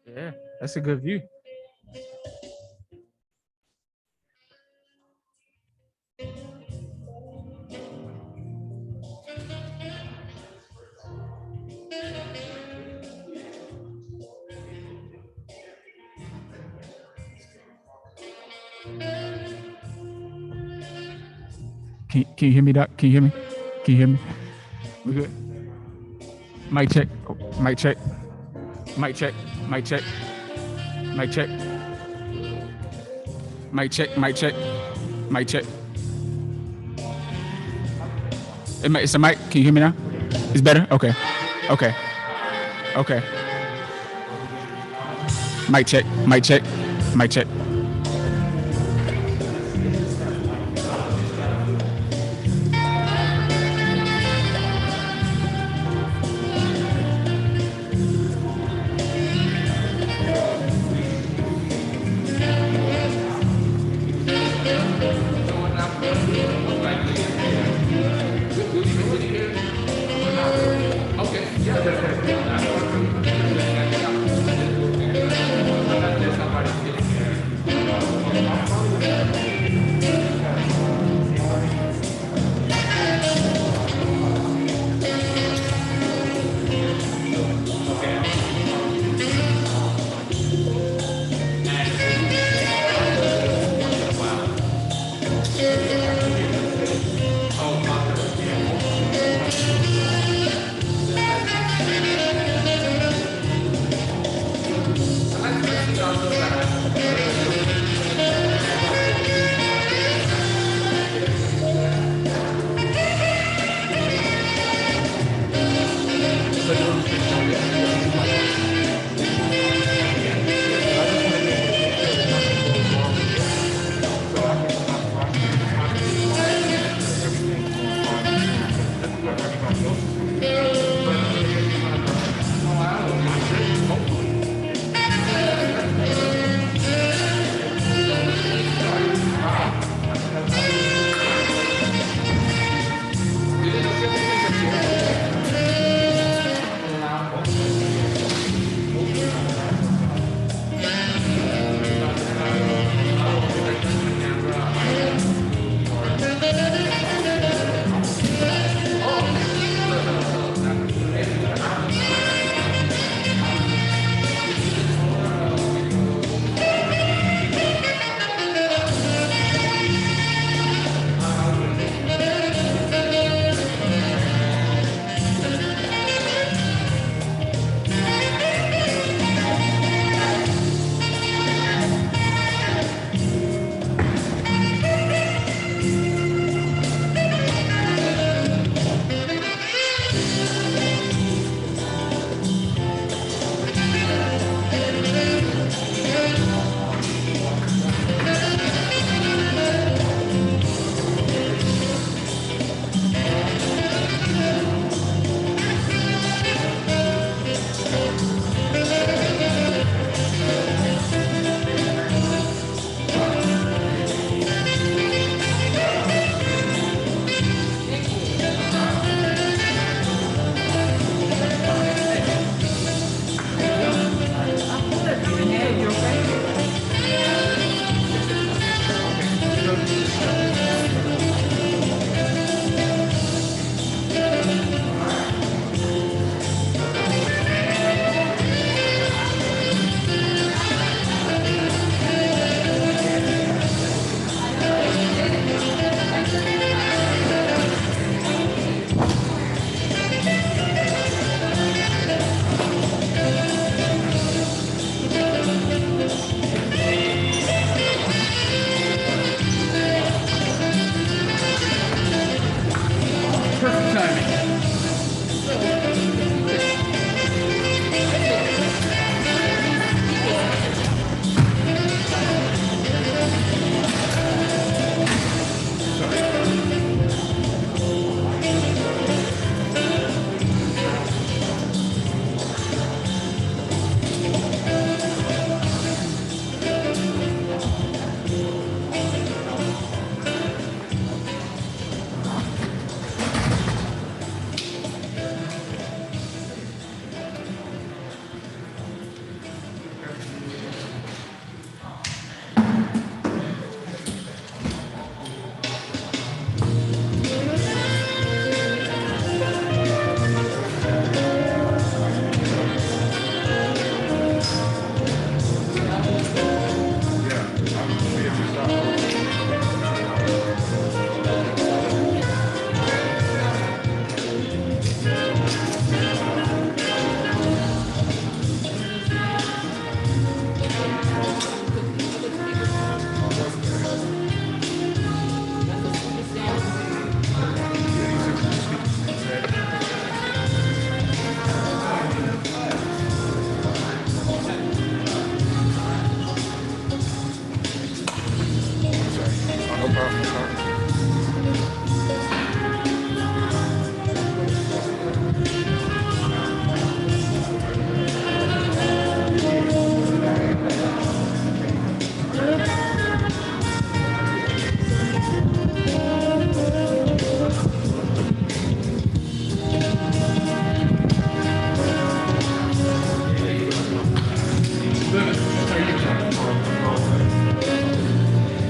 Yeah, that's a good view. Can you hear me, Doc? Can you hear me? Can you hear me? We good? Mic check. Oh, mic check. Mic check. Mic check. Mic check. Mic check. Mic check. Mic check. It's a mic. Can you hear me now? It's better? Okay. Okay. Okay. Mic check. Mic check. Mic check.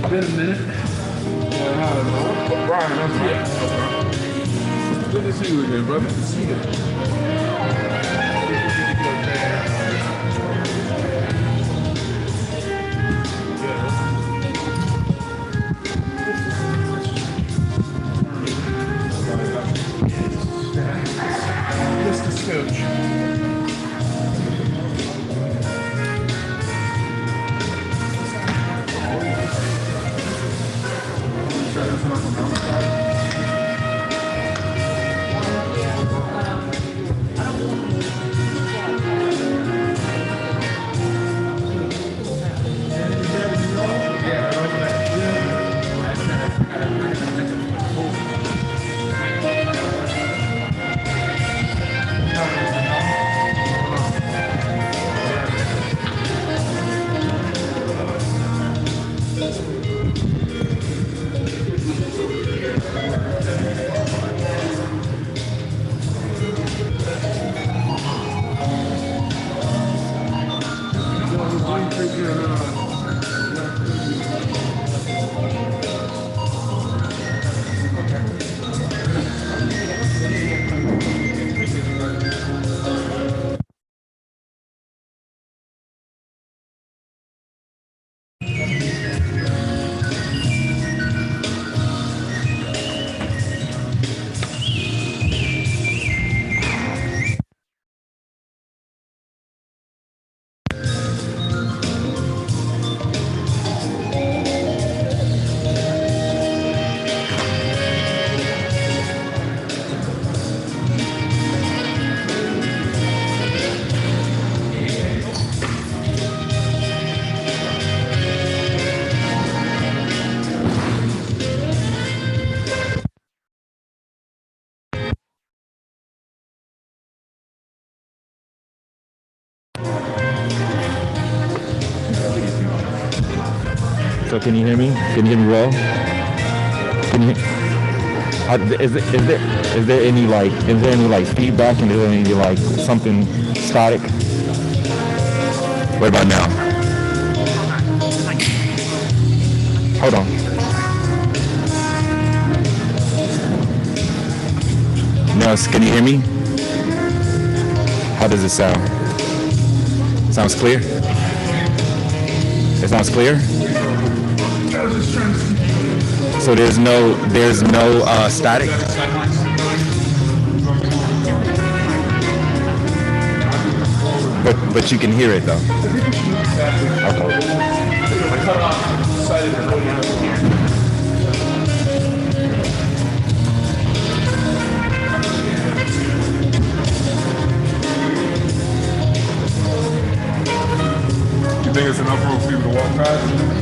been a minute. Yeah, I don't know. Brian, that's right. Good to see you again, brother. Good to see you. Mr. Scooch. So can you hear me? Can you hear me well? Can you? Is there any like feedback, and is there any like something static? What about now? Hold on. No, can you hear me? How does it sound? Sounds clear? It sounds clear? So there's no static? But you can hear it though. Okay. You think it's enough room for people to walk past?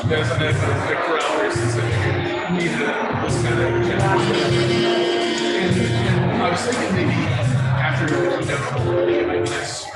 Guys, on the crowd races, need this kind of I was thinking maybe after it might be nice.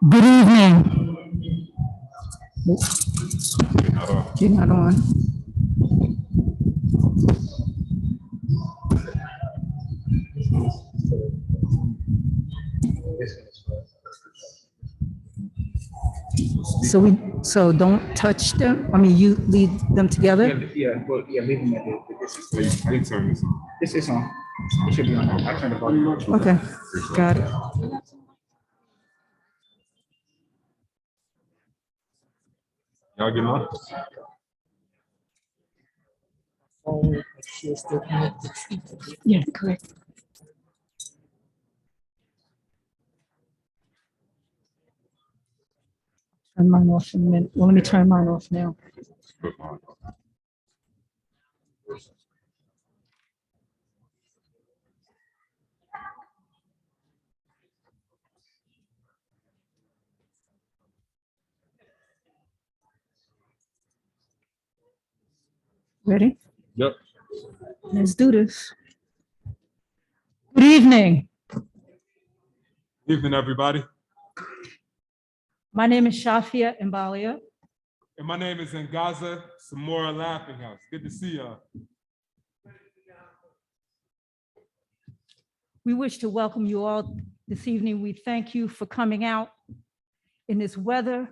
Good evening. You're not on. So don't touch them. I mean, you lead them together. Yeah, well, yeah, leave them at this. I didn't turn this on. This is on. It should be on. I turned the volume on. Okay, got it. Y'all getting on? Yeah, correct. Turn mine off in a minute. Well, let me turn mine off now. Ready? Yep. Let's do this. Good evening. Evening, everybody. My name is Shafia Mbalia. And my name is Ngaza Samora Laughing House. Good to see y'all. We wish to welcome you all this evening. We thank you for coming out in this weather.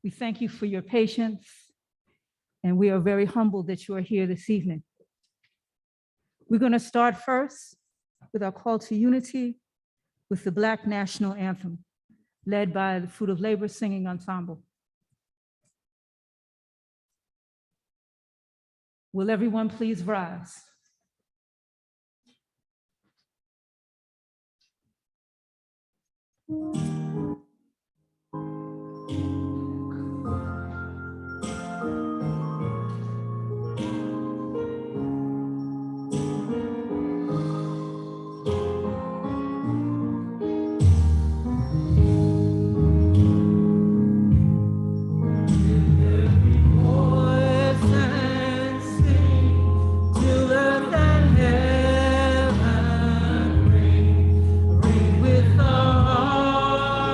We thank you for your patience. And we are very humbled that you are here this evening. We're going to start first with our call to unity with the Black National Anthem, led by the Fruit of Labor Singing Ensemble. Will everyone please rise? With our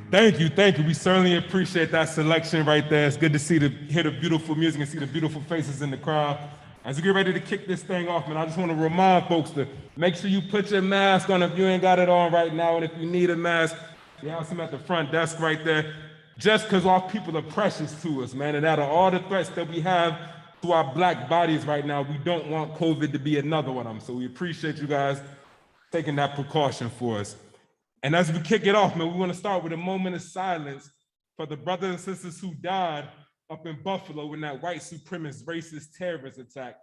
Thank you, thank you. We certainly appreciate that selection right there. It's good to hear the beautiful music and see the beautiful faces in the crowd. As we get ready to kick this thing off, man, I just want to remind folks to make sure you put your mask on if you ain't got it on right now, and if you need a mask, you have some at the front desk right there. Just because our people are precious to us, man, and out of all the threats that we have to our Black bodies right now, we don't want COVID to be another one of them. So we appreciate you guys taking that precaution for us. And as we kick it off, man, we want to start with a moment of silence for the brothers and sisters who died up in Buffalo in that white supremacist racist terrorist attack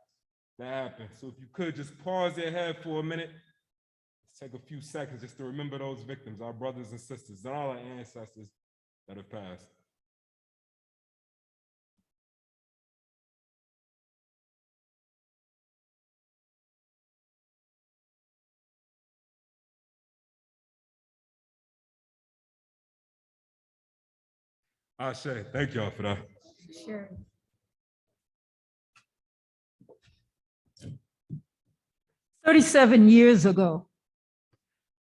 that happened. So if you could just pause your head for a minute, take a few seconds just to remember those victims, our brothers and sisters, and all our ancestors that have passed. Ashe, thank y'all for that. Sure. "37 years ago,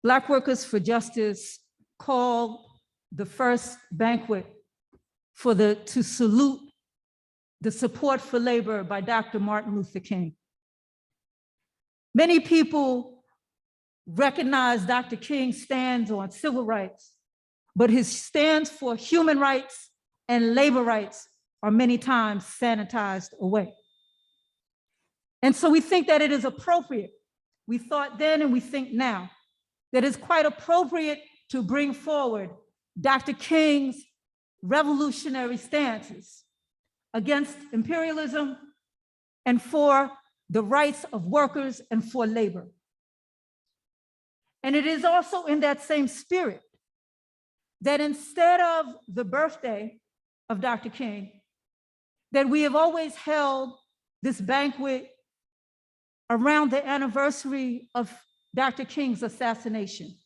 Black Workers for Justice called the first banquet to salute the support for labor by Dr. Martin Luther King. Many people recognize Dr. King's stands on civil rights, but his stands for human rights and labor rights are many times sanitized away. And so we think that it is appropriate, we thought then and we think now, that it's quite appropriate to bring forward Dr. King's revolutionary stances against imperialism and for the rights of workers and for labor. And it is also in that same spirit that instead of the birthday of Dr. King, that we have always held this banquet around the anniversary of Dr. King's assassination.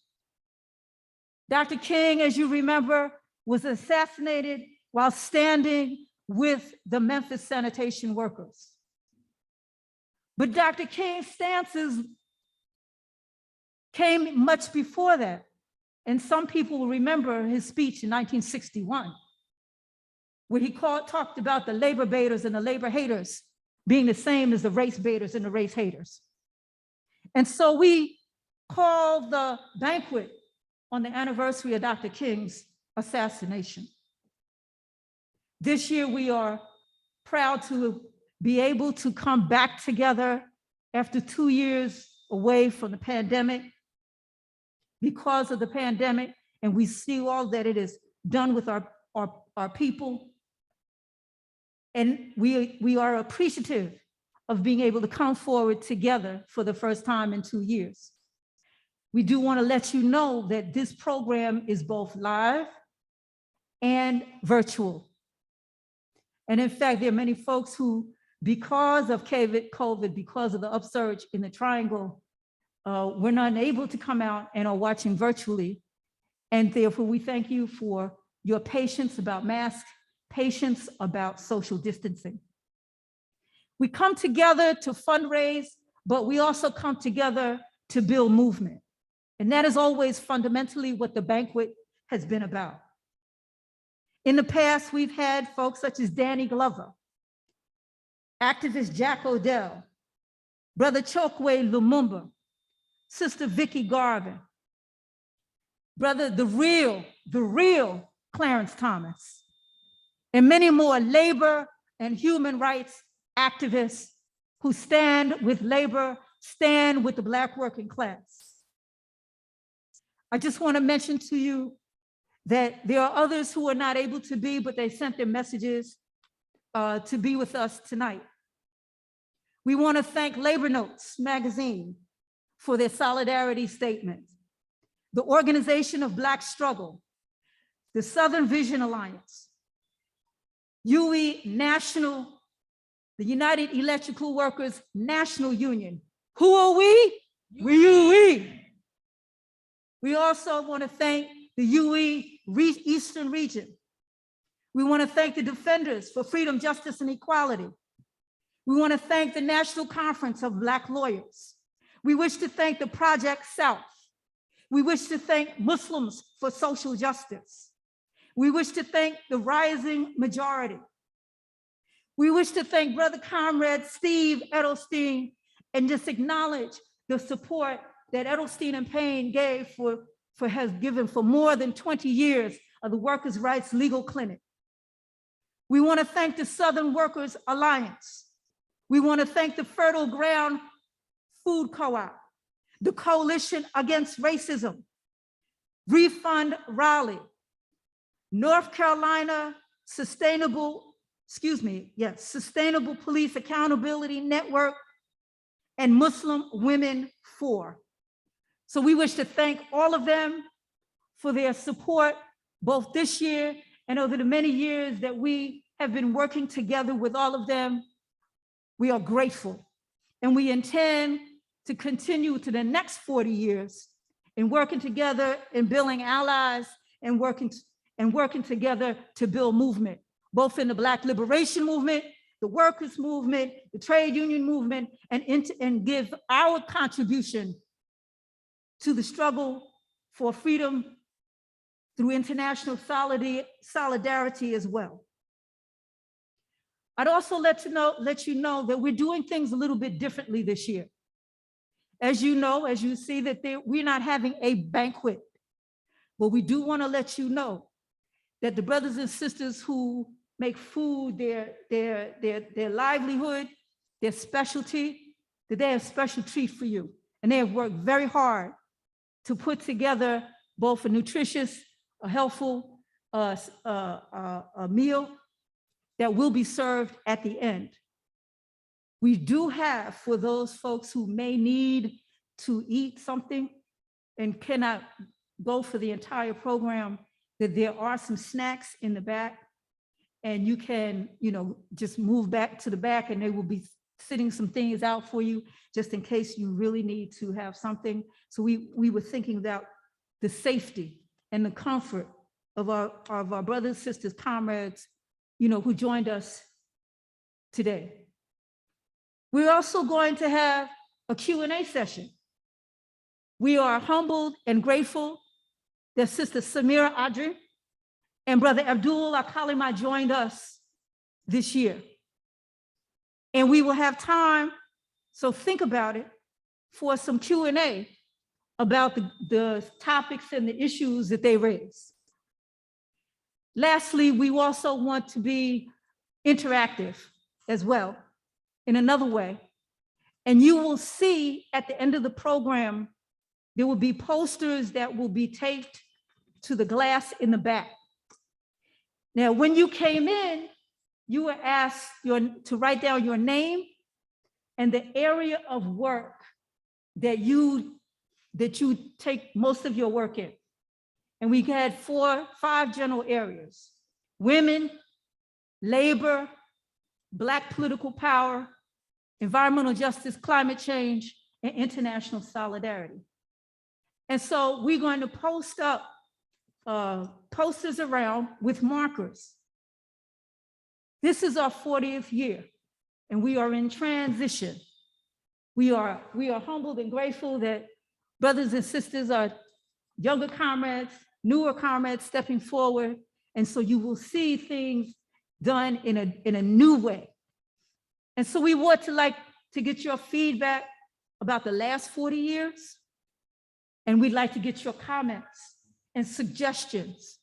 Dr. King, as you remember, was assassinated while standing with the Memphis sanitation workers. But Dr. King's stances came much before that. And some people will remember his speech in 1961, where he talked about the labor baiters and the labor haters being the same as the race baiters and the race haters. And so we call the banquet on the anniversary of Dr. King's assassination. This year, we are proud to be able to come back together after 2 years away from the pandemic because of the pandemic, and we see all that it has done with our people. And we are appreciative of being able to come forward together for the first time in 2 years. We do want to let you know that this program is both live and virtual. And in fact, there are many folks who, because of COVID, because of the upsurge in the triangle, were not able to come out and are watching virtually. And therefore, we thank you for your patience about masks, patience about social distancing. We come together to fundraise, but we also come together to build movement. And that is always fundamentally what the banquet has been about. In the past, we've had folks such as Danny Glover, activist Jack Odell, Brother Chokwe Lumumba, Sister Vicky Garvin, Brother the real Clarence Thomas, and many more labor and human rights activists who stand with labor, stand with the Black working class. I just want to mention to you that there are others who are not able to be, but they sent their messages to be with us tonight. We want to thank Labor Notes magazine for their solidarity statement, the Organization of Black Struggle, the Southern Vision Alliance, UE National, the United Electrical Workers National Union. Who are we? We. We also want to thank the UE Eastern Region. We want to thank the Defenders for Freedom, Justice, and Equality. We want to thank the National Conference of Black Lawyers. We wish to thank the Project South. We wish to thank Muslims for Social Justice. We wish to thank the Rising Majority. We wish to thank Brother Comrade Steve Edelstein and just acknowledge the support that Edelstein and Payne has given for more than 20 years of the Workers' Rights Legal Clinic. We want to thank the Southern Workers Alliance. We want to thank the Fertile Ground Food Co-op, the Coalition Against Racism, Refund Raleigh, North Carolina Sustainable Police Accountability Network, and Muslim Women For. So we wish to thank all of them for their support, both this year and over the many years that we have been working together with all of them. We are grateful, and we intend to continue to the next 40 years in working together and building allies and working together to build movement, both in the Black liberation movement, the workers movement, the trade union movement, and give our contribution to the struggle for freedom through international solidarity as well. I'd also let you know that we're doing things a little bit differently this year. As you know, as you see that we're not having a banquet, but we do want to let you know that the brothers and sisters who make food their livelihood, their specialty, that they have special treat for you. And they have worked very hard to put together both a nutritious, a helpful a meal that will be served at the end. We do have, for those folks who may need to eat something and cannot go for the entire program, that there are some snacks in the back, and you can, just move back to the back and they will be sitting some things out for you just in case you really need to have something. So we were thinking about the safety and the comfort of our brothers, sisters, comrades, who joined us today. We're also going to have a Q&A session. We are humbled and grateful that Sister Samira Adri and Brother Abdul Akalima joined us this year. And we will have time, so think about it, for some Q&A about the topics and the issues that they raise. Lastly, we also want to be interactive as well in another way. And you will see at the end of the program, there will be posters that will be taped to the glass in the back. Now, when you came in, you were asked to write down your name and the area of work that you take most of your work in. And we had 5 general areas: women, labor, Black political power, environmental justice, climate change, and international solidarity. And so we're going to post up posters around with markers. This is our 40th year, and we are in transition. We are humbled and grateful that Brothers and sisters are younger comrades, newer comrades stepping forward. And so you will see things done in a new way. And so we want to get your feedback about the last 40 years. And we'd like to get your comments and suggestions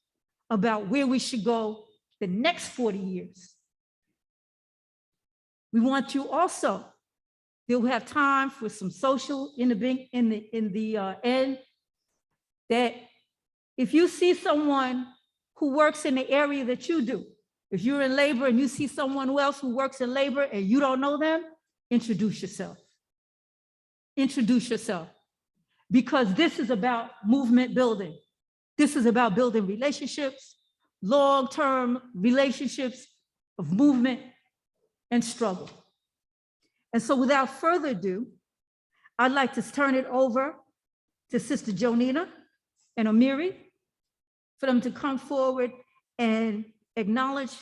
about where we should go the next 40 years. We want you also, we'll have time for some social in the end, that if you see someone who works in the area that you do, if you're in labor and you see someone else who works in labor and you don't know them, introduce yourself. Introduce yourself. Because this is about movement building. This is about building relationships, long-term relationships of movement and struggle. And so without further ado, I'd like to turn it over to Sister Jonina and Amiri for them to come forward and acknowledge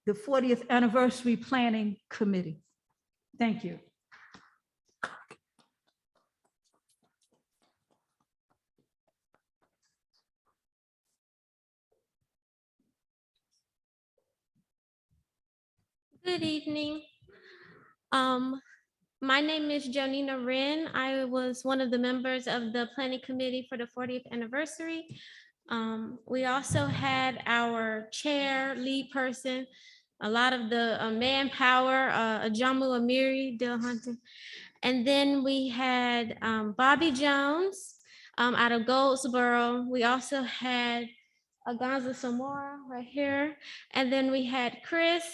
the 40th Anniversary Planning Committee. Thank you. Good evening. My name is Jonina Wren. I was one of the members of the planning committee for the 40th anniversary. We also had our chair, lead person, a lot of the manpower, Ajamu Amiri, Dilhunter. And then we had Bobby Jones out of Goldsboro. We also had Aganza Samora right here. And then we had Chris.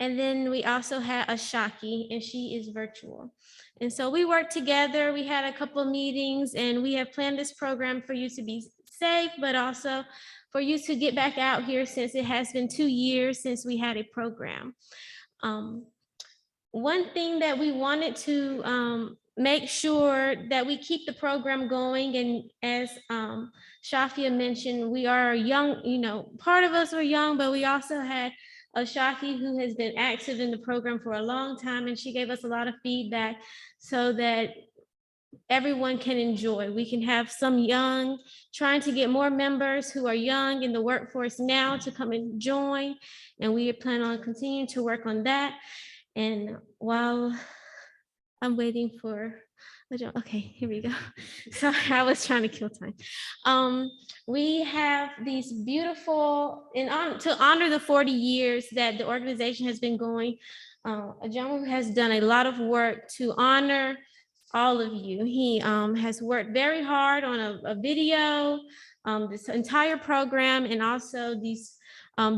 And then we also had Ashaki, and she is virtual. And so we worked together. We had a couple of meetings, and we have planned this program for you to be safe, but also for you to get back out here, since it has been 2 years since we had a program. One thing that we wanted to make sure that we keep the program going, and as Shafia mentioned, we are young, part of us were young, but we also had Ashaki, who has been active in the program for a long time, and she gave us a lot of feedback so that everyone can enjoy. We can have some young, trying to get more members who are young in the workforce now to come and join, and we plan on continuing to work on that. And while I'm waiting for, okay, here we go. Sorry, I was trying to kill time. We have these beautiful, to honor the 40 years that the organization has been going, Ajamu has done a lot of work to honor all of you. He has worked very hard on a video, this entire program, and also these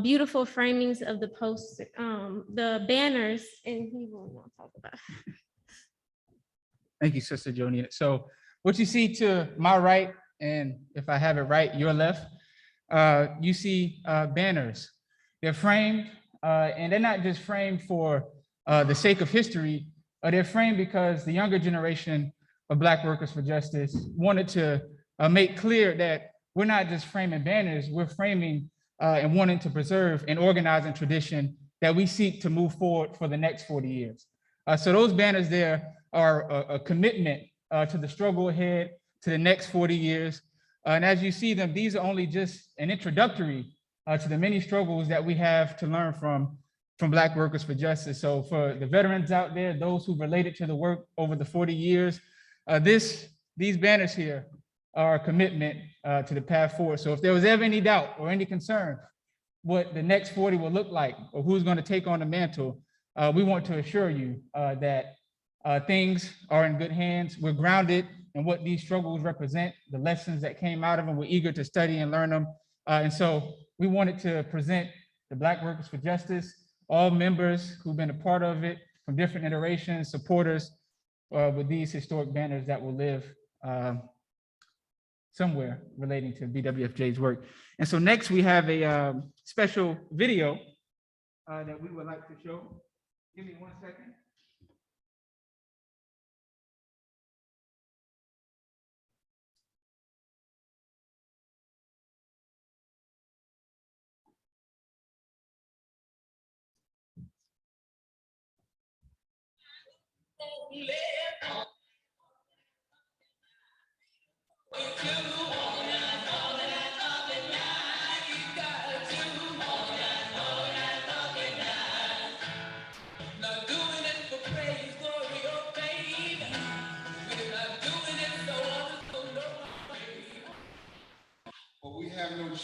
beautiful framings of the posts, the banners, and he will not talk about it. Thank you, Sister Jonina. So what you see to my right, and if I have it right, your left, you see banners. They're framed, and they're not just framed for the sake of history, they're framed because the younger generation of Black Workers for Justice wanted to make clear that we're not just framing banners, we're framing and wanting to preserve an organizing tradition that we seek to move forward for the next 40 years. So those banners there are a commitment to the struggle ahead, to the next 40 years. And as you see them, these are only just an introductory to the many struggles that we have to learn from Black Workers for Justice. So for the veterans out there, those who related to the work over the 40 years, these banners here are a commitment to the path forward. So if there was ever any doubt or any concern what the next 40 will look like, or who's going to take on the mantle, we want to assure you that things are in good hands. We're grounded in what these struggles represent, the lessons that came out of them. We're eager to study and learn them. And so we wanted to present the Black Workers for Justice, all members who've been a part of it from different iterations, supporters, with these historic banners that will live somewhere relating to BWFJ's work. And so next we have a special video that we would like to show. Give me 1 second.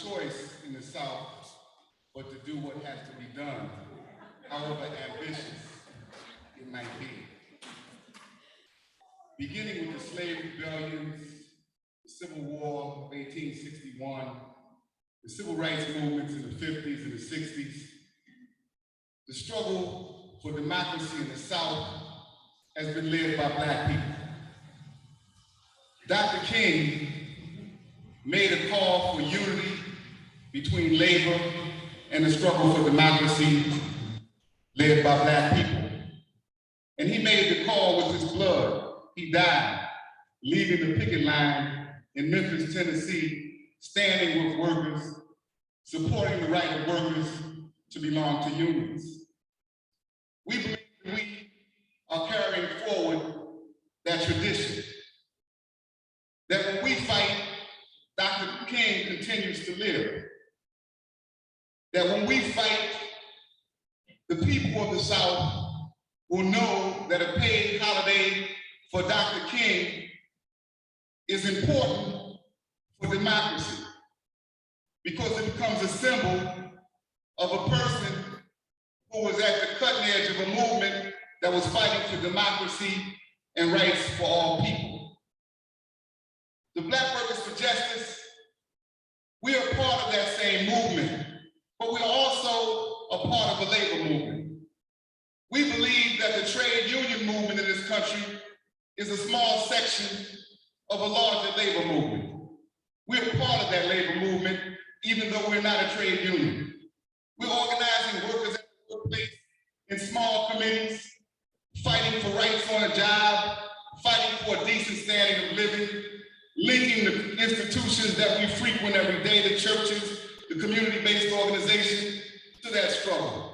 choice in the South but to do what has to be done, however ambitious it might be. Beginning with the slave rebellions, the Civil War of 1861, the civil rights movements in the 50s and the 60s, the struggle for democracy in the South has been led by Black people. Dr. King made a call for unity between labor and the struggle for democracy led by Black people. And he made the call with his blood. He died, leaving the picket line in Memphis, Tennessee, standing with workers, supporting the right of workers to belong to unions. We believe that we are carrying forward that tradition, that when we fight, Dr. King continues to live. That when we fight, the people of the South will know that a paid holiday for Dr. King is important for democracy because it becomes a symbol of a person who was at the cutting edge of a movement that was fighting for democracy and rights for all people. The Black Workers for Justice, we are part of that same movement, but we're also a part of a labor movement. We believe that the trade union movement in this country is a small section of a larger labor movement. We're part of that labor movement, even though we're not a trade union. We're organizing workers at the workplace in small committees, fighting for rights on a job, fighting for a decent standing of living, linking the institutions that we frequent every day, the churches, the community-based organizations, to that struggle.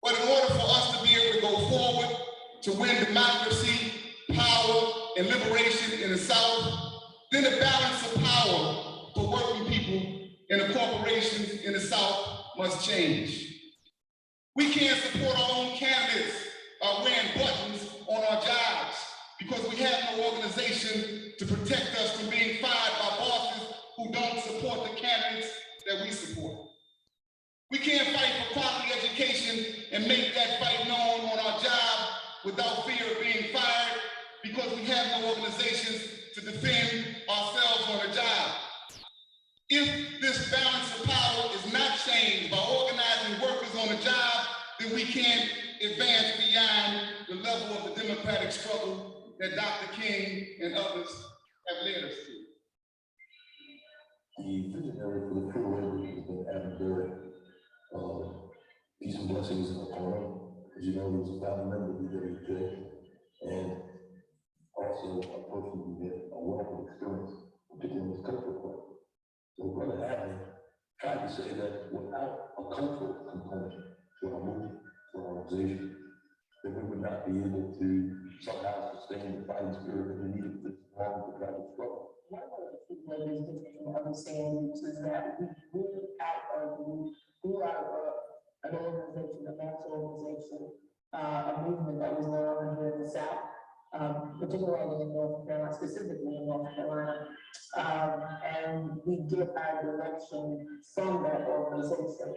But in order for us to be able to go forward, to win democracy, power, and liberation in the South, then the balance of power for working people and the corporations in the South must change. We can't support our own candidates wearing buttons on our jobs because we have no organization to protect us from being fired by bosses who don't support the candidates that we support. We can't fight for quality education and make that fight known on our job without fear of being fired because we have no organizations to defend ourselves on the job. If this balance of power is not changed by organizing workers on the job, then we can't advance beyond the level of the democratic struggle that Dr. King and others have led us to. The visionary for the true labor has been Adam Durrett. Peace and blessings upon him. As you know, he was a founding member of BWFJ and also a person who had a wealth of experience, particularly in his cultural part. So Brother Adam tried to say that without a cultural component to our movement, to our organization, that we would not be able to somehow sustain the fighting spirit that we needed for this long democratic struggle. One of the things that is different from understanding is that we grew out of an organization, a mass organization, a movement that was no longer here in the South, particularly in North Carolina, specifically in North Carolina. And we get our direction from that organization.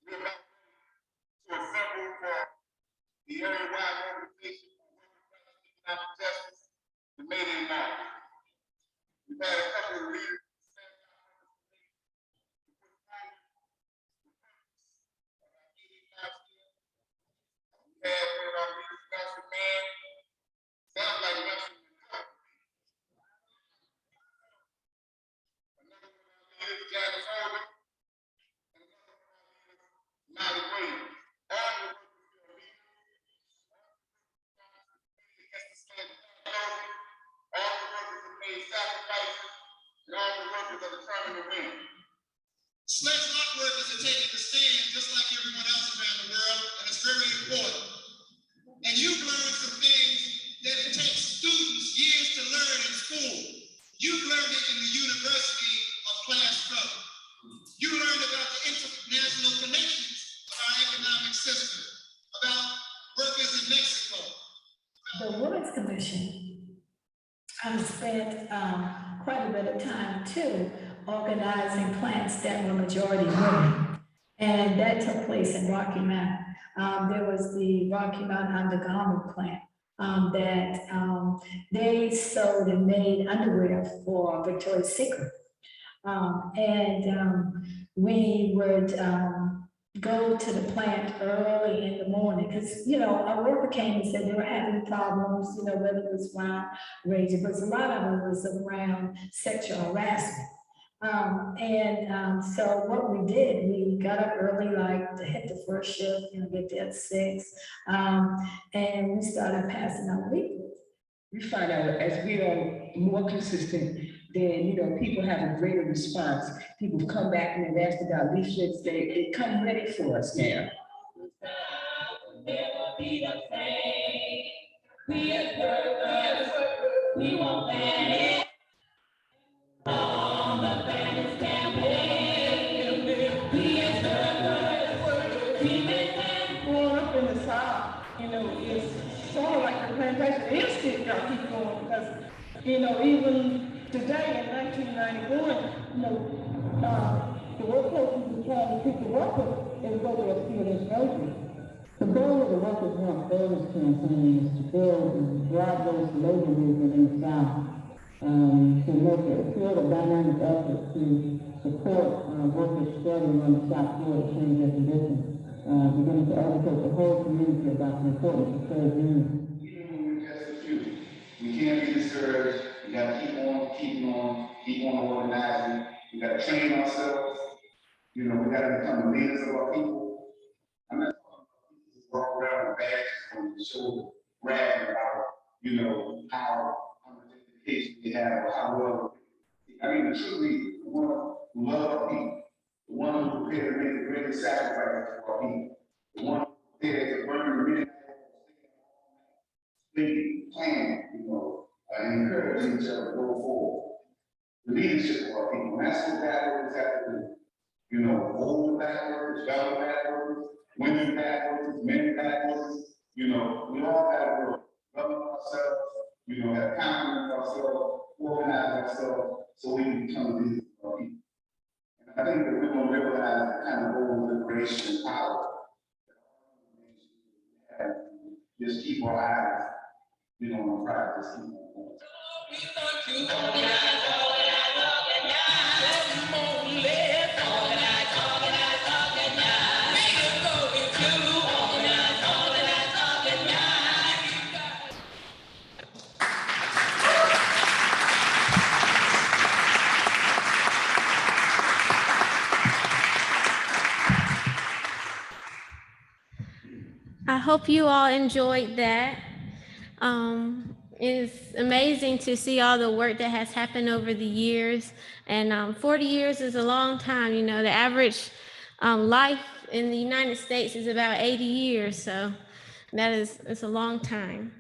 We're about to assemble for the area-wide organization for workers' rights and economic justice, the May Day March. We've had a couple of leaders we had one of our leaders, Nelson Man. Sounds like Nelson Mandela. Another one of our leaders, Janice Holden. Molly Williams, all the workers who are leaders, against the slave clothing, all the workers who made sacrifices, and all the workers are determined to win. Slave lot workers are taking the stand just like everyone else around the world, and it's very important. And you've learned some things that it takes students years to learn in school. Women's Commission, I spent quite a bit of time too organizing plants that were majority women. And that took place in Rocky Mount. There was the Rocky Mount undergarment plant that they sewed and made underwear for Victoria's Secret. We would go to the plant early in the morning because, you know, a worker came and said they were having problems, you know, whether it was around race, but a lot of it was around sexual harassment. So what we did, we got up early, like to hit the first shift, you know, get there at 6, and we started passing out leaflets. We find out as we are more consistent, then, you know, people have a greater response. People come back and they've asked about leaflets, they come ready for us now. We won't panic. On the fairness campaign, we as workers, we maintain. Growing up in the South, you know, it's sort of like the plantation instinct y'all keep going because, you know, even today in 1991, you know, the workplaces were trying to keep the workers and go to a field in slavery. The goal of the Workers' Want Fairness campaign is to build and drive those labor movement in the South. To make it feel a dynamic effort to support workers struggling on the South Shore to change their conditions, beginning to educate the whole community about the importance of trade unions. Even just a few, we can't be discouraged. We got to keep on organizing. We got to train ourselves. You know, we got to become the leaders of our people. I'm not walk around with bags on the shoulder, bragging about, you know, how we have, how well. I mean, truly, the one who love our people, the one who prepared to make the greatest sacrifice for our people, the one who prepared to burn the midnight, plan, you know, and encourage each other to go forward. The leadership of our people, and that's what black workers have to do. You know, old black workers, young black workers, women black workers, men black workers, you know, we all got to work, loving ourselves, you know, have confidence in ourselves, organize ourselves so we can become leaders of our people. And I think that we're going to realize the kind of old liberation and power that just keep our eyes, you know, on the prize, just keep on going. I hope you all enjoyed that. It's amazing to see all the work that has happened over the years. And 40 years is a long time. You know, the average life in the United States is about 80 years. So it's a long time.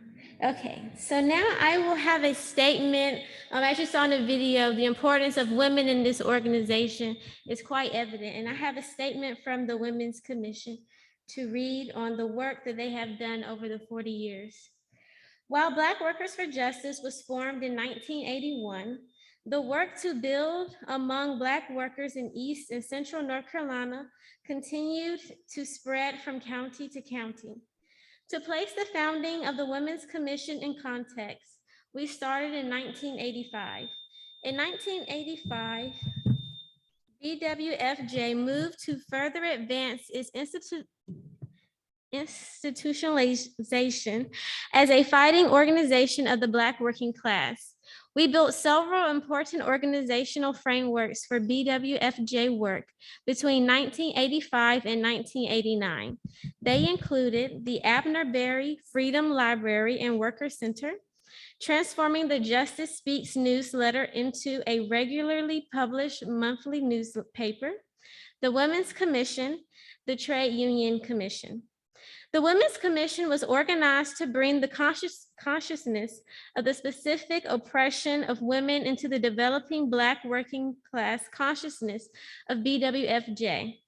Okay, so now I will have a statement. As you saw in the video, the importance of women in this organization is quite evident. And I have a statement from the Women's Commission to read on the work that they have done over the 40 years. While Black Workers for Justice was formed in 1981, the work to build among Black workers in East and Central North Carolina continued to spread from county to county. To place the founding of the Women's Commission in context, we started in 1985. In 1985, BWFJ moved to further advance its institutionalization as a fighting organization of the Black working class. We built several important organizational frameworks for BWFJ work between 1985 and 1989. They included the Abner Berry Freedom Library and Worker Center, transforming the Justice Speaks newsletter into a regularly published monthly newspaper, the Women's Commission, the Trade Union Commission. The Women's Commission was organized to bring the consciousness of the specific oppression of women into the developing Black working class consciousness of BWFJ.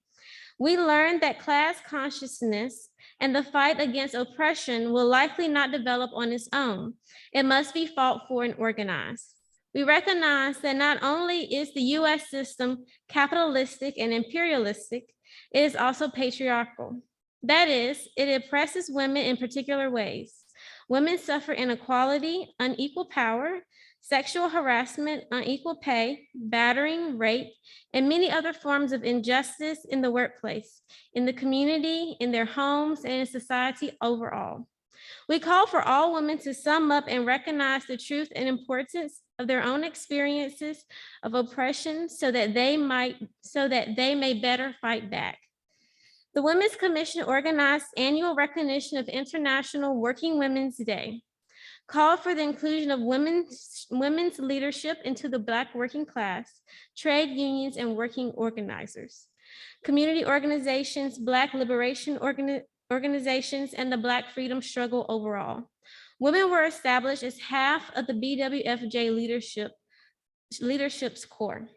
We learned that class consciousness and the fight against oppression will likely not develop on its own. It must be fought for and organized. We recognize that not only is the US system capitalistic and imperialistic, it is also patriarchal. That is, it oppresses women in particular ways. Women suffer inequality, unequal power, sexual harassment, unequal pay, battering, rape, and many other forms of injustice in the workplace, in the community, in their homes, and in society overall. We call for all women to sum up and recognize the truth and importance of their own experiences of oppression so that they may better fight back. The Women's Commission organized annual recognition of International Working Women's Day, called for the inclusion of women's leadership into the Black working class, trade unions, and working organizers, community organizations, Black liberation organizations, and the Black freedom struggle overall. Women were established as half of the BWFJ leadership's core.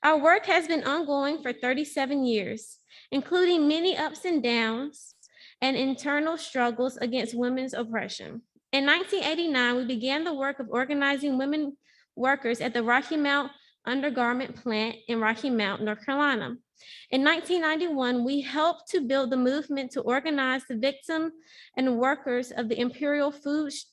Our work has been ongoing for 37 years, including many ups and downs and internal struggles against women's oppression. In 1989, we began the work of organizing women workers at the Rocky Mount undergarment plant in Rocky Mount, North Carolina. In 1991, we helped to build the movement to organize the victims and workers of the Imperial Foods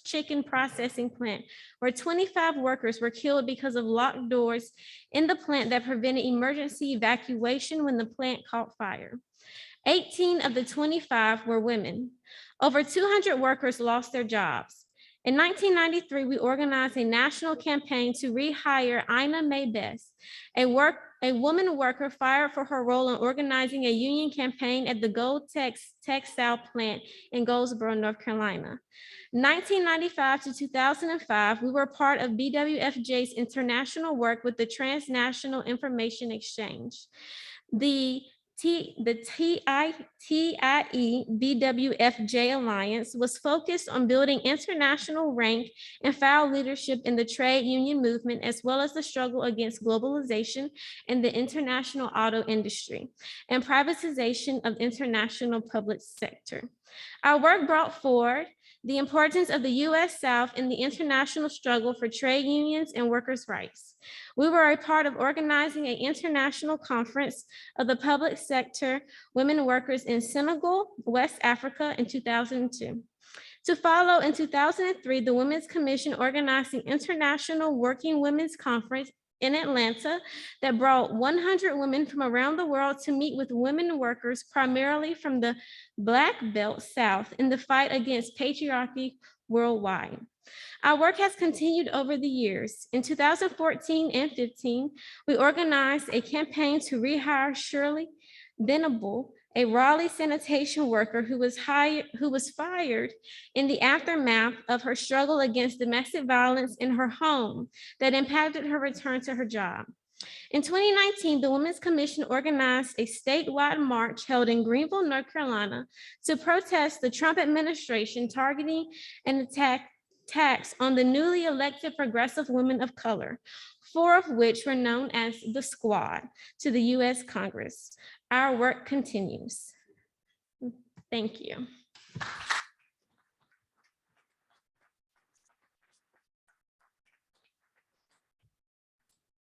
chicken processing plant, where 25 workers were killed because of locked doors in the plant that prevented emergency evacuation when the plant caught fire. 18 of the 25 were women. Over 200 workers lost their jobs. In 1993, we organized a national campaign to rehire Ina Mae Best, a woman worker fired for her role in organizing a union campaign at the Gold textile plant in Goldsboro, North Carolina. 1995 to 2005, we were part of BWFJ's international work with the Transnational Information Exchange. The TIE BWFJ Alliance was focused on building international rank and file leadership in the trade union movement, as well as the struggle against globalization in the international auto industry and privatization of international public sector. Our work brought forward the importance of the US South in the international struggle for trade unions and workers' rights. We were a part of organizing an international conference of the public sector women workers in Senegal, West Africa in 2002. To follow, in 2003, the Women's Commission organized the International Working Women's Conference in Atlanta that brought 100 women from around the world to meet with women workers, primarily from the Black Belt South, in the fight against patriarchy worldwide. Our work has continued over the years. In 2014 and 15, we organized a campaign to rehire Shirley Venable, a Raleigh sanitation worker who was fired in the aftermath of her struggle against domestic violence in her home that impacted her return to her job. In 2019, the Women's Commission organized a statewide march held in Greenville, North Carolina, to protest the Trump administration targeting and attacks on the newly elected progressive women of color, 4 of which were known as the Squad, to the US Congress. Our work continues. Thank you.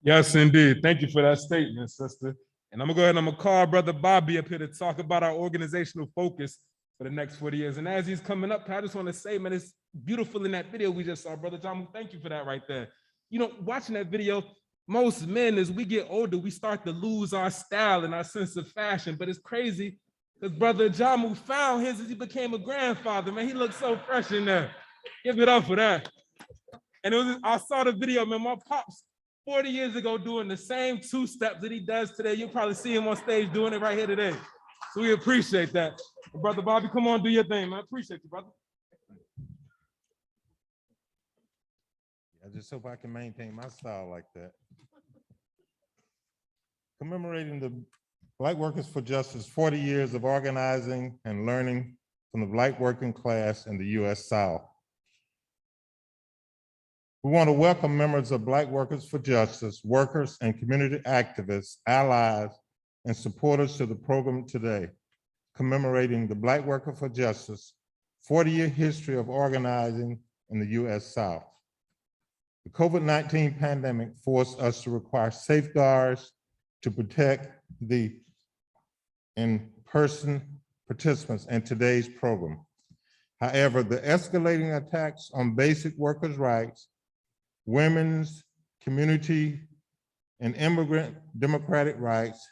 Yes, indeed. Thank you for that statement, sister. And I'm gonna go ahead and I'm gonna call Brother Bobby up here to talk about our organizational focus for the next 40 years. And as he's coming up, I just want to say, man, it's beautiful in that video we just saw, Brother John. Thank you for that right there. You know, watching that video, most men, as we get older, we start to lose our style and our sense of fashion. But it's crazy because Brother Jamu found his as he became a grandfather. Man, he looks so fresh in there. Give it up for that. And I saw the video, man, my pops 40 years ago doing the same 2 steps that he does today. You'll probably see him on stage doing it right here today. So we appreciate that. Brother Bobby, come on, do your thing, man. I appreciate you, brother. I just hope I can maintain my style like that. Commemorating the Black Workers for Justice 40 years of organizing and learning from the Black working class in the US South. We want to welcome members of Black Workers for Justice, workers and community activists, allies, and supporters to the program today, commemorating the Black Worker for Justice 40-year history of organizing in the U.S. South. The COVID-19 pandemic forced us to require safeguards to protect the in-person participants in today's program. However, the escalating attacks on basic workers' rights, women's, community, and immigrant democratic rights,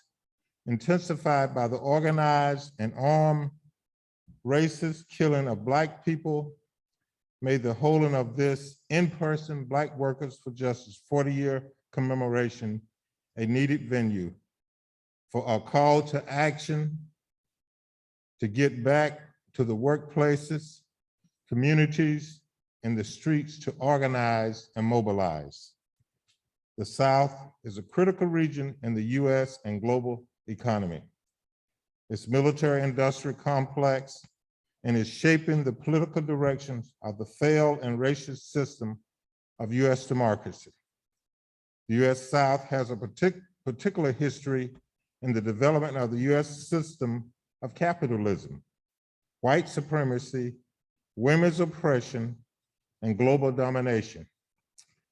intensified by the organized and armed racist killing of Black people, made the holding of this in-person Black Workers for Justice 40-year commemoration a needed venue for a call to action to get back to the workplaces, communities, and the streets to organize and mobilize. The South is a critical region in the US and global economy. Its military-industrial complex and is shaping the political directions of the failed and racist system of US democracy. The US South has a particular history in the development of the US system of capitalism, white supremacy, women's oppression, and global domination.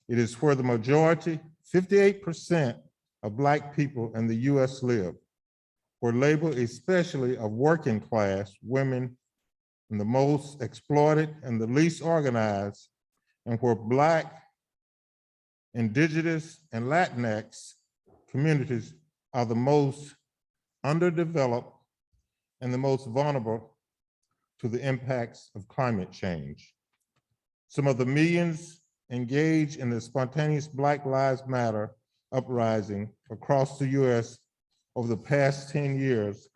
It is where the majority, 58% of Black people in the US live, where labor, especially of working class women, and the most exploited and the least organized, and where Black, Indigenous, and Latinx communities are the most underdeveloped and the most vulnerable to the impacts of climate change. Some of the millions engaged in the spontaneous Black Lives Matter uprising across the US over the past 10 years,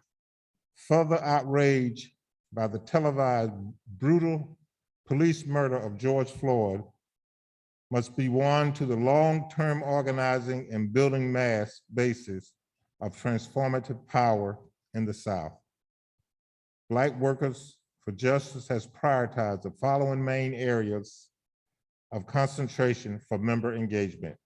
further outraged by the televised brutal police murder of George Floyd, must be won to the long-term organizing and building mass basis of transformative power in the South. Black Workers for Justice has prioritized the following main areas of concentration for member engagement: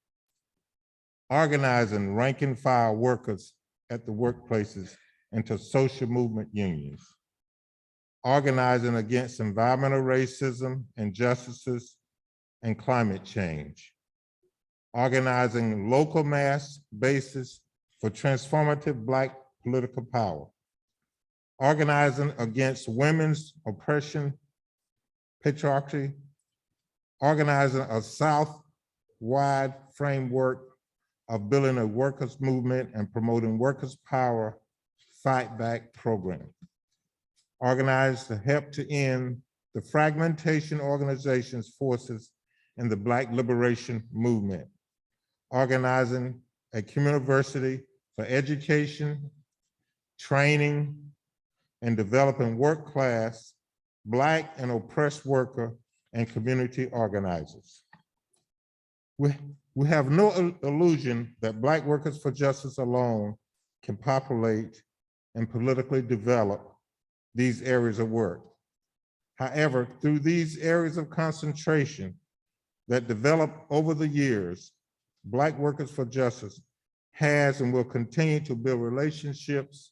organizing rank and file workers at the workplaces into social movement unions, organizing against environmental racism, injustices, and climate change, organizing local mass bases for transformative Black political power, organizing against women's oppression, patriarchy, organizing a South-wide framework of building a workers' movement and promoting workers' power fight back program, organized to help to end the fragmentation organization's forces in the Black liberation movement, organizing a university for education, training, and developing work-class Black and oppressed worker and community organizers. We have no illusion that Black Workers for Justice alone can populate and politically develop these areas of work. However, through these areas of concentration that develop over the years, Black Workers for Justice has and will continue to build relationships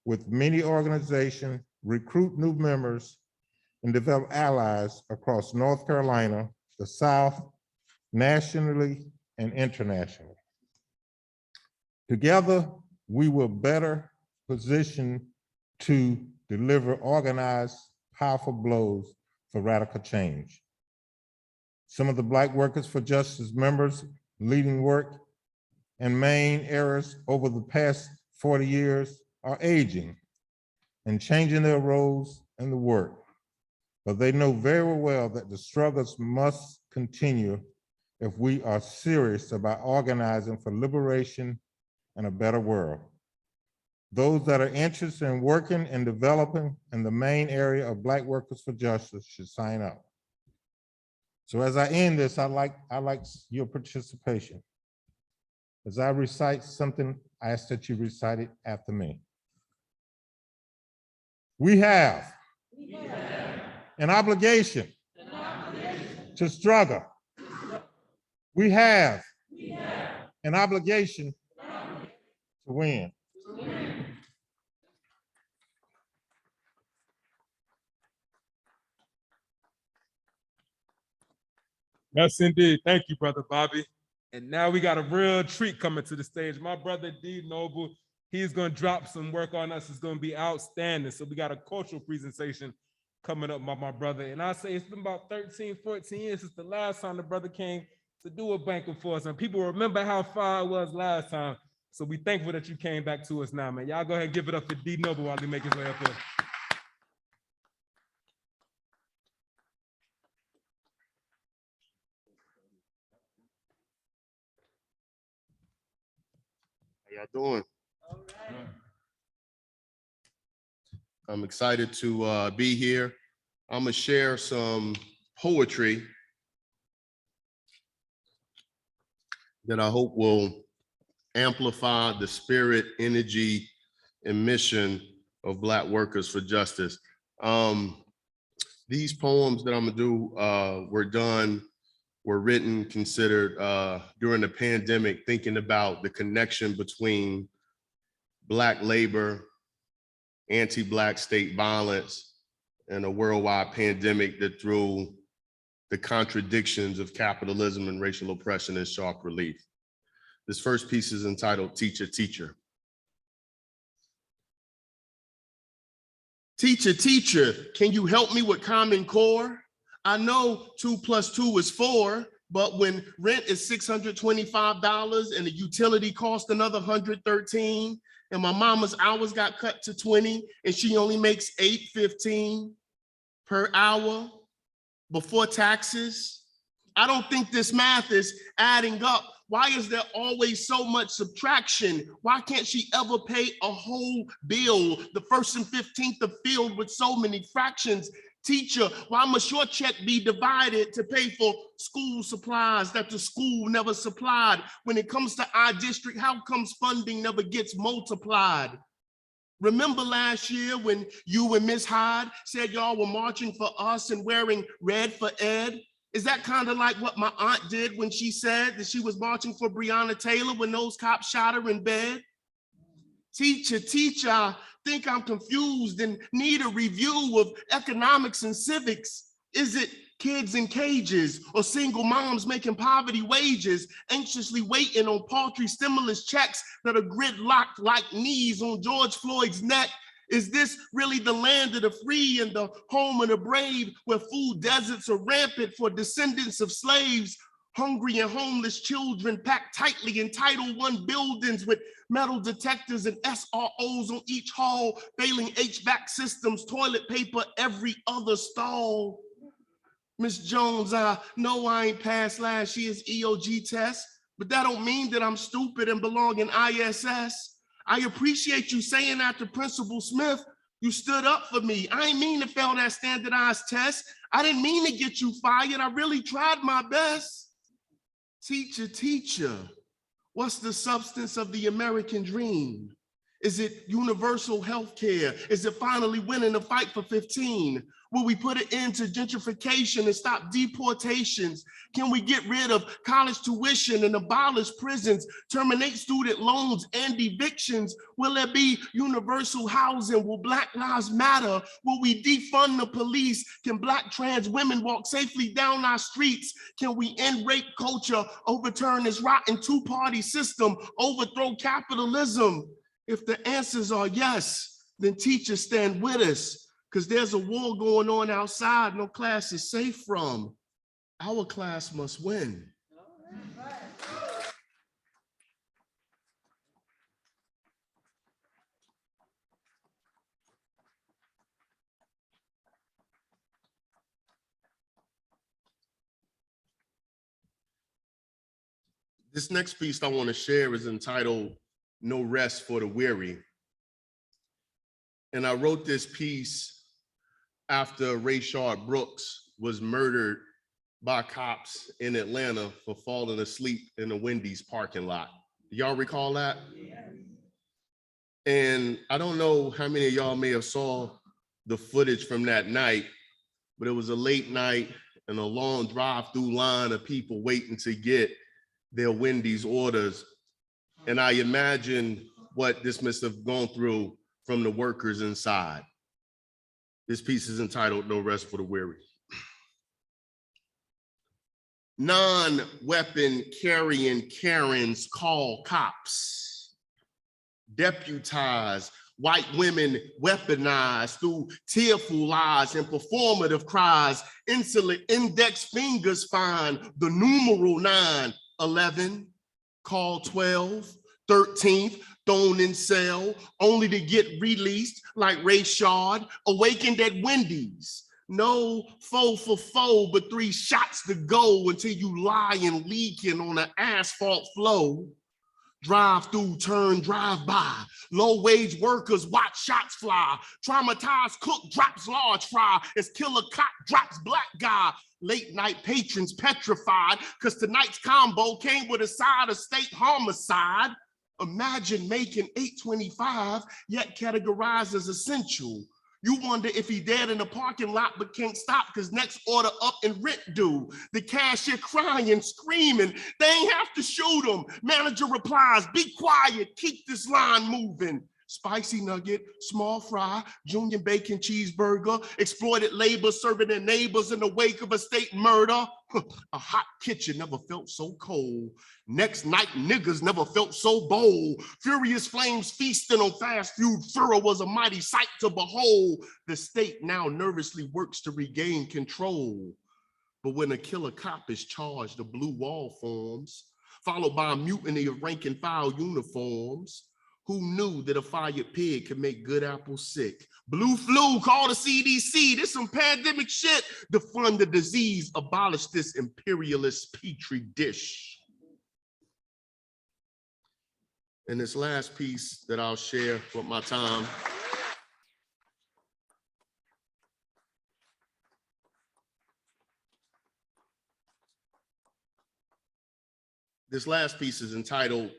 with many organizations, recruit new members, and develop allies across North Carolina, the South, nationally and internationally. Together, we will better position to deliver organized, powerful blows for radical change. Some of the Black Workers for Justice members leading work in main areas over the past 40 years are aging and changing their roles in the work. But they know very well that the struggles must continue if we are serious about organizing for liberation and a better world. Those that are interested in working and developing in the main area of Black Workers for Justice should sign up. So as I end this, I like your participation. As I recite something, I ask that you recite it after me. We have an obligation to struggle. We have an obligation to win. Yes, indeed. Thank you, Brother Bobby. And now we got a real treat coming to the stage. My brother D Noble, he's going to drop some work on us. It's going to be outstanding. So we got a cultural presentation coming up by my brother. And I say it's been about 13, 14 years since the last time the brother came to do a banquet for us. And people remember how far it was last time. So we thankful that you came back to us now, man. Y'all go ahead and give it up for D Noble while he make his way up here. How y'all doing? I'm excited to be here. I'm gonna share some poetry that I hope will amplify the spirit, energy, and mission of Black Workers for Justice. These poems that I'm gonna do were written, considered during the pandemic, thinking about the connection between Black labor, anti-Black state violence, and a worldwide pandemic that threw the contradictions of capitalism and racial oppression in sharp relief. This first piece is entitled Teacher, Teacher. Teacher, teacher, can you help me with Common Core? I know 2 + 2 is 4, but when rent is $625 and the utility cost another $113, and my mama's hours got cut to 20 and she only makes $8.15 per hour before taxes, I don't think this math is adding up. Why is there always so much subtraction? Why can't she ever pay a whole bill? The 1st and 15th are filled with so many fractions. Teacher, why must your check be divided to pay for school supplies that the school never supplied? When it comes to our district, how comes funding never gets multiplied? Remember last year when you and Miss Hyde said y'all were marching for us and wearing red for Ed? Is that kind of like what my aunt did when she said that she was marching for Breonna Taylor when those cops shot her in bed? Teacher, teacher, I think I'm confused and need a review of economics and civics. Is it kids in cages or single moms making poverty wages, anxiously waiting on paltry stimulus checks that are gridlocked like knees on George Floyd's neck? Is this really the land of the free and the home of the brave, where food deserts are rampant for descendants of slaves? Hungry and homeless children packed tightly in Title I buildings with metal detectors and SROs on each hall, failing HVAC systems, toilet paper every other stall. Miss Jones, I know I ain't passed last year's EOG test, but that don't mean that I'm stupid and belong in ISS. I appreciate you saying that to Principal Smith. You stood up for me. I ain't mean to fail that standardized test. I didn't mean to get you fired. I really tried my best. Teacher, teacher, what's the substance of the American dream? Is it universal health care? Is it finally winning the fight for 15? Will we put an end to gentrification and stop deportations? Can we get rid of college tuition and abolish prisons, terminate student loans and evictions? Will there be universal housing? Will Black Lives Matter? Will we defund the police? Can Black trans women walk safely down our streets? Can we end rape culture, overturn this rotten two-party system, overthrow capitalism? If the answers are yes, then teachers stand with us, because there's a war going on outside no class is safe from. Our class must win. This next piece I want to share is entitled No Rest for the Weary. And I wrote this piece after Rayshard Brooks was murdered by cops in Atlanta for falling asleep in a Wendy's parking lot. Do y'all recall that? And I don't know how many of y'all may have saw the footage from that night, but it was a late night and a long drive-through line of people waiting to get their Wendy's orders. And I imagine what this must have gone through from the workers inside. This piece is entitled No Rest for the Weary. Non-weapon carrying Karens call cops. Deputize white women weaponized through tearful lies and performative cries. Insolent index fingers find the numeral 9, 11, call 12, 13th, thrown in cell, only to get released like Ray Shard, awakened at Wendy's. No foe for foe, but 3 shots to go until you lie and leaking on an asphalt flow. Drive through, turn, drive by. Low wage workers watch shots fly. Traumatized cook drops large fry as killer cop drops black guy. Late night patrons petrified because tonight's combo came with a side of state homicide. Imagine making $8.25 yet categorized as essential. You wonder if he dead in the parking lot but can't stop because next order up and rent due. The cashier crying, screaming, they ain't have to shoot him. Manager replies, be quiet, keep this line moving. Spicy nugget, small fry, junior bacon cheeseburger, exploited labor serving their neighbors in the wake of a state murder. A hot kitchen never felt so cold. Next night, niggas never felt so bold. Furious flames feasting on fast food furrow was a mighty sight to behold. The state now nervously works to regain control. But when a killer cop is charged, the blue wall forms, followed by a mutiny of rank and file uniforms. Who knew that a fired pig could make good apples sick? Blue flu, call the CDC. This some pandemic shit. To fund the disease, abolish this imperialist petri dish. And this last piece that I'll share with my time. This last piece is entitled,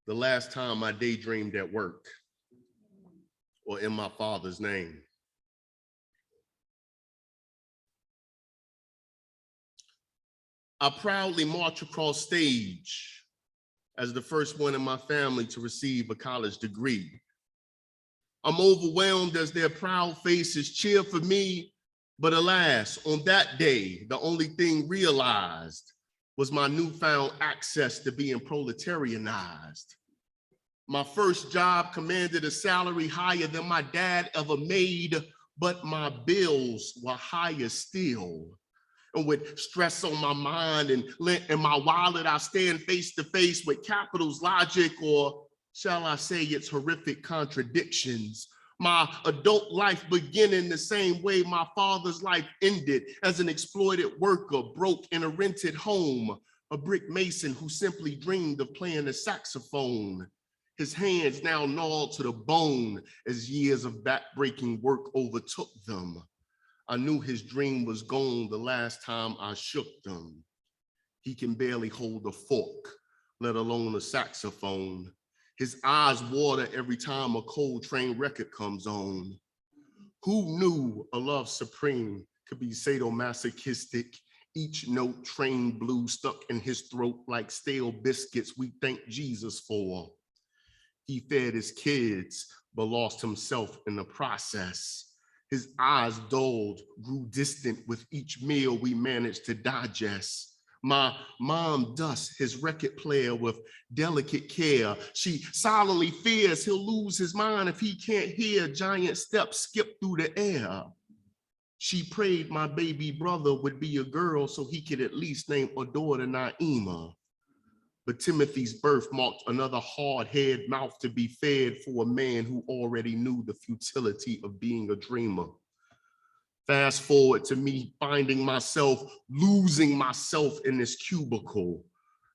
The Last Time I Daydreamed at Work, or In My Father's Name. I proudly march across stage as the first one in my family to receive a college degree. I'm overwhelmed as their proud faces cheer for me, but alas, on that day, the only thing realized was my newfound access to being proletarianized. My first job commanded a salary higher than my dad ever made, but my bills were higher still. And with stress on my mind and lint in my wallet, I stand face to face with capital's logic, or shall I say its horrific contradictions. My adult life beginning the same way my father's life ended, as an exploited worker, broke in a rented home, a brick mason who simply dreamed of playing the saxophone. His hands now gnawed to the bone as years of back-breaking work overtook them. I knew his dream was gone the last time I shook them. He can barely hold a fork, let alone a saxophone. His eyes water every time a Coltrane record comes on. Who knew a love supreme could be sadomasochistic? Each note train blue stuck in his throat like stale biscuits we thank Jesus for. He fed his kids, but lost himself in the process. His eyes dulled, grew distant with each meal we managed to digest. My mom dusts his record player with delicate care. She silently fears he'll lose his mind if he can't hear giant steps skip through the air. She prayed my baby brother would be a girl so he could at least name a daughter Naima. But Timothy's birth marked another hard-haired mouth to be fed for a man who already knew the futility of being a dreamer. Fast forward to me finding myself, losing myself in this cubicle,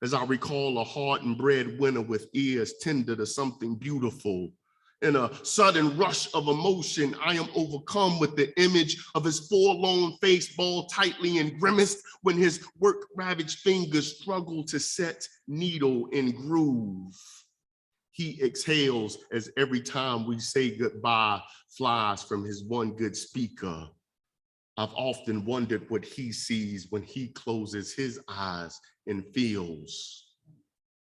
as I recall a hardened breadwinner with ears tender to something beautiful. In a sudden rush of emotion, I am overcome with the image of his forlorn face balled tightly and grimaced when his work-ravaged fingers struggle to set needle in groove. He exhales as every time we say goodbye flies from his one good speaker. I've often wondered what he sees when he closes his eyes and feels.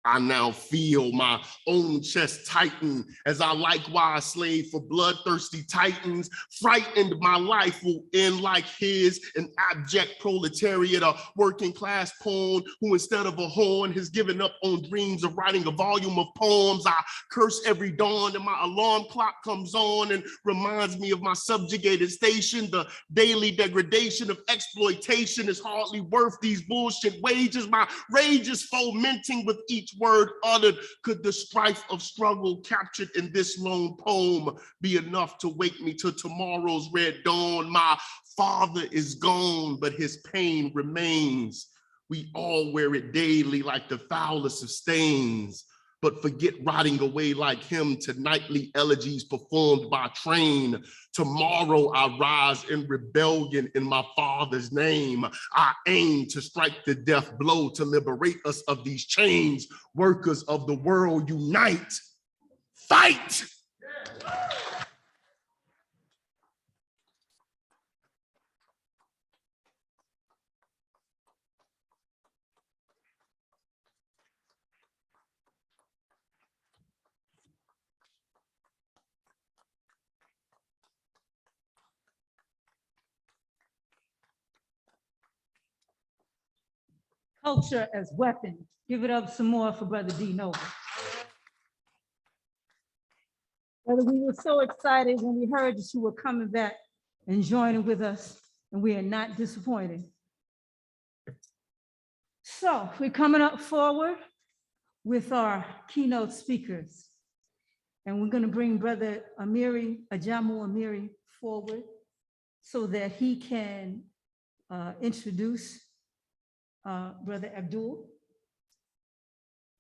I now feel my own chest tighten as I likewise slave for bloodthirsty titans. Frightened my life will end like his, an abject proletariat, a working class pawn who instead of a horn has given up on dreams of writing a volume of poems. I curse every dawn and my alarm clock comes on and reminds me of my subjugated station. The daily degradation of exploitation is hardly worth these bullshit wages. My rage is fomenting with each word uttered. Could the strife of struggle captured in this lone poem be enough to wake me to tomorrow's red dawn? My father is gone, but his pain remains. We all wear it daily like the foulest of stains, but forget rotting away like him to nightly elegies performed by train. Tomorrow I rise in rebellion in my father's name. I aim to strike the death blow to liberate us of these chains. Workers of the world, unite, fight! Culture as weapon. Give it up some more for Brother D. Noble. Brother, we were so excited when we heard that you were coming back and joining with us, and we are not disappointed. So we're coming up forward with our keynote speakers, and we're going to bring Brother Ajamu Amiri forward so that he can introduce Brother Abdul.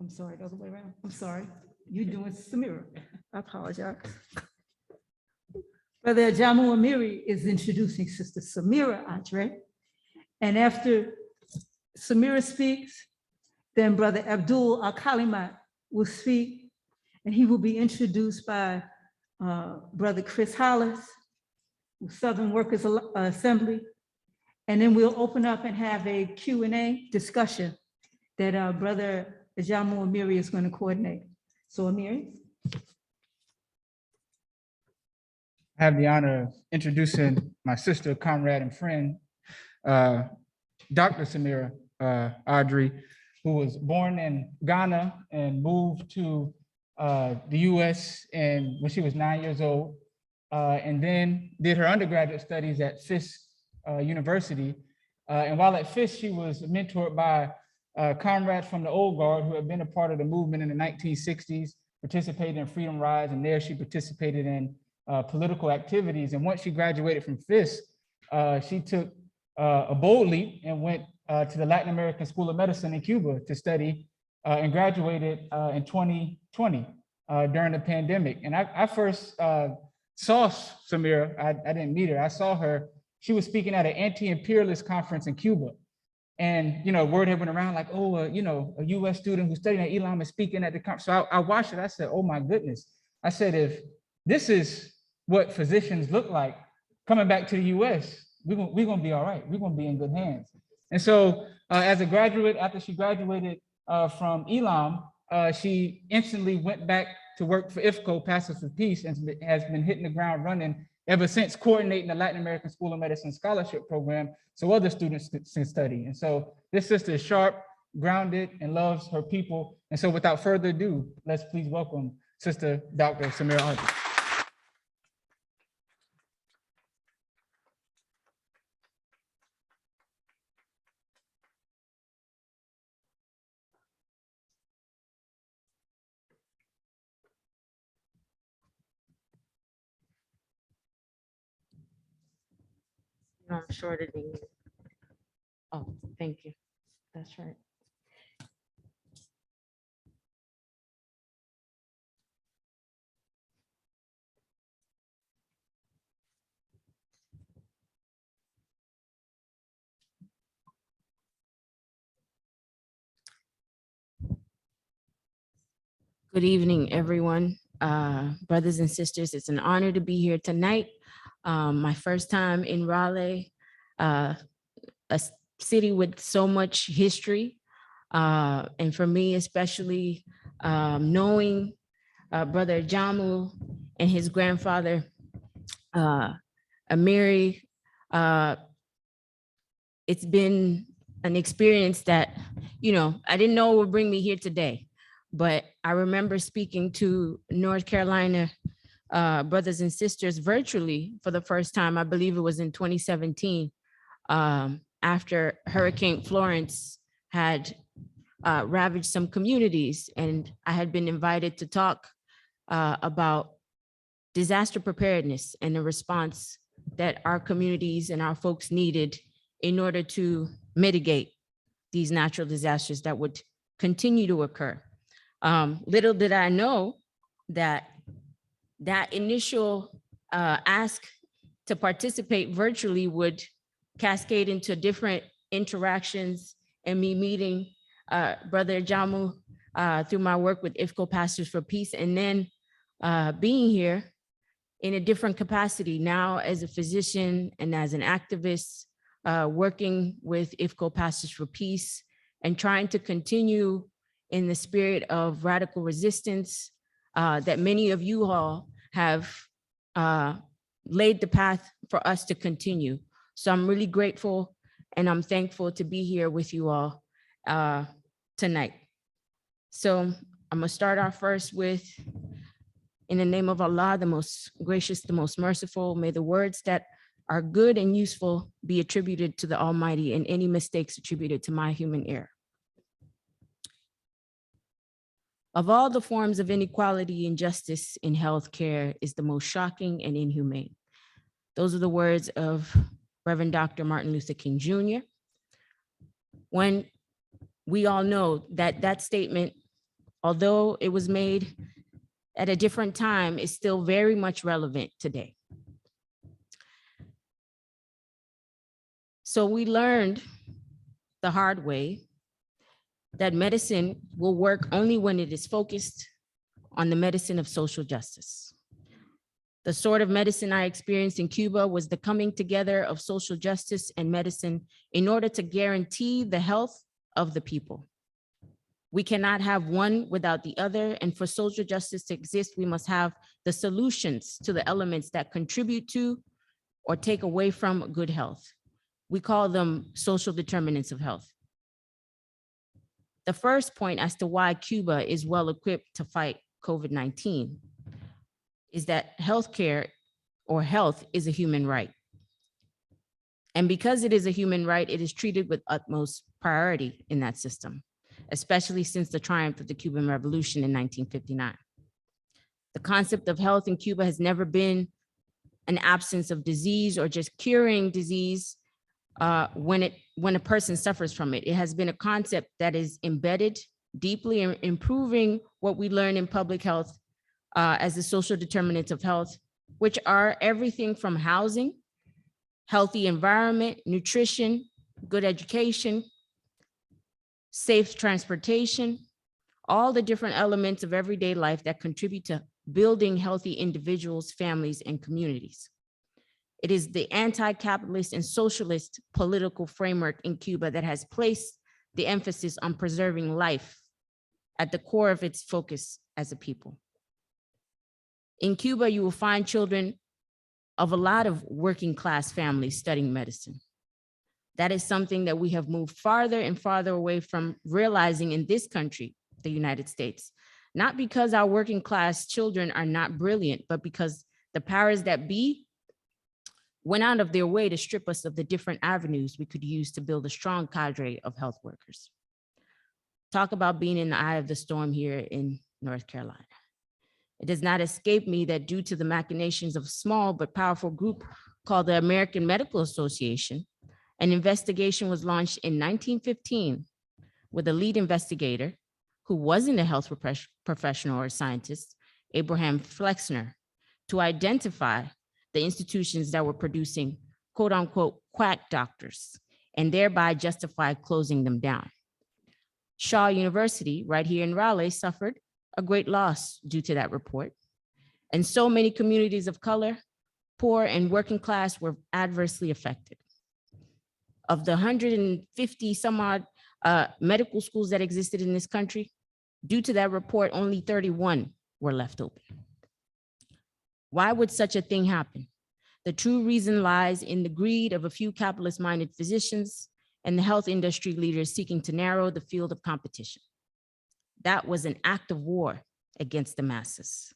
I'm sorry, the other way around. I'm sorry. You're doing Samira. I apologize. Brother Ajamu Amiri is introducing Sister Samira Andre. And after Samira speaks, then Brother Abdul Al-Kalimat will speak, and he will be introduced by Brother Chris Hollis, Southern Workers Assembly. And then we'll open up and have a Q&A discussion that Brother Ajamu Amiri is going to coordinate. So Amiri. I have the honor of introducing my sister, comrade, and friend, Dr. Samira Audrey, who was born in Ghana and moved to the US when she was 9 years old, and then did her undergraduate studies at Fisk University. And while at Fisk, she was mentored by comrades from the old guard who had been a part of the movement in the 1960s, participated in Freedom Rides, and there she participated in political activities. And once she graduated from Fisk, she took a bold leap and went to the Latin American School of Medicine in Cuba to study and graduated in 2020 during the pandemic. And I first saw Samira. I didn't meet her. I saw her. She was speaking at an anti-imperialist conference in Cuba. And, word had went around like, oh, a US student who's studying at Elam is speaking at the conference. So I watched it. I said, oh my goodness. I said, if this is what physicians look like coming back to the US, we're gonna be all right. We're gonna be in good hands. And so as a graduate, after she graduated from Elam, she instantly went back to work for IFCO, Passive for Peace, and has been hitting the ground running ever since, coordinating the Latin American School of Medicine Scholarship Program so other students can study. And so this sister is sharp, grounded, and loves her people. And so without further ado, let's please welcome Sister Dr. Samira Audrey. No, I'm shorter than you. Oh, thank you. That's right. Good evening, everyone. Brothers and sisters, it's an honor to be here tonight. My first time in Raleigh, a city with so much history. And for me, especially knowing Brother Jamu and his grandfather, Amiri, it's been an experience that, I didn't know would bring me here today, but I remember speaking to North Carolina brothers and sisters virtually for the first time. I believe it was in 2017, after Hurricane Florence had ravaged some communities, and I had been invited to talk about disaster preparedness and the response that our communities and our folks needed in order to mitigate these natural disasters that would continue to occur. Little did I know that initial ask to participate virtually would cascade into different interactions and me meeting Brother Jamu through my work with IFCO Pastors for Peace, and then being here in a different capacity now as a physician and as an activist, working with IFCO Pastors for Peace and trying to continue in the spirit of radical resistance that many of you all have laid the path for us to continue. So I'm really grateful and I'm thankful to be here with you all tonight. So I'm gonna start off first with, in the name of Allah, the most gracious, the most merciful, may the words that are good and useful be attributed to the Almighty, and any mistakes attributed to my human error. Of all the forms of inequality and injustice in healthcare is the most shocking and inhumane. Those are the words of Reverend Dr. Martin Luther King Jr. When we all know that that statement, although it was made at a different time, is still very much relevant today. So we learned the hard way that medicine will work only when it is focused on the medicine of social justice. The sort of medicine I experienced in Cuba was the coming together of social justice and medicine in order to guarantee the health of the people. We cannot have one without the other, and for social justice to exist, we must have the solutions to the elements that contribute to or take away from good health. We call them social determinants of health. The first point as to why Cuba is well equipped to fight COVID-19 is that healthcare or health is a human right. And because it is a human right, it is treated with utmost priority in that system, especially since the triumph of the Cuban Revolution in 1959. The concept of health in Cuba has never been an absence of disease or just curing disease when a person suffers from it. It has been a concept that is embedded deeply in improving what we learn in public health as the social determinants of health, which are everything from housing, healthy environment, nutrition, good education, safe transportation, all the different elements of everyday life that contribute to building healthy individuals, families, and communities. It is the anti-capitalist and socialist political framework in Cuba that has placed the emphasis on preserving life at the core of its focus as a people. In Cuba, you will find children of a lot of working class families studying medicine. That is something that we have moved farther and farther away from realizing in this country, the United States, not because our working class children are not brilliant, but because the powers that be went out of their way to strip us of the different avenues we could use to build a strong cadre of health workers. Talk about being in the eye of the storm here in North Carolina. It does not escape me that due to the machinations of a small but powerful group called the American Medical Association, an investigation was launched in 1915 with a lead investigator who wasn't a health professional or scientist, Abraham Flexner, to identify the institutions that were producing quote unquote quack doctors and thereby justify closing them down. Shaw University right here in Raleigh suffered a great loss due to that report. And so many communities of color, poor and working class were adversely affected. Of the 150 some odd medical schools that existed in this country, due to that report, only 31 were left open. Why would such a thing happen? The true reason lies in the greed of a few capitalist-minded physicians and the health industry leaders seeking to narrow the field of competition. That was an act of war against the masses.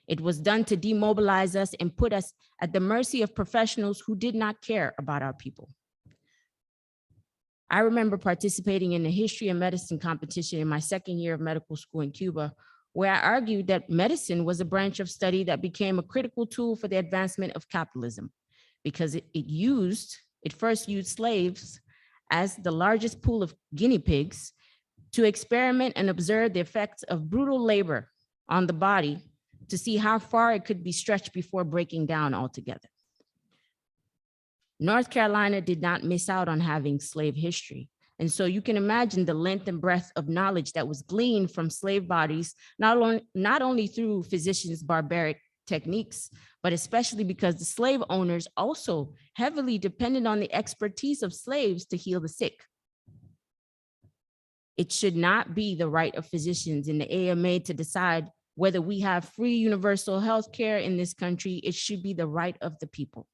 It was done to demobilize us and put us at the mercy of professionals who did not care about our people. I remember participating in a history of medicine competition in my second year of medical school in Cuba, where I argued that medicine was a branch of study that became a critical tool for the advancement of capitalism, because it first used slaves as the largest pool of guinea pigs to experiment and observe the effects of brutal labor on the body to see how far it could be stretched before breaking down altogether. North Carolina did not miss out on having slave history. And so you can imagine the length and breadth of knowledge that was gleaned from slave bodies, not only through physicians' barbaric techniques, but especially because the slave owners also heavily depended on the expertise of slaves to heal the sick. It should not be the right of physicians in the AMA to decide whether we have free universal health care in this country. It should be the right of the people.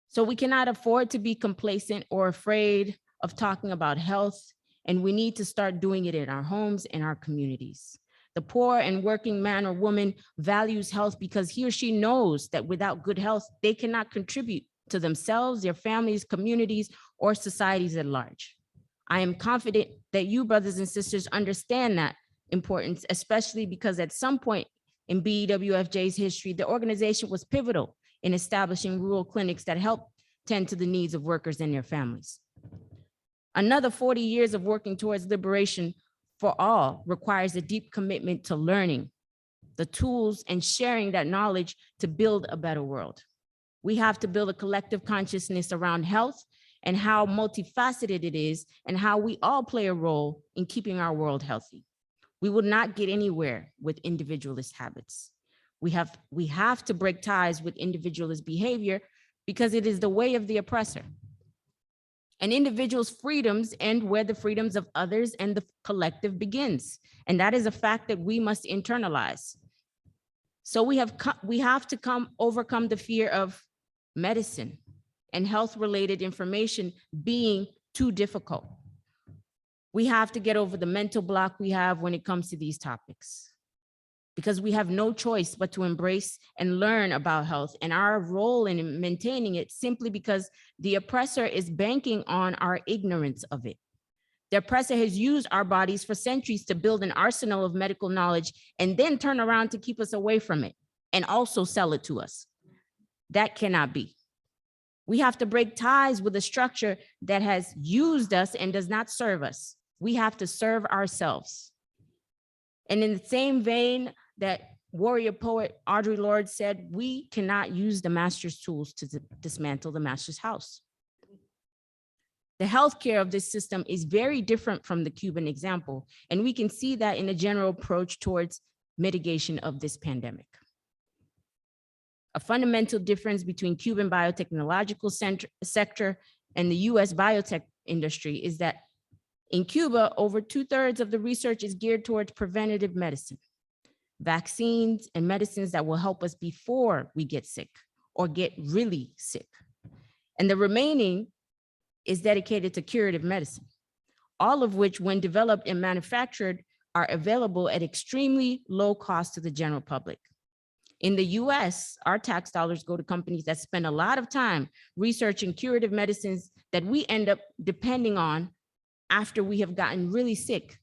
So we cannot afford to be complacent or afraid of talking about health, and we need to start doing it in our homes and our communities. The poor and working man or woman values health because he or she knows that without good health, they cannot contribute to themselves, their families, communities, or societies at large. I am confident that you, brothers and sisters, understand that importance, especially because at some point in BWFJ's history, the organization was pivotal in establishing rural clinics that help tend to the needs of workers and their families. Another 40 years of working towards liberation for all requires a deep commitment to learning the tools and sharing that knowledge to build a better world. We have to build a collective consciousness around health and how multifaceted it is and how we all play a role in keeping our world healthy. We will not get anywhere with individualist habits. We have to break ties with individualist behavior because it is the way of the oppressor. An individual's freedoms end where the freedoms of others and the collective begins. And that is a fact that we must internalize. So we have to overcome the fear of medicine and health-related information being too difficult. We have to get over the mental block we have when it comes to these topics, because we have no choice but to embrace and learn about health and our role in maintaining it, simply because the oppressor is banking on our ignorance of it. The oppressor has used our bodies for centuries to build an arsenal of medical knowledge and then turn around to keep us away from it and also sell it to us. That cannot be. We have to break ties with a structure that has used us and does not serve us. We have to serve ourselves. And in the same vein that warrior poet Audre Lorde said, we cannot use the master's tools to dismantle the master's house. The healthcare of this system is very different from the Cuban example, and we can see that in the general approach towards mitigation of this pandemic. A fundamental difference between Cuban biotechnological sector and the US biotech industry is that in Cuba, over 2/3 of the research is geared towards preventative medicine, vaccines and medicines that will help us before we get sick or get really sick. And the remaining is dedicated to curative medicine, all of which, when developed and manufactured, are available at extremely low cost to the general public. In the US, our tax dollars go to companies that spend a lot of time researching curative medicines that we end up depending on after we have gotten really sick,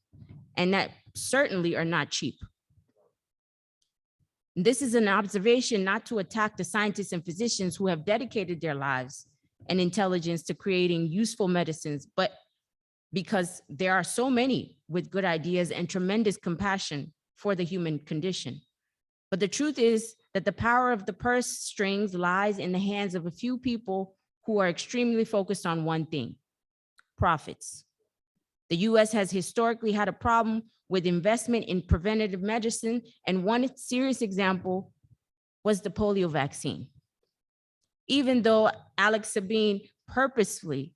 and that certainly are not cheap. This is an observation not to attack the scientists and physicians who have dedicated their lives and intelligence to creating useful medicines, but because there are so many with good ideas and tremendous compassion for the human condition. But the truth is that the power of the purse strings lies in the hands of a few people who are extremely focused on one thing: profits. The US has historically had a problem with investment in preventative medicine, and one serious example was the polio vaccine. Even though Alex Sabine purposefully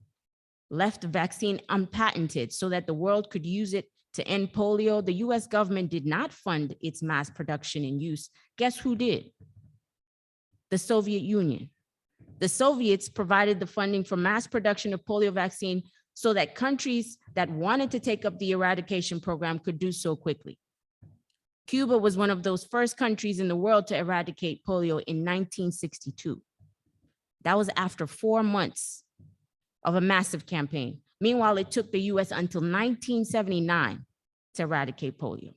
left the vaccine unpatented so that the world could use it to end polio, the US government did not fund its mass production and use. Guess who did? The Soviet Union. The Soviets provided the funding for mass production of polio vaccine so that countries that wanted to take up the eradication program could do so quickly. Cuba was one of those first countries in the world to eradicate polio in 1962. That was after 4 months of a massive campaign. Meanwhile, it took the US until 1979 to eradicate polio.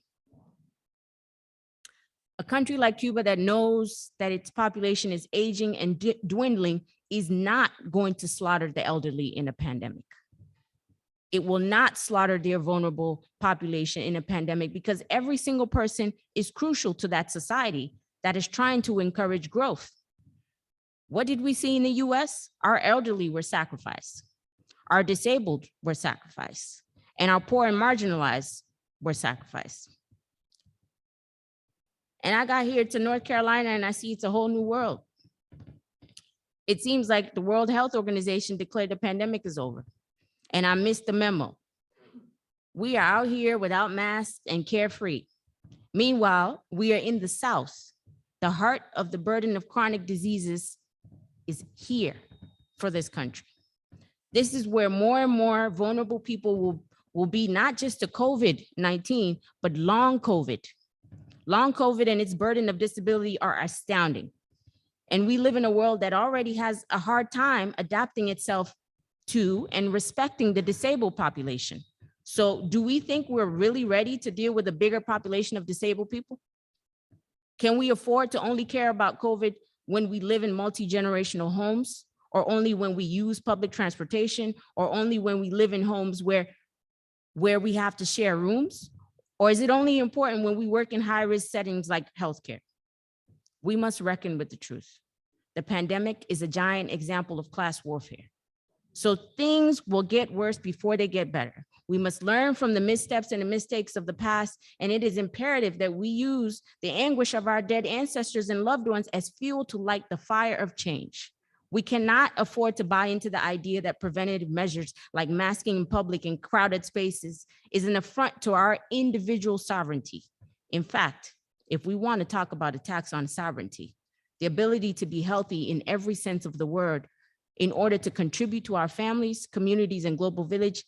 A country like Cuba that knows that its population is aging and dwindling is not going to slaughter the elderly in a pandemic. It will not slaughter their vulnerable population in a pandemic because every single person is crucial to that society that is trying to encourage growth. What did we see in the US? Our elderly were sacrificed. Our disabled were sacrificed. And our poor and marginalized were sacrificed. And I got here to North Carolina and I see it's a whole new world. It seems like the World Health Organization declared the pandemic is over. And I missed the memo. We are out here without masks and carefree. Meanwhile, we are in the South. The heart of the burden of chronic diseases is here for this country. This is where more and more vulnerable people will be not just to COVID-19, but long COVID. Long COVID and its burden of disability are astounding. And we live in a world that already has a hard time adapting itself to and respecting the disabled population. So do we think we're really ready to deal with a bigger population of disabled people? Can we afford to only care about COVID when we live in multi-generational homes, or only when we use public transportation, or only when we live in homes where we have to share rooms? Or is it only important when we work in high-risk settings like healthcare? We must reckon with the truth. The pandemic is a giant example of class warfare. So things will get worse before they get better. We must learn from the missteps and the mistakes of the past, and it is imperative that we use the anguish of our dead ancestors and loved ones as fuel to light the fire of change. We cannot afford to buy into the idea that preventative measures like masking in public and crowded spaces is an affront to our individual sovereignty. In fact, if we want to talk about attacks on sovereignty, the ability to be healthy in every sense of the word in order to contribute to our families, communities, and global village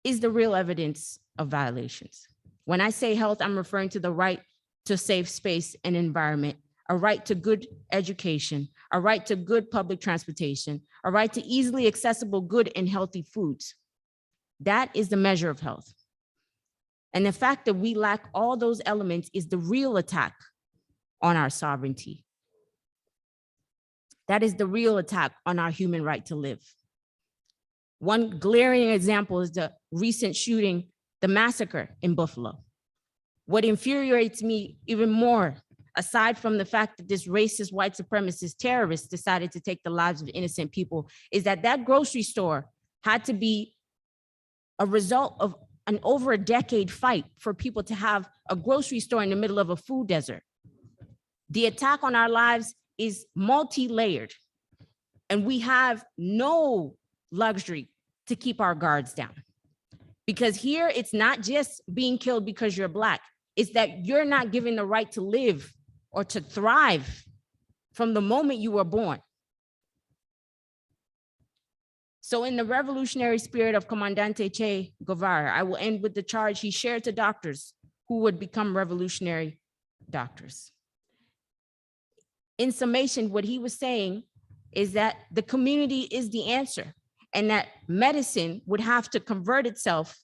is the real evidence of violations. When I say health, I'm referring to the right to safe space and environment, a right to good education, a right to good public transportation, a right to easily accessible good and healthy foods. That is the measure of health. And the fact that we lack all those elements is the real attack on our sovereignty. That is the real attack on our human right to live. One glaring example is the recent shooting, the massacre in Buffalo. What infuriates me even more, aside from the fact that this racist white supremacist terrorist decided to take the lives of innocent people, is that that grocery store had to be a result of an over a decade fight for people to have a grocery store in the middle of a food desert. The attack on our lives is multi-layered, and we have no luxury to keep our guards down. Because here, it's not just being killed because you're Black, it's that you're not given the right to live or to thrive from the moment you were born. So in the revolutionary spirit of Comandante Che Guevara, I will end with the charge he shared to doctors who would become revolutionary doctors. In summation, what he was saying is that the community is the answer, and that medicine would have to convert itself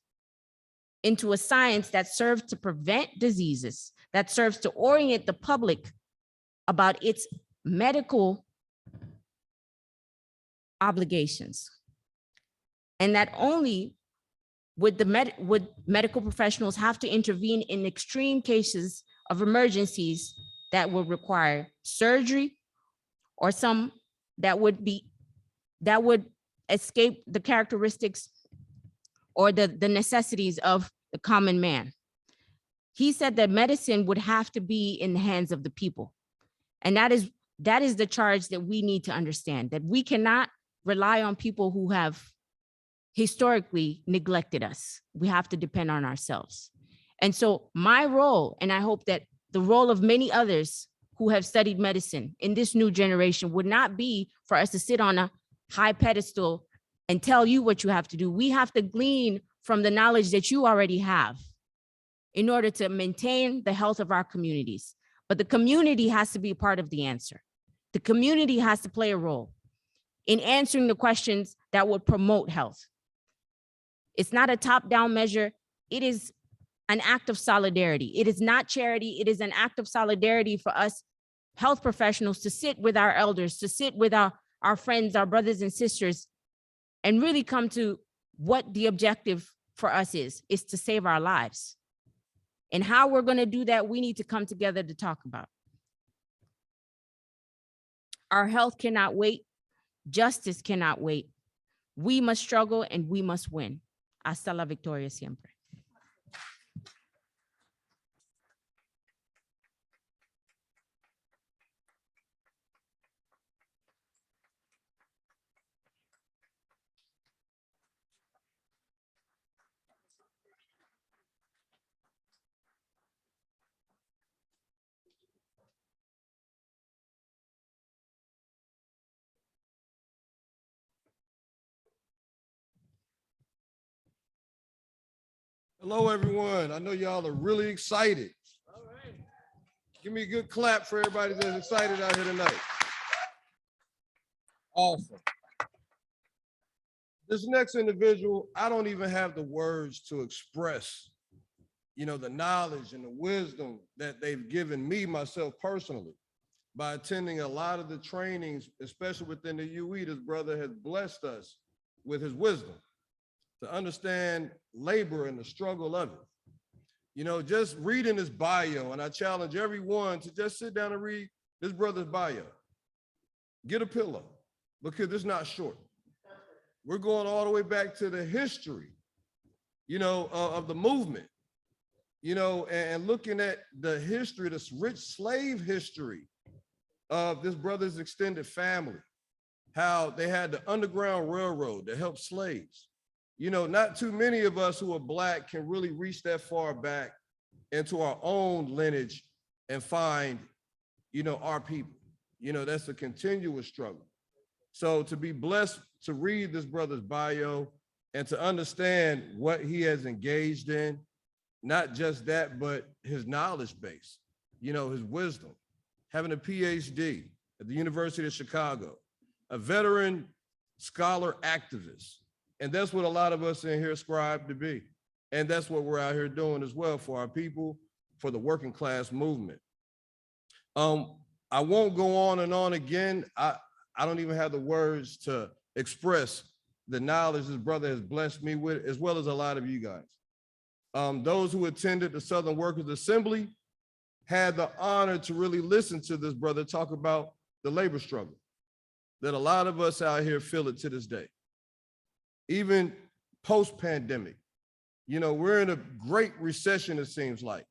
into a science that serves to prevent diseases, that serves to orient the public about its medical obligations. And that only would medical professionals have to intervene in extreme cases of emergencies that would require surgery, or some that would escape the characteristics or the necessities of the common man. He said that medicine would have to be in the hands of the people. And that is the charge that we need to understand, that we cannot rely on people who have historically neglected us. We have to depend on ourselves. And so my role, and I hope that the role of many others who have studied medicine in this new generation, would not be for us to sit on a high pedestal and tell you what you have to do. We have to glean from the knowledge that you already have in order to maintain the health of our communities. But the community has to be a part of the answer. The community has to play a role in answering the questions that would promote health. It's not a top-down measure. It is an act of solidarity. It is not charity. It is an act of solidarity for us health professionals to sit with our elders, to sit with our friends, our brothers and sisters, and really come to what the objective for us is to save our lives. And how we're going to do that, we need to come together to talk about. Our health cannot wait. Justice cannot wait. We must struggle and we must win. Hasta la victoria siempre. Hello, everyone. I know y'all are really excited. All right. Give me a good clap for everybody that's excited out here tonight. Awesome. This next individual, I don't even have the words to express, the knowledge and the wisdom that they've given me, myself personally, by attending a lot of the trainings, especially within the UE. This brother has blessed us with his wisdom to understand labor and the struggle of it. Just reading his bio, and I challenge everyone to just sit down and read this brother's bio. Get a pillow, because it's not short. We're going all the way back to the history, of the movement, and looking at the history, this rich slave history of this brother's extended family, how they had the Underground Railroad to help slaves. Not too many of us who are Black can really reach that far back into our own lineage and find, our people. That's a continuous struggle. So to be blessed to read this brother's bio and to understand what he has engaged in, not just that, but his knowledge base, his wisdom, having a PhD at the University of Chicago, a veteran scholar activist. And that's what a lot of us in here strive to be. And that's what we're out here doing as well for our people, for the working class movement. I won't go on and on again. I don't even have the words to express the knowledge this brother has blessed me with, as well as a lot of you guys. Those who attended the Southern Workers Assembly had the honor to really listen to this brother talk about the labor struggle, that a lot of us out here feel it to this day. Even post-pandemic, we're in a great recession, it seems like,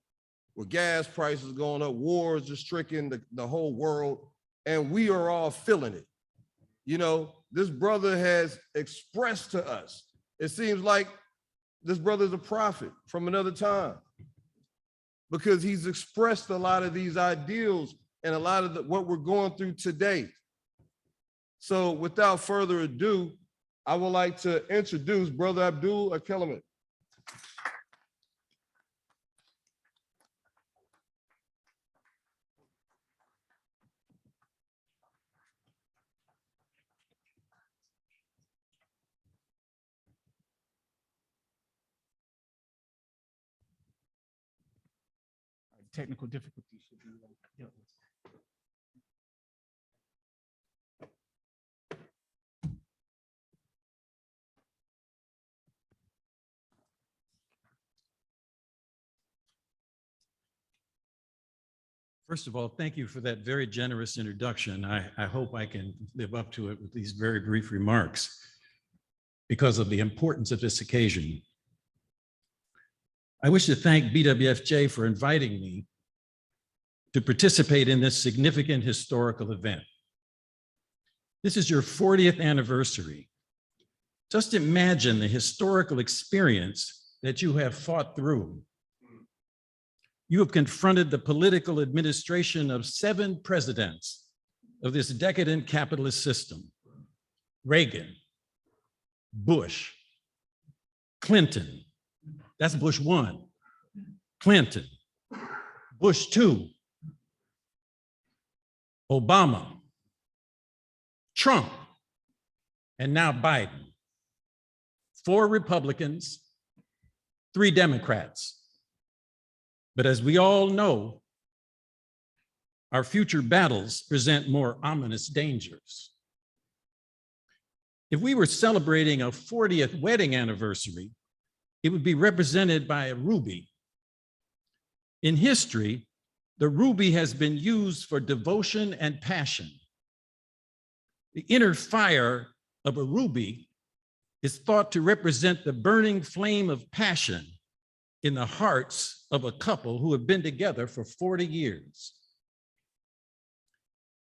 with gas prices going up, wars are stricken the whole world, and we are all feeling it. This brother has expressed to us, it seems like this brother's a prophet from another time, because he's expressed a lot of these ideals and a lot of what we're going through today. So without further ado, I would like to introduce Brother Abdul Akelamet. Technical difficulties should be dealt with. First of all, thank you for that very generous introduction. I hope I can live up to it with these very brief remarks because of the importance of this occasion. I wish to thank BWFJ for inviting me to participate in this significant historical event. This is your 40th anniversary. Just imagine the historical experience that you have fought through. You have confronted the political administration of 7 presidents of this decadent capitalist system: Reagan, Bush, Clinton, that's Bush 1, Clinton, Bush 2, Obama, Trump, and now Biden. 4 Republicans, 3 Democrats. But as we all know, our future battles present more ominous dangers. If we were celebrating a 40th wedding anniversary, it would be represented by a ruby. In history, the ruby has been used for devotion and passion. The inner fire of a ruby is thought to represent the burning flame of passion in the hearts of a couple who have been together for 40 years.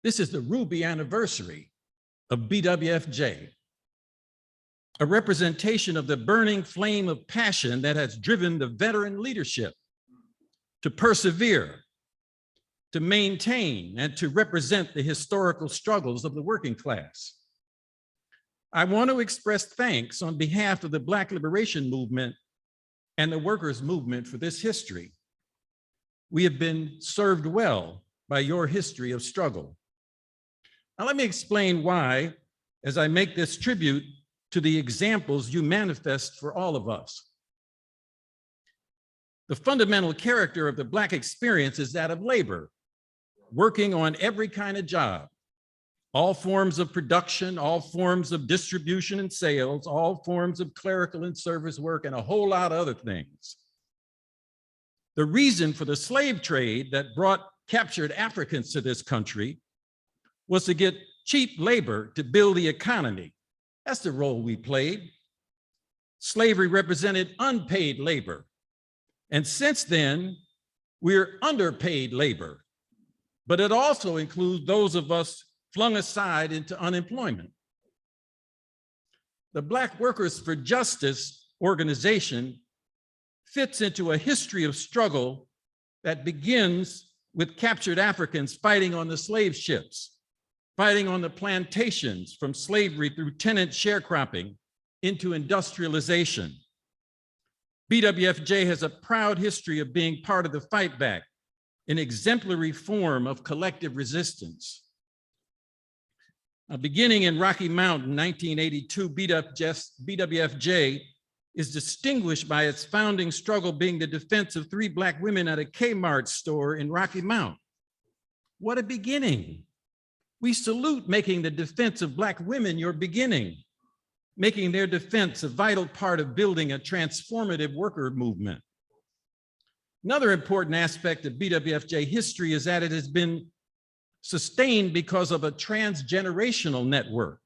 This is the ruby anniversary of BWFJ, a representation of the burning flame of passion that has driven the veteran leadership to persevere, to maintain, and to represent the historical struggles of the working class. I want to express thanks on behalf of the Black Liberation Movement and the workers' movement for this history. We have been served well by your history of struggle. Now let me explain why, as I make this tribute to the examples you manifest for all of us. The fundamental character of the Black experience is that of labor, working on every kind of job, all forms of production, all forms of distribution and sales, all forms of clerical and service work, and a whole lot of other things. The reason for the slave trade that brought captured Africans to this country was to get cheap labor to build the economy. That's the role we played. Slavery represented unpaid labor. And since then, we're underpaid labor. But it also includes those of us flung aside into unemployment. The Black Workers for Justice organization fits into a history of struggle that begins with captured Africans fighting on the slave ships, fighting on the plantations from slavery through tenant sharecropping into industrialization. BWFJ has a proud history of being part of the fight back, an exemplary form of collective resistance. Now, beginning in Rocky Mount in 1982, BWFJ is distinguished by its founding struggle being the defense of 3 Black women at a Kmart store in Rocky Mount. What a beginning. We salute making the defense of Black women your beginning, making their defense a vital part of building a transformative worker movement. Another important aspect of BWFJ history is that it has been sustained because of a transgenerational network.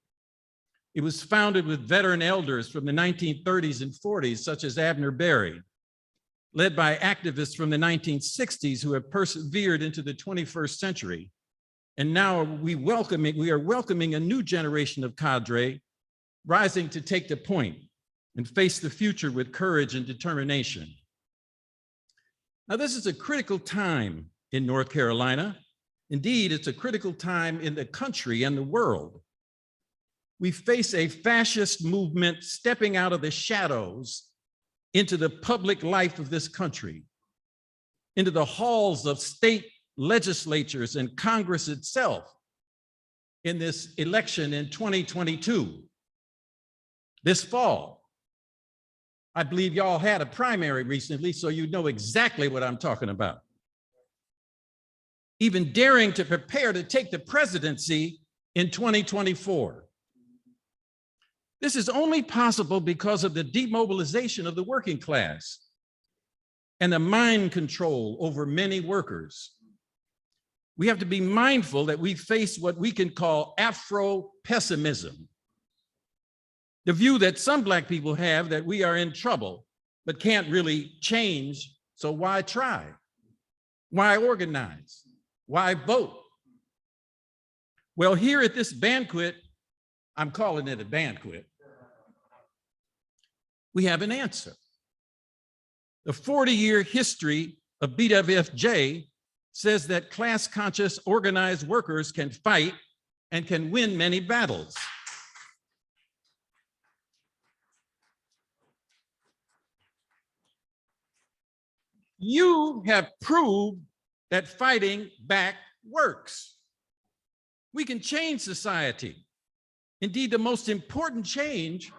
It was founded with veteran elders from the 1930s and 40s, such as Abner Berry, led by activists from the 1960s who have persevered into the 21st century. And now we are welcoming a new generation of cadre rising to take the point and face the future with courage and determination. Now, this is a critical time in North Carolina. Indeed, it's a critical time in the country and the world. We face a fascist movement stepping out of the shadows into the public life of this country, into the halls of state legislatures and Congress itself in this election in 2022. This fall, I believe y'all had a primary recently, so you know exactly what I'm talking about. Even daring to prepare to take the presidency in 2024. This is only possible because of the demobilization of the working class and the mind control over many workers. We have to be mindful that we face what we can call Afro-pessimism. The view that some Black people have that we are in trouble, but can't really change, so why try? Why organize? Why vote? Well, here at this banquet, I'm calling it a banquet, we have an answer. The 40-year history of BWFJ says that class-conscious organized workers can fight and can win many battles. You have proved that fighting back works. We can change society. Indeed, the most important change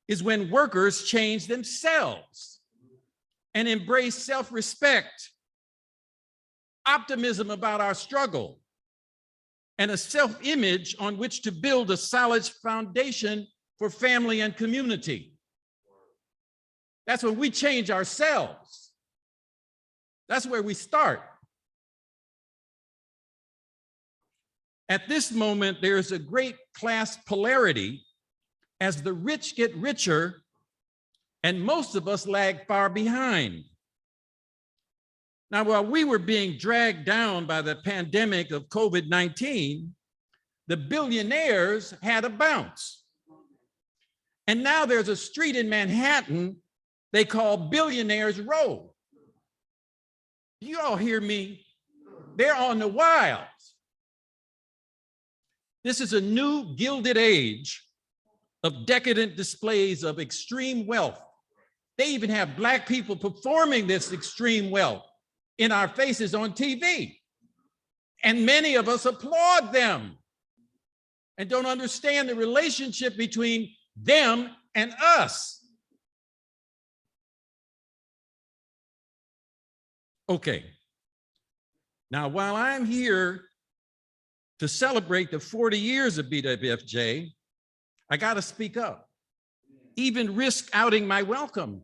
is when workers change themselves and embrace self-respect, optimism about our struggle, and a self-image on which to build a solid foundation for family and community. That's when we change ourselves. That's where we start. At this moment, there is a great class polarity as the rich get richer and most of us lag far behind. Now, while we were being dragged down by the pandemic of COVID-19, the billionaires had a bounce. And now there's a street in Manhattan they call Billionaires Row. You all hear me? They're on the wilds. This is a new gilded age of decadent displays of extreme wealth. They even have Black people performing this extreme wealth in our faces on TV. And many of us applaud them and don't understand the relationship between them and us. Okay. Now, while I'm here to celebrate the 40 years of BWFJ, I got to speak up, even risk outing my welcome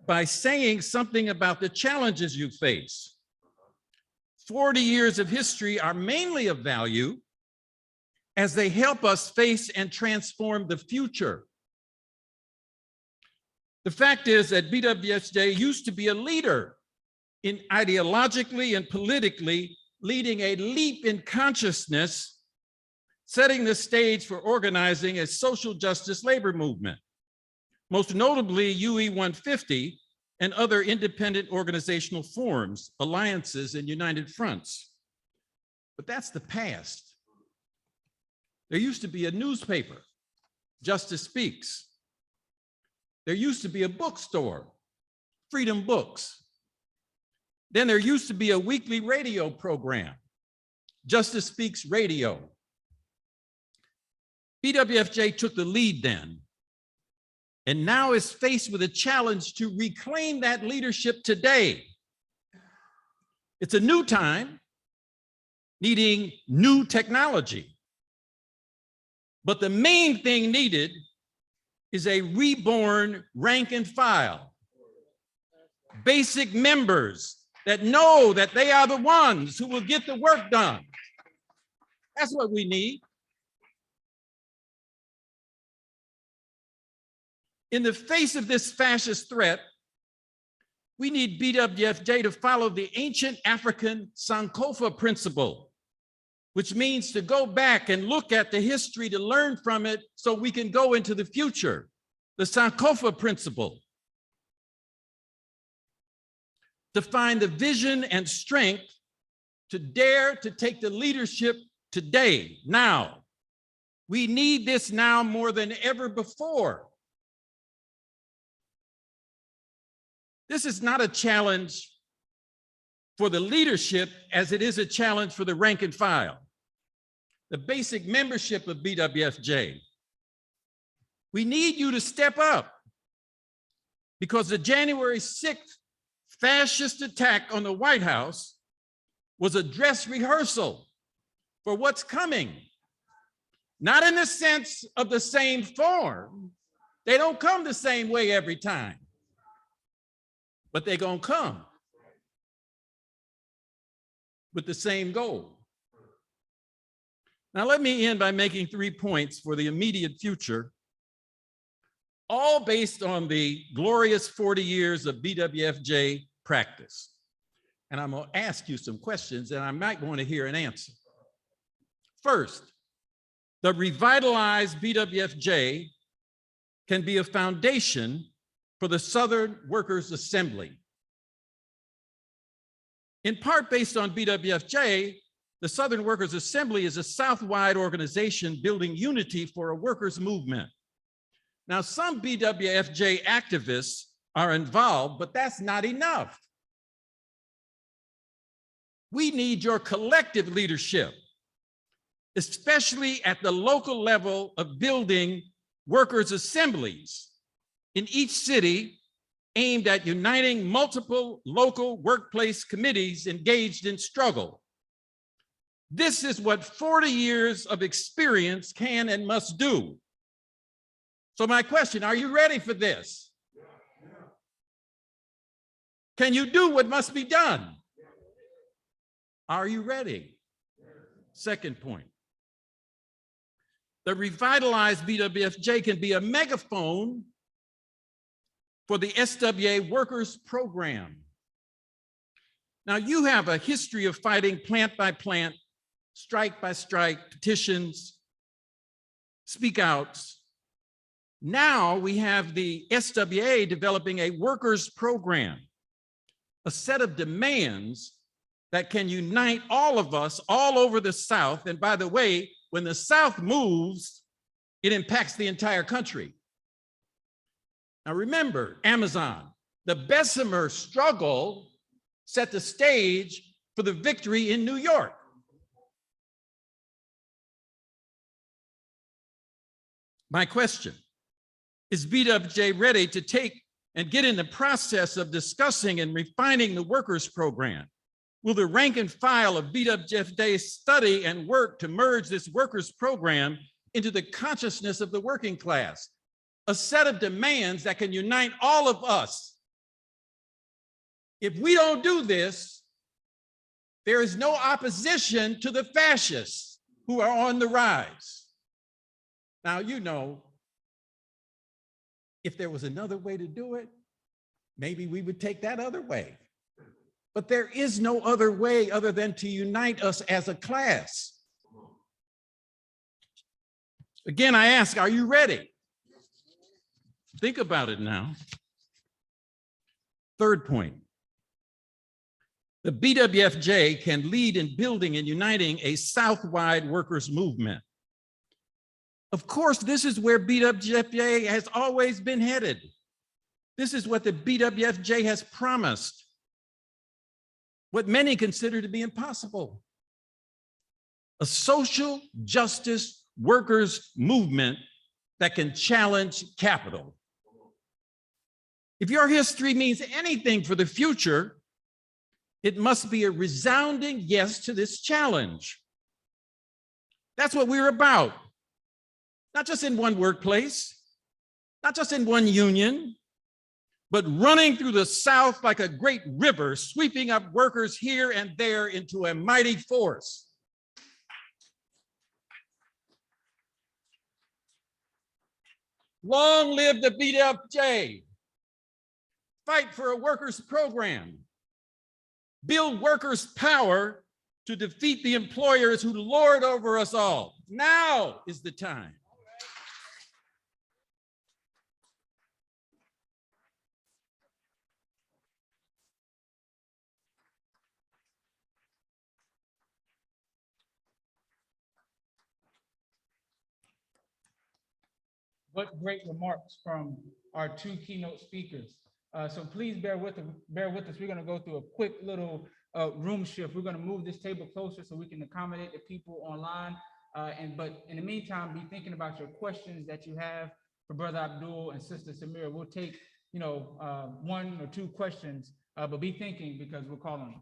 by saying something about the challenges you face. 40 years of history are mainly of value as they help us face and transform the future. The fact is that BWFJ used to be a leader in ideologically and politically leading a leap in consciousness, setting the stage for organizing a social justice labor movement, most notably UE 150 and other independent organizational forms, alliances, and united fronts. But that's the past. There used to be a newspaper, Justice Speaks. There used to be a bookstore, Freedom Books. Then there used to be a weekly radio program, Justice Speaks Radio. BWFJ took the lead then, and now is faced with a challenge to reclaim that leadership today. It's a new time, needing new technology. But the main thing needed is a reborn rank and file, basic members that know that they are the ones who will get the work done. That's what we need. In the face of this fascist threat, we need BWFJ to follow the ancient African Sankofa principle, which means to go back and look at the history to learn from it so we can go into the future. The Sankofa principle. To find the vision and strength to dare to take the leadership today, now. We need this now more than ever before. This is not a challenge for the leadership as it is a challenge for the rank and file, the basic membership of BWFJ. We need you to step up because the January 6th fascist attack on the White House was a dress rehearsal for what's coming. Not in the sense of the same form. They don't come the same way every time, but they're gonna come with the same goal. Now let me end by making 3 points for the immediate future, all based on the glorious 40 years of BWFJ practice. and I'm gonna ask you some questions and I might want to hear an answer. First, the revitalized BWFJ can be a foundation for the Southern Workers Assembly. In part based on BWFJ, the Southern Workers Assembly is a South-wide organization building unity for a workers' movement. Now, some BWFJ activists are involved, but that's not enough. We need your collective leadership, especially at the local level of building workers' assemblies in each city aimed at uniting multiple local workplace committees engaged in struggle. This is what 40 years of experience can and must do. So my question, are you ready for this? Can you do what must be done? Are you ready? Second point. The revitalized BWFJ can be a megaphone for the SWA Workers Program. Now, you have a history of fighting plant by plant, strike by strike, petitions, speak outs. Now we have the SWA developing a workers program, a set of demands that can unite all of us all over the South. And by the way, when the South moves, it impacts the entire country. Now remember, Amazon, the Bessemer struggle set the stage for the victory in New York. My question, is BWJ ready to take and get in the process of discussing and refining the workers program? Will the rank and file of BWFJ study and work to merge this workers program into the consciousness of the working class? A set of demands that can unite all of us. If we don't do this, there is no opposition to the fascists who are on the rise. Now, you know, if there was another way to do it, maybe we would take that other way. But there is no other way other than to unite us as a class. Again, I ask, are you ready? Think about it now. Third point. The BWFJ can lead in building and uniting a South-wide workers' movement. Of course, this is where BWFJ has always been headed. This is what the BWFJ has promised, what many consider to be impossible. A social justice workers' movement that can challenge capital. If your history means anything for the future, it must be a resounding yes to this challenge. That's what we're about. Not just in one workplace, not just in one union, but running through the South like a great river, sweeping up workers here and there into a mighty force. Long live the BWFJ. Fight for a workers' program. Build workers' power to defeat the employers who lord over us all. Now is the time. What great remarks from our two keynote speakers. So please bear with us. We're going to go through a quick little room shift. We're going to move this table closer so we can accommodate the people online. But in the meantime, be thinking about your questions that you have for Brother Abdul and Sister Samira. We'll take, one or two questions, but be thinking because we're calling them.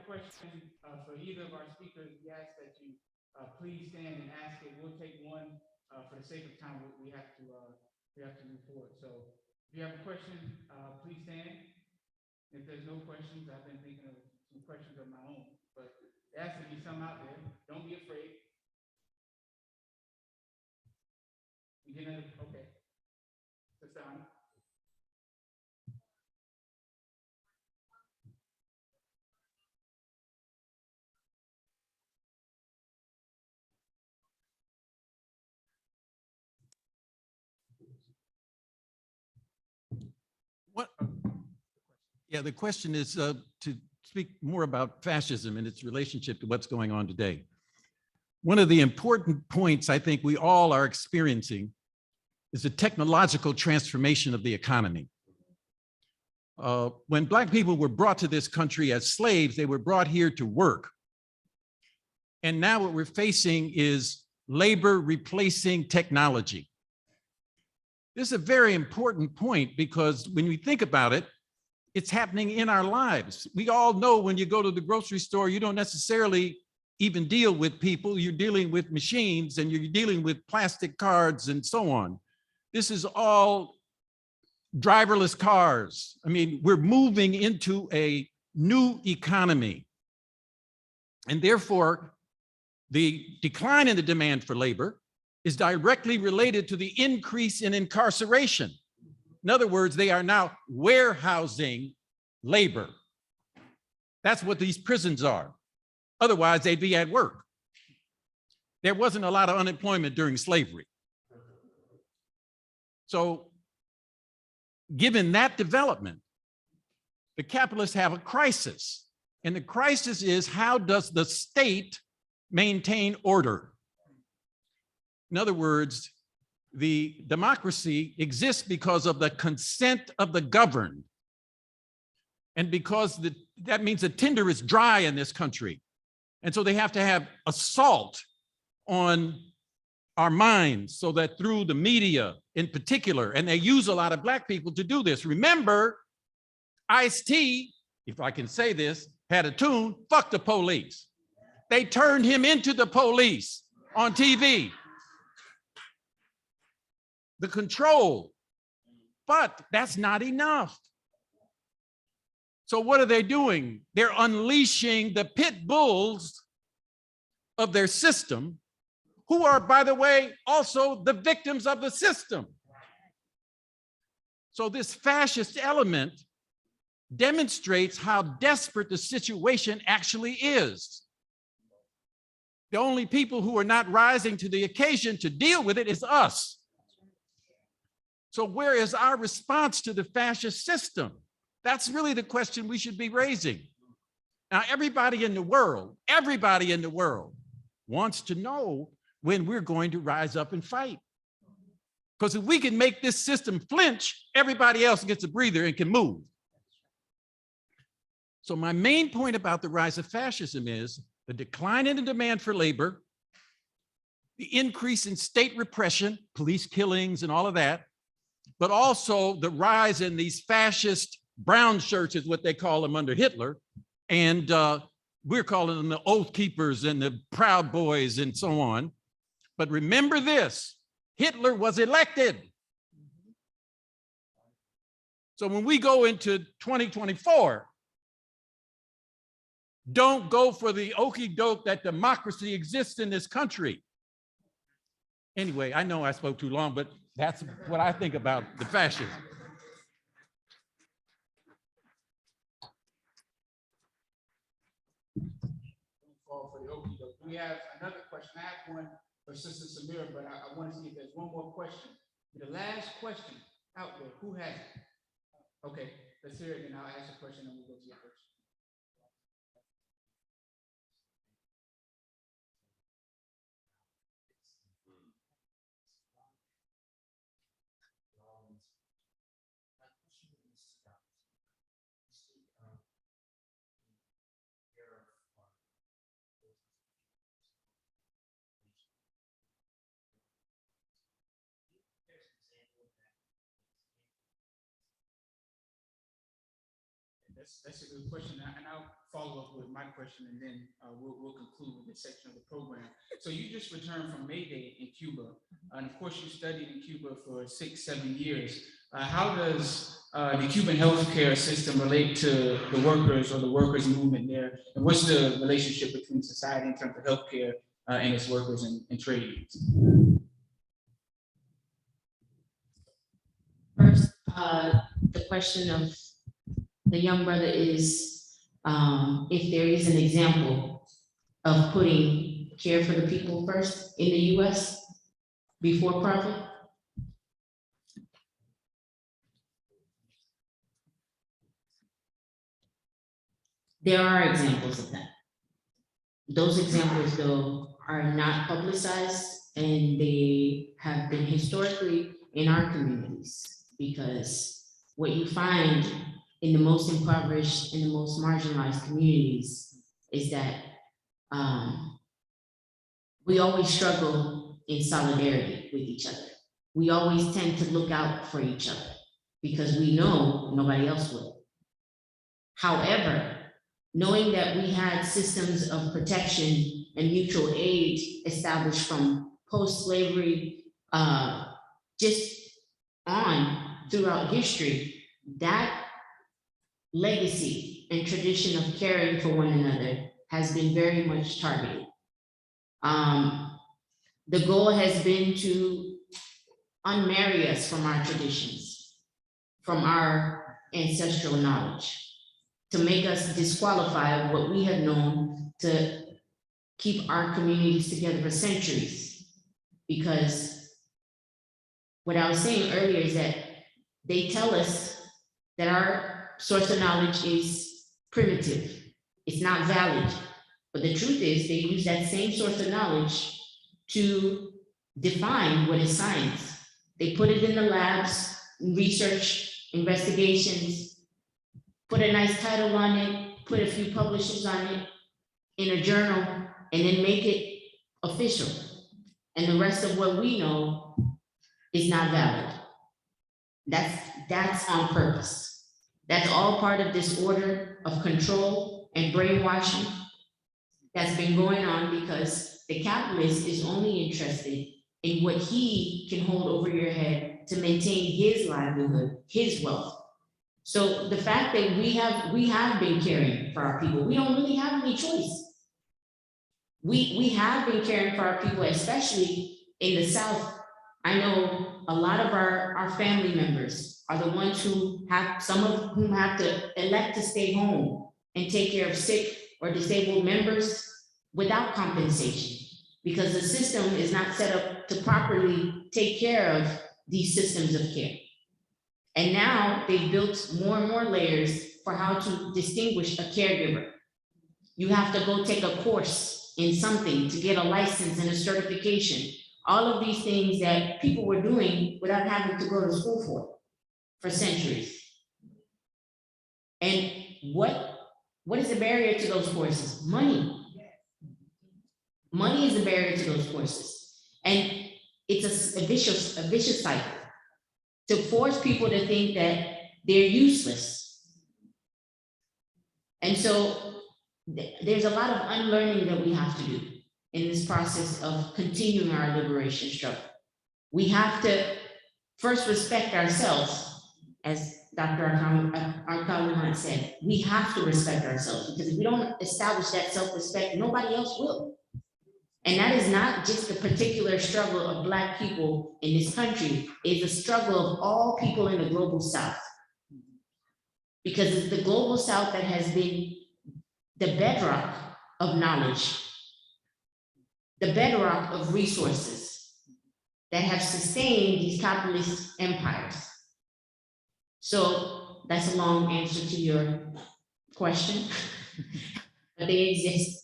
question for either of our speakers, we ask that you please stand and ask it. We'll take one for the sake of time. We have to move forward. So if you have a question, please stand. If there's no questions, I've been thinking of some questions of my own, but there has to be some out there. Don't be afraid. You get another, okay. Sit down. What? Yeah, the question is to speak more about fascism and its relationship to what's going on today. One of the important points I think we all are experiencing is the technological transformation of the economy. When Black people were brought to this country as slaves, they were brought here to work. And now what we're facing is labor replacing technology. This is a very important point because when we think about it, it's happening in our lives. We all know when you go to the grocery store, you don't necessarily even deal with people, you're dealing with machines and you're dealing with plastic cards and so on. This is all driverless cars. I mean, we're moving into a new economy. And therefore, the decline in the demand for labor is directly related to the increase in incarceration. In other words, they are now warehousing labor. That's what these prisons are. Otherwise, they'd be at work. There wasn't a lot of unemployment during slavery. So, given that development, the capitalists have a crisis. And the crisis is, how does the state maintain order? In other words, the democracy exists because of the consent of the governed. And because that means the tinder is dry in this country. And so they have to have assault on our minds so that through the media in particular, and they use a lot of Black people to do this. Remember, Ice-T, if I can say this, had a tune, "Fuck the police." They turned him into the police on TV. The control, but that's not enough. So what are they doing? They're unleashing the pit bulls of their system, who are, by the way, also the victims of the system. So this fascist element demonstrates how desperate the situation actually is. The only people who are not rising to the occasion to deal with it is us. So where is our response to the fascist system? That's really the question we should be raising. Now, everybody in the world wants to know when we're going to rise up and fight. Because if we can make this system flinch, everybody else gets a breather and can move. So my main point about the rise of fascism is the decline in the demand for labor, the increase in state repression, police killings and all of that, but also the rise in these fascist brown shirts is what they call them under Hitler. And we're calling them the Oath Keepers and the Proud Boys and so on. But remember this, Hitler was elected. So when we go into 2024, don't go for the okie doke that democracy exists in this country. Anyway, I know I spoke too long, but that's what I think about the fascism. We have another question. I have one for Sister Samira, but I want to see if there's one more question. The last question out there, who has it? Okay, let's hear it, and I'll ask a question, and we'll go to your question. That's a good question, and I'll follow up with my question, and then we'll conclude with this section of the program. So you just returned from May Day in Cuba, and of course you studied in Cuba for 6-7 years. How does the Cuban healthcare system relate to the workers or the workers' movement there, and what's the relationship between society in terms of healthcare and its workers and trade unions? First, the question of the young brother is if there is an example of putting care for the people first in the US before profit. There are examples of that. Those examples, though, are not publicized, and they have been historically in our communities, because what you find in the most impoverished and the most marginalized communities is that we always struggle in solidarity with each other. We always tend to look out for each other because we know nobody else will. However, knowing that we had systems of protection and mutual aid established from post-slavery, just on throughout history, that legacy and tradition of caring for one another has been very much targeted. The goal has been to unmarry us from our traditions, from our ancestral knowledge, to make us disqualify what we have known to keep our communities together for centuries. Because what I was saying earlier is that they tell us that our source of knowledge is primitive, it's not valid. But the truth is they use that same source of knowledge to define what is science. They put it in the labs, research, investigations, put a nice title on it, put a few publishers on it in a journal, and then make it official. And the rest of what we know is not valid. That's on purpose. That's all part of this order of control and brainwashing that's been going on, because the capitalist is only interested in what he can hold over your head to maintain his livelihood, his wealth. So the fact that we have been caring for our people, we don't really have any choice. We have been caring for our people, especially in the South. I know a lot of our family members are the ones who have, some of whom have to elect to stay home and take care of sick or disabled members without compensation, because the system is not set up to properly take care of these systems of care. And now they've built more and more layers for how to distinguish a caregiver. You have to go take a course in something to get a license and a certification. All of these things that people were doing without having to go to school for centuries. And what is the barrier to those courses? Money. Money is the barrier to those courses. And it's a vicious cycle to force people to think that they're useless. And so there's a lot of unlearning that we have to do in this process of continuing our liberation struggle. We have to first respect ourselves, as Dr. Arcaliman said. We have to respect ourselves, because if we don't establish that self-respect, nobody else will. And that is not just the particular struggle of Black people in this country, it's a struggle of all people in the global South. Because it's the global South that has been the bedrock of knowledge, the bedrock of resources that have sustained these capitalist empires. So that's a long answer to your question, but they exist.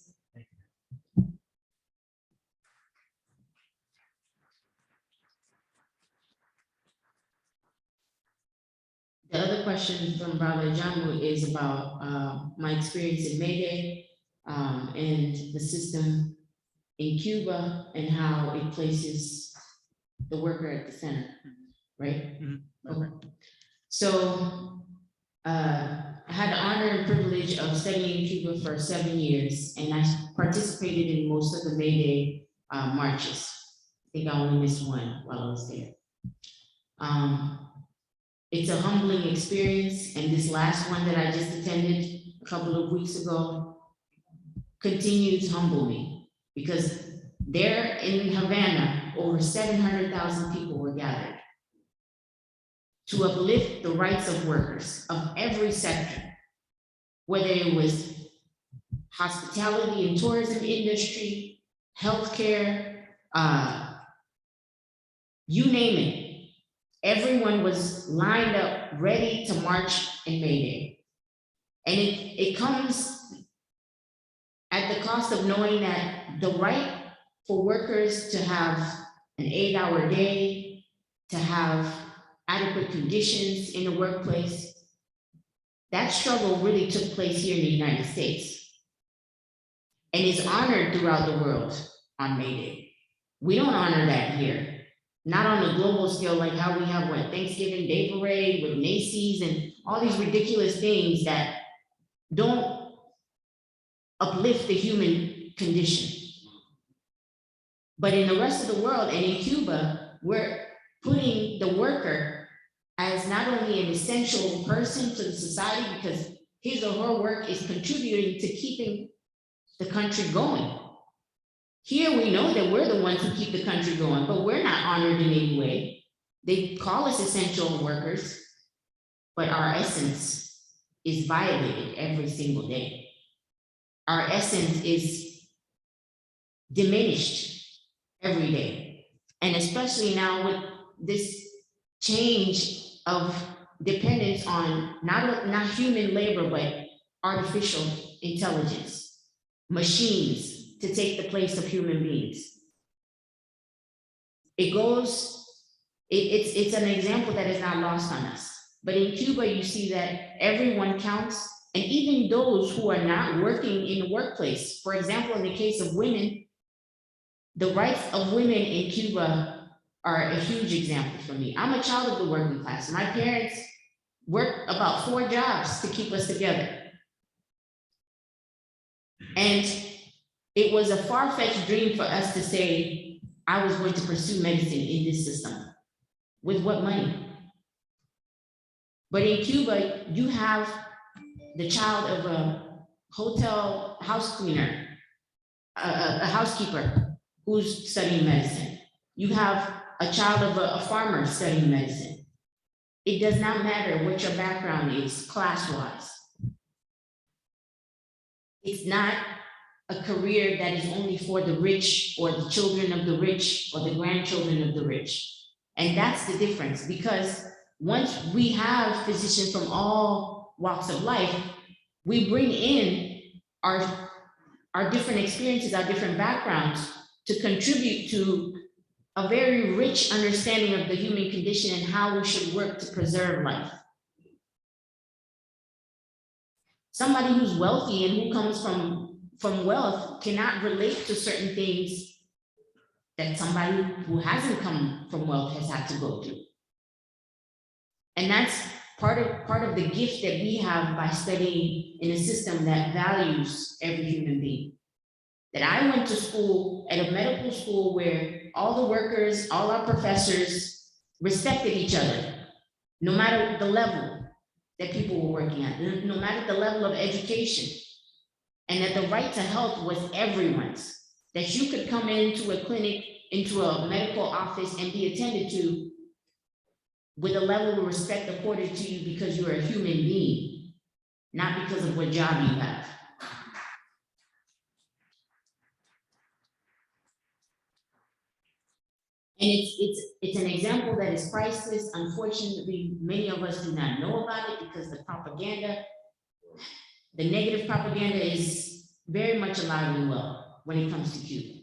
The other question from Brother Jamu is about my experience in May Day and the system in Cuba and how it places the worker at the center, right? Mm-hmm. Okay. So I I had the honor and privilege of studying in Cuba for 7 years, and I participated in most of the May Day marches. I think I only missed one while I was there. It's a humbling experience, and this last one that I just attended a couple of weeks ago continues to humble me, because there in Havana, over 700,000 people were gathered to uplift the rights of workers of every sector, whether it was hospitality and tourism industry, healthcare, you name it. Everyone was lined up, ready to march in May Day. And it comes at the cost of knowing that the right for workers to have an 8-hour day, to have adequate conditions in the workplace, that struggle really took place here in the United States and is honored throughout the world on May Day. We don't honor that here, not on a global scale like how we have Thanksgiving Day Parade with Macy's and all these ridiculous things that don't uplift the human condition. But in the rest of the world and in Cuba, we're putting the worker as not only an essential person to the society, because his or her work is contributing to keeping the country going. Here we know that we're the ones who keep the country going, but we're not honored in any way. They call us essential workers, but our essence is violated every single day. Our essence is diminished every day. And especially now with this change of dependence on not human labor, but artificial intelligence, machines to take the place of human beings. It's an example that is not lost on us. But in Cuba, you see that everyone counts, and even those who are not working in the workplace. For example, in the case of women, the rights of women in Cuba are a huge example for me. I'm a child of the working class. My parents worked about 4 jobs to keep us together. And it was a far-fetched dream for us to say, I was going to pursue medicine in this system. With what money? But in Cuba, you have the child of a hotel house cleaner, a housekeeper who's studying medicine. You have a child of a farmer studying medicine. It does not matter what your background is class-wise. It's not a career that is only for the rich or the children of the rich or the grandchildren of the rich. And that's the difference, because once we have physicians from all walks of life, we bring in our different experiences, our different backgrounds to contribute to a very rich understanding of the human condition and how we should work to preserve life. Somebody who's wealthy and who comes from wealth cannot relate to certain things that somebody who hasn't come from wealth has had to go through. And that's part of the gift that we have by studying in a system that values every human being. That I went to school at a medical school where all the workers, all our professors respected each other, no matter the level that people were working at, no matter the level of education, and that the right to health was everyone's, that you could come into a clinic, into a medical office and be attended to with a level of respect accorded to you because you're a human being, not because of what job you have. And it's an example that is priceless. Unfortunately, many of us do not know about it because the propaganda, the negative propaganda is very much alive and well when it comes to Cuba.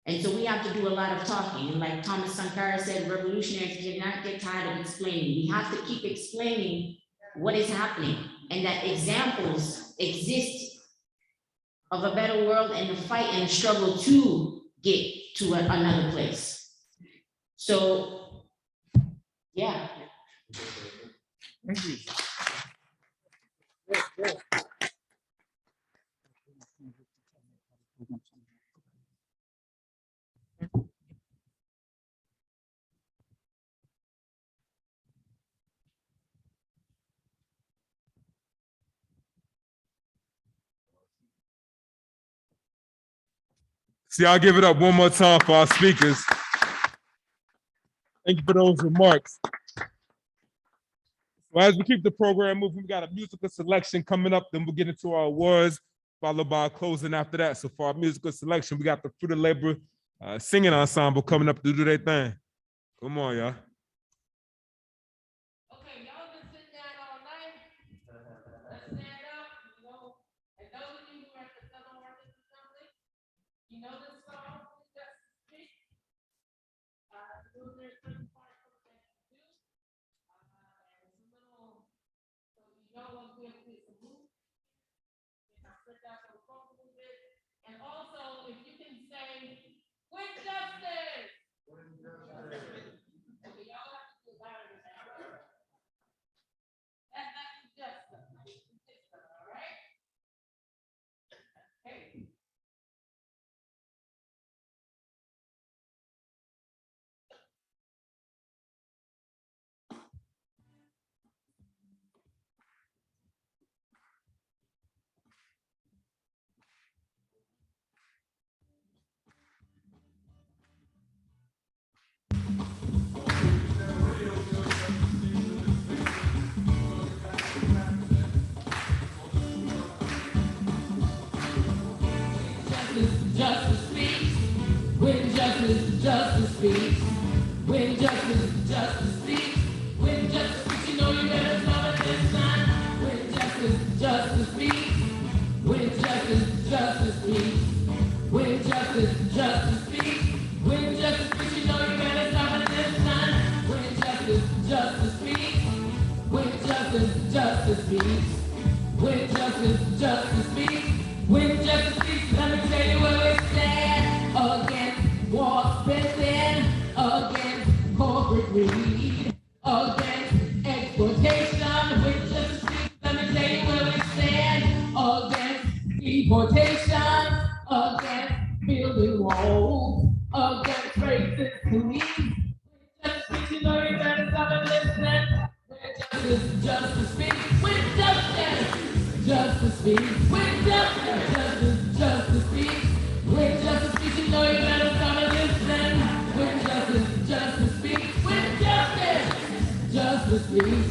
And so we have to do a lot of talking. And like Thomas Sankara said, revolutionaries cannot get tired of explaining. We have to keep explaining what is happening and that examples exist of a better world and the fight and the struggle to get to another place. So, yeah. Thank you. See, I'll give it up one more time for our speakers. Thank you for those remarks. Well, as we keep the program moving, we got a musical selection coming up, then we'll get into our awards, followed by a closing after that. So for our musical selection, we got the Fruit of Labor singing ensemble coming up to do their thing. Come on, y'all. Okay, y'all been sitting down all night. Let's stand up, you know. And those of you who are at the Southern Workers Assembly, you know this song, Just Speak. There's certain parts of that you do. And it's a little, so you know what's good with the move. And I spread out the phone a little bit. And also, if you can say, with justice. With justice. Okay, y'all have to do it louder than that. That's justice. All right? Hey. Justice speaks. When justice speaks. When justice speaks. When justice speaks, you know you better follow this sign. When justice speaks. When justice speaks. When justice speaks. When justice speaks, you know you better follow this sign. When justice speaks. When justice speaks. When justice speaks. When justice speaks, let me tell you where we stand. Against war spending, against corporate greed, against exploitation. When justice speaks, let me tell you where we stand. Against deportation, against building walls, against racist police. When justice speaks, you know you better stop and listen. When justice speaks, when justice speaks, when justice speaks, when justice speaks, you know you better stop and listen. When justice speaks, when justice speaks,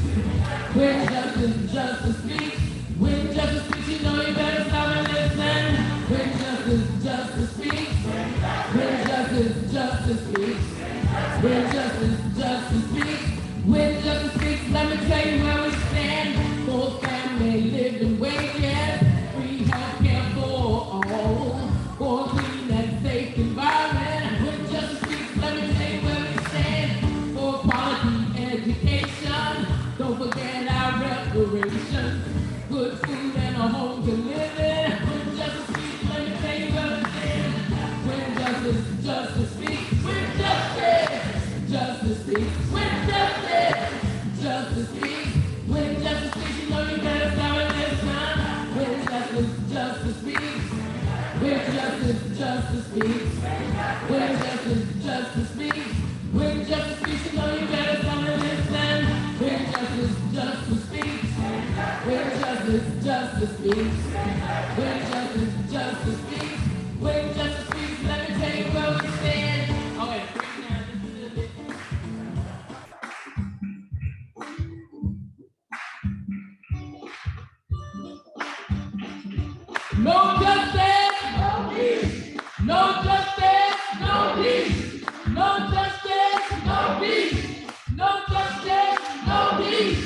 when justice speaks, when justice speaks, you know you better stop and listen. When justice speaks, when justice speaks, when justice speaks, when justice speaks, let me tell you where we stand. For family living wages, free healthcare for all, for clean and safe environment. When justice speaks, let me tell you where we stand. For quality education, don't forget our reparations, good food and a home to live in. When justice speaks, let me tell you where we stand. When justice speaks, when justice speaks, when justice speaks, when justice speaks, you know you better stop it this time. When justice speaks, when justice speaks, when justice speaks, when justice speaks, you know you better stop it this time. When justice speaks, when justice speaks, when justice speaks, when justice speaks, let me tell you where we stand. Okay, break down just a little bit. No justice, no peace. No justice, no peace. No justice, no peace. No justice, no peace.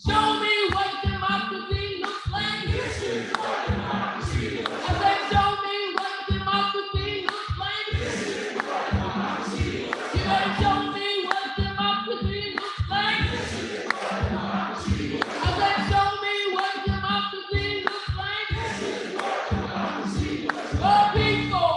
Show me what democracy looks like. This is what democracy looks like. I said, show me what democracy looks like. This is what democracy looks like. You better show me what democracy looks like. This is what democracy looks like. I said, show me what democracy looks like. This is what democracy looks like. The people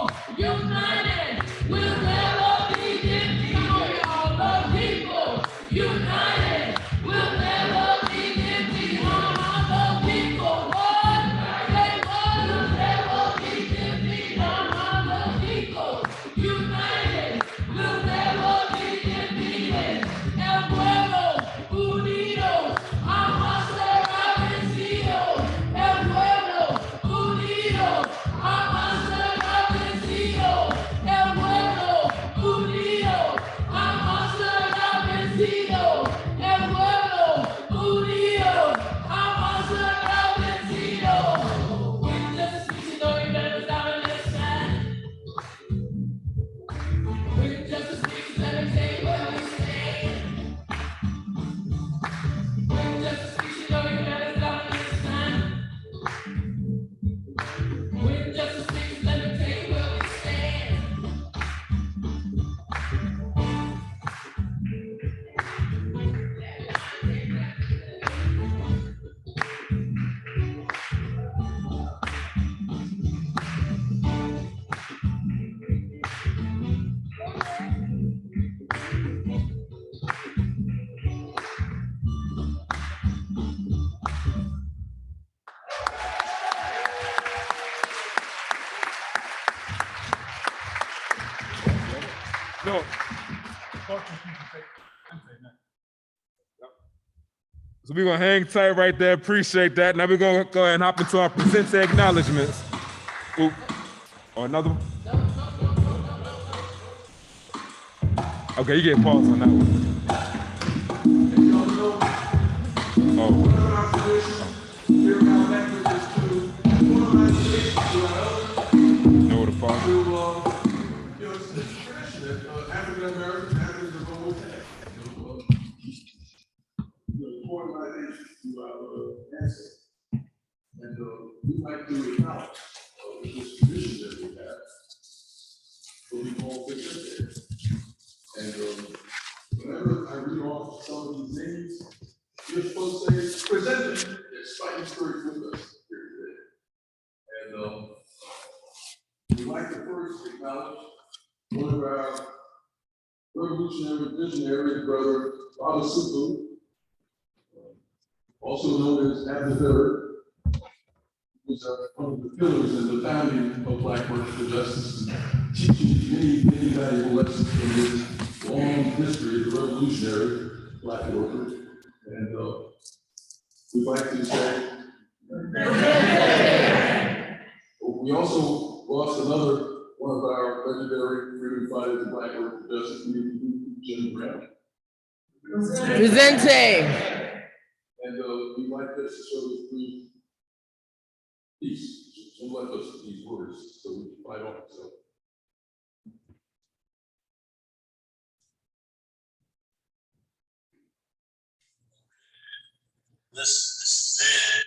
No. So we're gonna hang tight right there. Appreciate that. Now we're gonna go ahead and hop into our presenter acknowledgements. Ooh. Or another one? Okay, you get pause on that one. Oh. No, the pause. African American, Africans of almost important life to our ancestors. And we like to acknowledge this tradition that we have. What we call present day. And whenever I read off some of these names, you're supposed to say present day. It's fighting spirit with us here today. And we'd like to first acknowledge one of our revolutionary visionary brother, Baba Supu, also known as Abdul Third, who's one of the pillars in the founding of Black Workers for Justice, and teaching many valuable lessons from his long history as a revolutionary Black worker. And we'd like to say, we also lost another one of our legendary freedom fighters in Black Workers for Justice, Jim Brown. Presente. And we like this to show us through peace. Jim left us these words so we can fight on. So. This is it.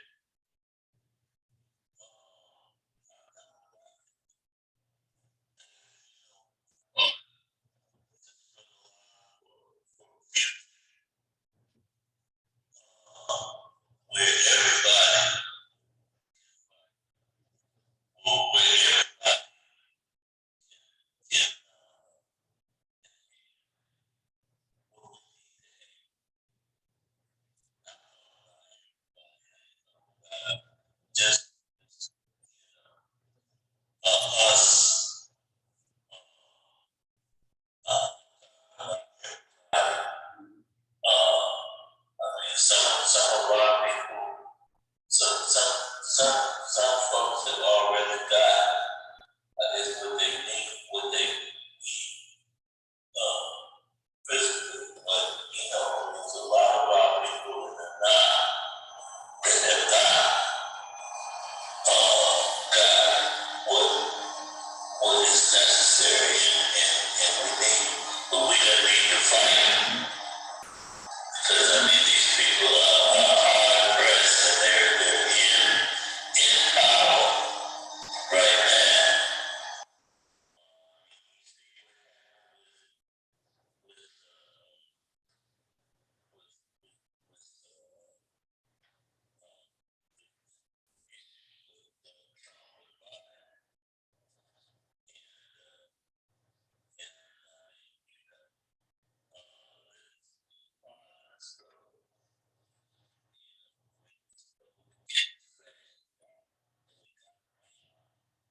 Where everybody, just us, some of our people, some folks have already got, I guess, what they need, physically, but, there's a lot of our people that have not, got what is necessary, but we don't need to fight. Because these people are hard pressed and they're in power right now.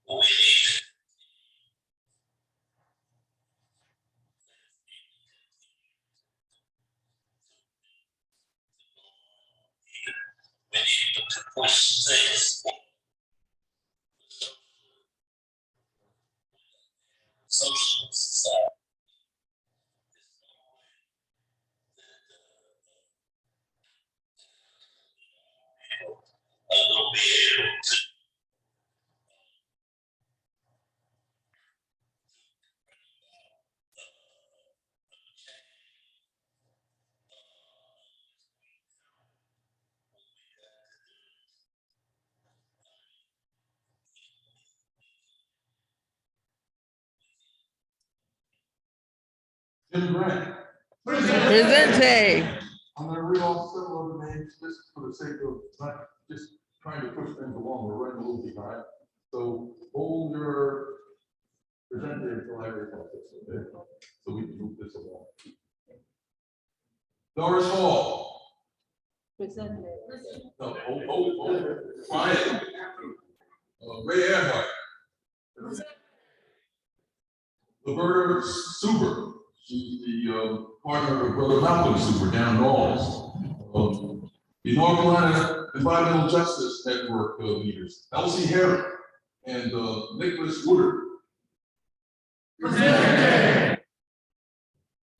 We need to push things. Social society. Will be able to Jim Grant. Presente. I'm going to read off several of the names just for the sake of not just trying to push things along. We're running a little behind. So hold your presenter until I read off this, okay? So we can move this along. Doris Hall. Presente. No, hold. Quiet. Ray Earhart. Roberta Suber. She's the partner of Brother Malcolm Super down in Orleans. The North Carolina Environmental Justice Network leaders, Elsie Harris and Nicholas Woodard.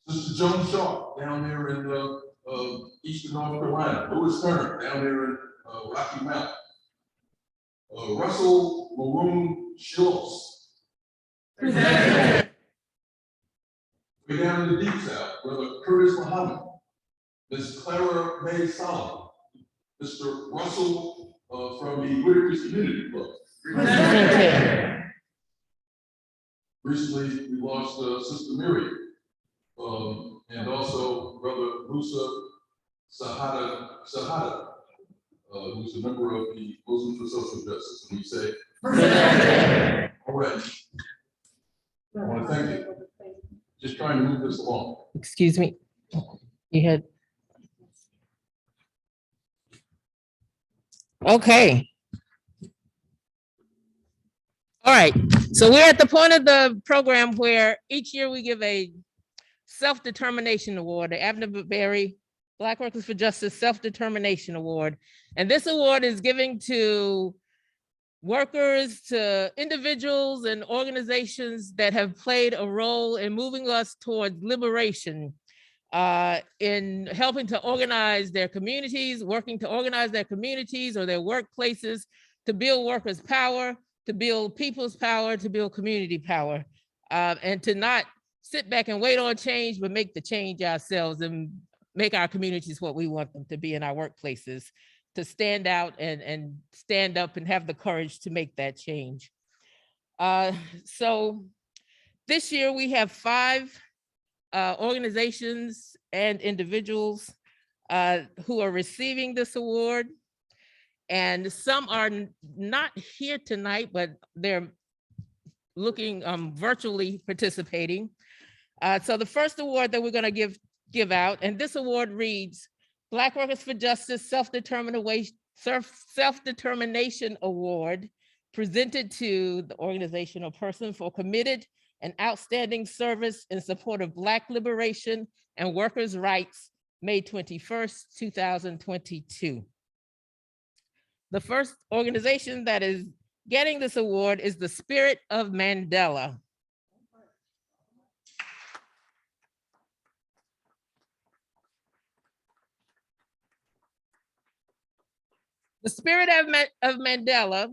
Sister Joan Shaw down there in eastern North Carolina. Louis Turner down there in Rocky Mount. Russell Maroon Schultz. Way down in the deep south, Brother Curtis Muhammad, Ms. Clara May Solomon, Mr. Russell from the Whitaker's Community Club. Recently, we lost Sister Miriam, and also Brother Musa Sahada, who's a member of the Muslims for Social Justice. And we say, all right. I want to thank you. Just trying to move this along. Excuse me. You had. Okay. All right. So we're at the point of the program where each year we give a self-determination award, the Abner Berry Black Workers for Justice Self-Determination Award. And this award is given to workers, to individuals and organizations that have played a role in moving us towards liberation, in helping to organize their communities, working to organize their communities or their workplaces, to build workers' power, to build people's power, to build community power, and to not sit back and wait on change, but make the change ourselves and make our communities what we want them to be in our workplaces, to stand out and stand up and have the courage to make that change. So this year we have 5 organizations and individuals who are receiving this award. And some are not here tonight, but they're looking virtually participating. So the first award that we're going to give out, and this award reads, Black Workers for Justice Self-Determination Award, presented to the organization or person for committed and outstanding service in support of Black liberation and workers' rights, May 21st, 2022. The first organization that is getting this award is the Spirit of Mandela. The Spirit of Mandela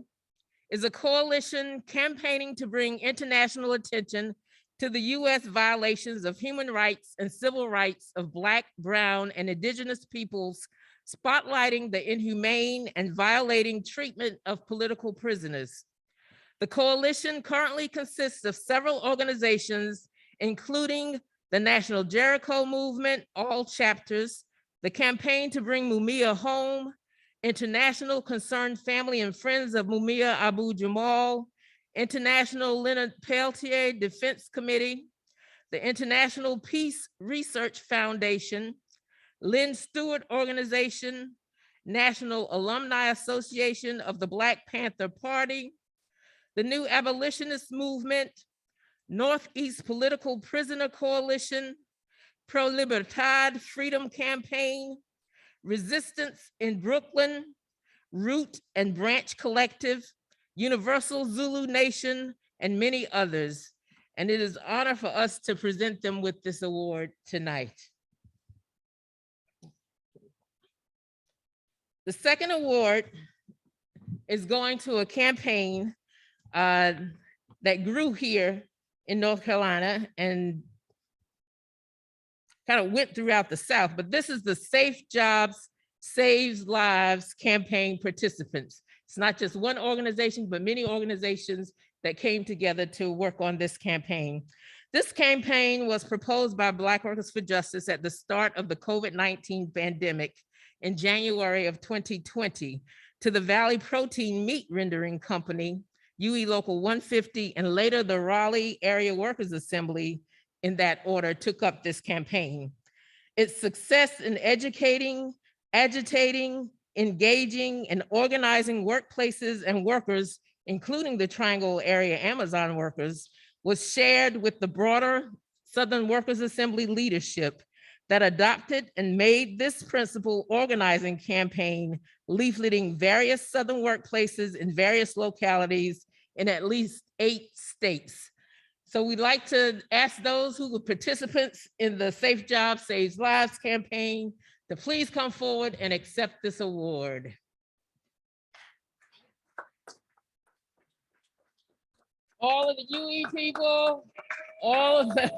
is a coalition campaigning to bring international attention to the US violations of human rights and civil rights of Black, Brown, and Indigenous peoples, spotlighting the inhumane and violating treatment of political prisoners. The coalition currently consists of several organizations, including the National Jericho Movement, all chapters, the Campaign to Bring Mumia Home, International Concerned Family and Friends of Mumia Abu Jamal, International Leonard Peltier Defense Committee, the International Peace Research Foundation, Lynn Stewart Organization, National Alumni Association of the Black Panther Party, the New Abolitionist Movement, Northeast Political Prisoner Coalition, Pro Libertad Freedom Campaign, Resistance in Brooklyn, Root and Branch Collective, Universal Zulu Nation, and many others. And it is an honor for us to present them with this award tonight. The second award is going to a campaign that grew here in North Carolina and kind of went throughout the South, but this is the Safe Jobs, Saves Lives campaign participants. It's not just one organization, but many organizations that came together to work on this campaign. This campaign was proposed by Black Workers for Justice at the start of the COVID-19 pandemic in January of 2020 to the Valley Protein Meat Rendering Company, UE Local 150, and later the Raleigh Area Workers Assembly in that order took up this campaign. Its success in educating, agitating, engaging, and organizing workplaces and workers, including the Triangle Area Amazon workers, was shared with the broader Southern Workers Assembly leadership that adopted and made this principal organizing campaign, leafleting various Southern workplaces in various localities in at least 8 states. So we'd like to ask those who were participants in the Safe Job Saves Lives campaign to please come forward and accept this award. All of the UE people, all of the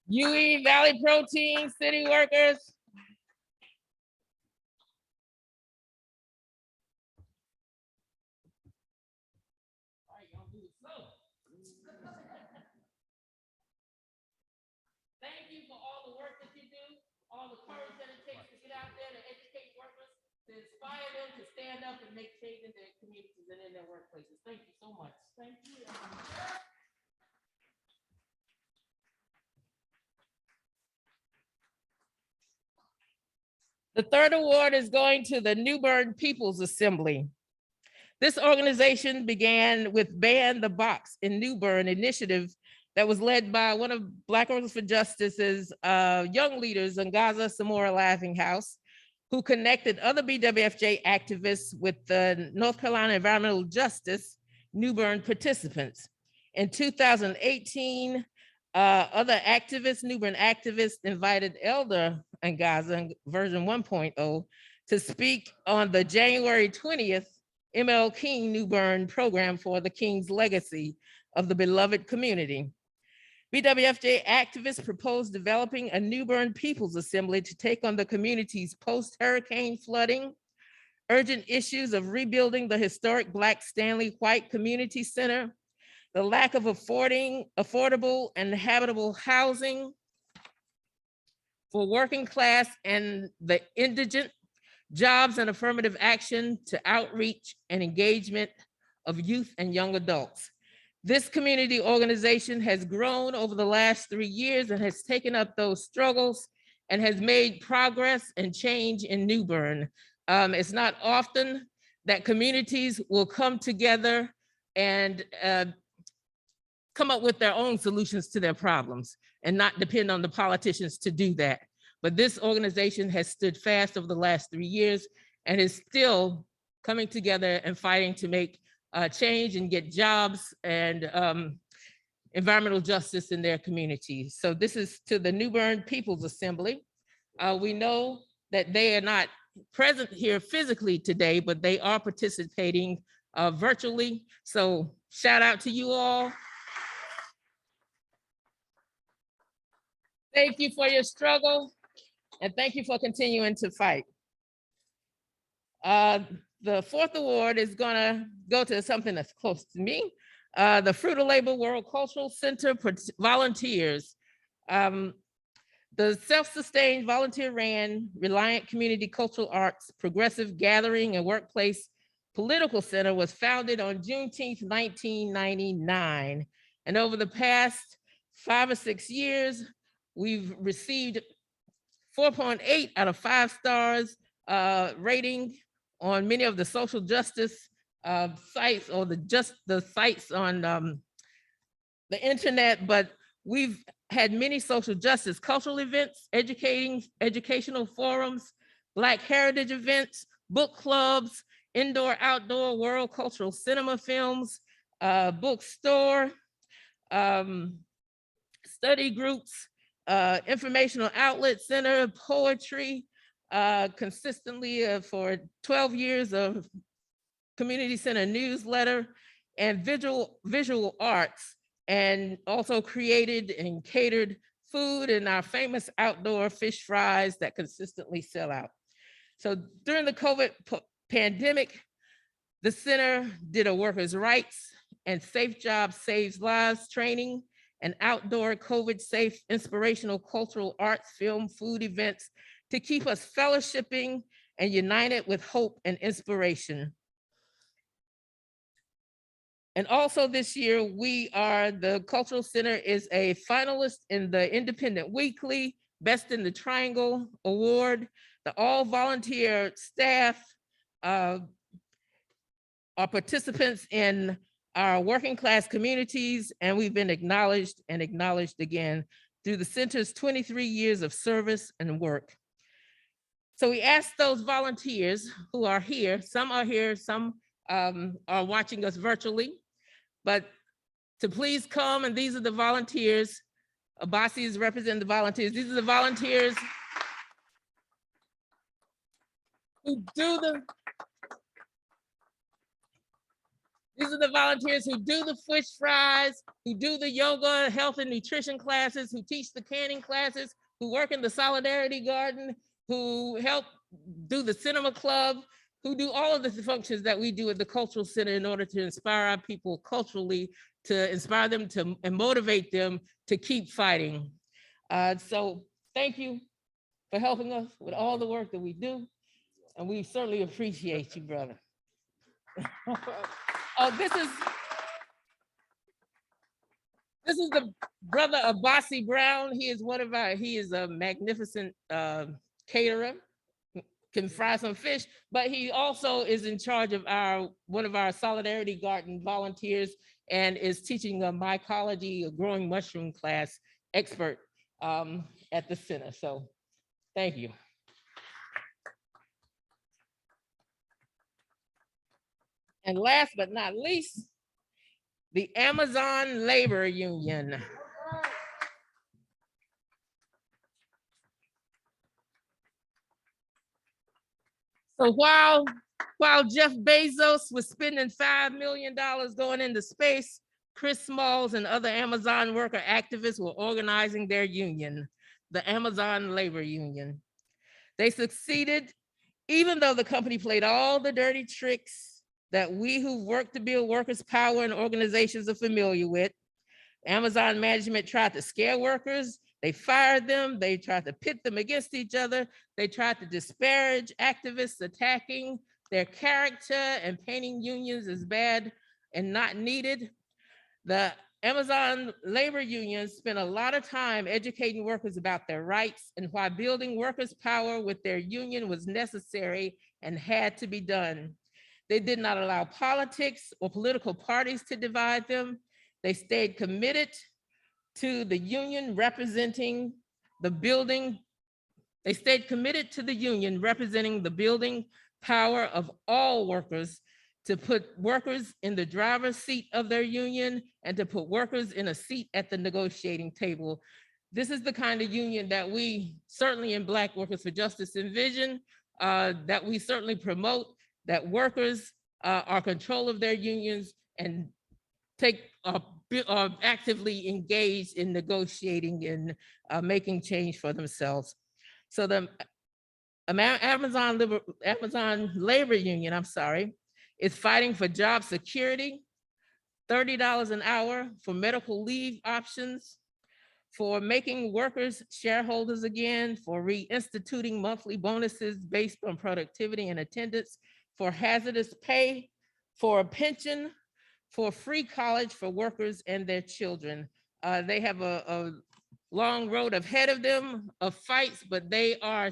UE Valley Protein City workers. Thank you for all the work that you do, all the courage that it takes to get out there to educate workers, to inspire them to stand up and make change in their communities and in their workplaces. Thank you so much. Thank you. The third award is going to the New Bern People's Assembly. This organization began with Ban the Box in New Bern initiative that was led by one of Black Workers for Justice's young leaders, Ngaza Samora Laughing House, who connected other BWFJ activists with the North Carolina Environmental Justice New Bern participants. In 2018, other activists, New Bern activists, invited Elder Ngaza, version 1.0, to speak on the January 20th MLK New Bern program for the King's legacy of the beloved community. BWFJ activists proposed developing a New Bern People's Assembly to take on the community's post-hurricane flooding, urgent issues of rebuilding the historic Black Stanley White Community Center, the lack of affordable and habitable housing for working class and the indigent, jobs and affirmative action to outreach and engagement of youth and young adults. This community organization has grown over the last 3 years and has taken up those struggles and has made progress and change in New Bern. It's not often that communities will come together and come up with their own solutions to their problems and not depend on the politicians to do that. But this organization has stood fast over the last 3 years and is still coming together and fighting to make change and get jobs and environmental justice in their communities. So this is to the New Bern People's Assembly. We know that they are not present here physically today, but they are participating virtually. So shout out to you all. Thank you for your struggle. And thank you for continuing to fight. The fourth award is gonna go to something that's close to me. The Fruit of Labor World Cultural Center volunteers. The self-sustained volunteer-ran Reliant Community Cultural Arts Progressive Gathering and Workplace Political Center was founded on Juneteenth, 1999. And over the past 5 or 6 years, we've received 4.8 out of 5 stars rating on many of the social justice sites or the sites on the internet, but we've had many social justice cultural events, educational forums, Black heritage events, book clubs, indoor, outdoor world cultural cinema films, bookstore, study groups, informational outlet center, poetry, consistently for 12 years of community center newsletter, and visual arts, and also created and catered food and our famous outdoor fish fries that consistently sell out. So during the COVID pandemic, the center did a workers' rights and Safe Job Saves Lives training and outdoor COVID safe inspirational cultural arts, film, food events to keep us fellowshipping and united with hope and inspiration. And also this year, the Cultural Center is a finalist in the Independent Weekly Best in the Triangle Award. The all volunteer staff are participants in our working class communities, and we've been acknowledged and acknowledged again through the center's 23 years of service and work. So we ask those volunteers who are here, some are here, some are watching us virtually, but to please come, and these are the volunteers. Abasi is representing the volunteers. These are the volunteers who do the fish fries, who do the yoga, health and nutrition classes, who teach the canning classes, who work in the Solidarity Garden, who help do the cinema club, who do all of the functions that we do at the Cultural Center in order to inspire our people culturally, to inspire them to and motivate them to keep fighting. So thank you for helping us with all the work that we do. And we certainly appreciate you, brother. Oh, this is the brother Abasi Brown. He is a magnificent caterer, can fry some fish, but he also is in charge of one of our Solidarity Garden volunteers and is teaching a mycology, a growing mushroom class expert at the center. So thank you. And last but not least, the Amazon Labor Union. So while Jeff Bezos was spending $5 million going into space, Chris Smalls and other Amazon worker activists were organizing their union, the Amazon Labor Union. They succeeded, even though the company played all the dirty tricks that we who work to build workers' power and organizations are familiar with. Amazon management tried to scare workers. They fired them. They tried to pit them against each other. They tried to disparage activists, attacking their character and painting unions as bad and not needed. The Amazon Labor Union spent a lot of time educating workers about their rights and why building workers' power with their union was necessary and had to be done. They did not allow politics or political parties to divide them. They stayed committed to the union representing the building. They stayed committed to the union representing the building power of all workers, to put workers in the driver's seat of their union and to put workers in a seat at the negotiating table. This is the kind of union that we certainly in Black Workers for Justice envision, that we certainly promote, that workers are control of their unions and are actively engaged in negotiating and making change for themselves. So the Amazon Labor Union, is fighting for job security, $30 an hour, for medical leave options, for making workers shareholders again, for reinstituting monthly bonuses based on productivity and attendance, for hazardous pay, for a pension, for free college for workers and their children. They have a long road ahead of them of fights, but they are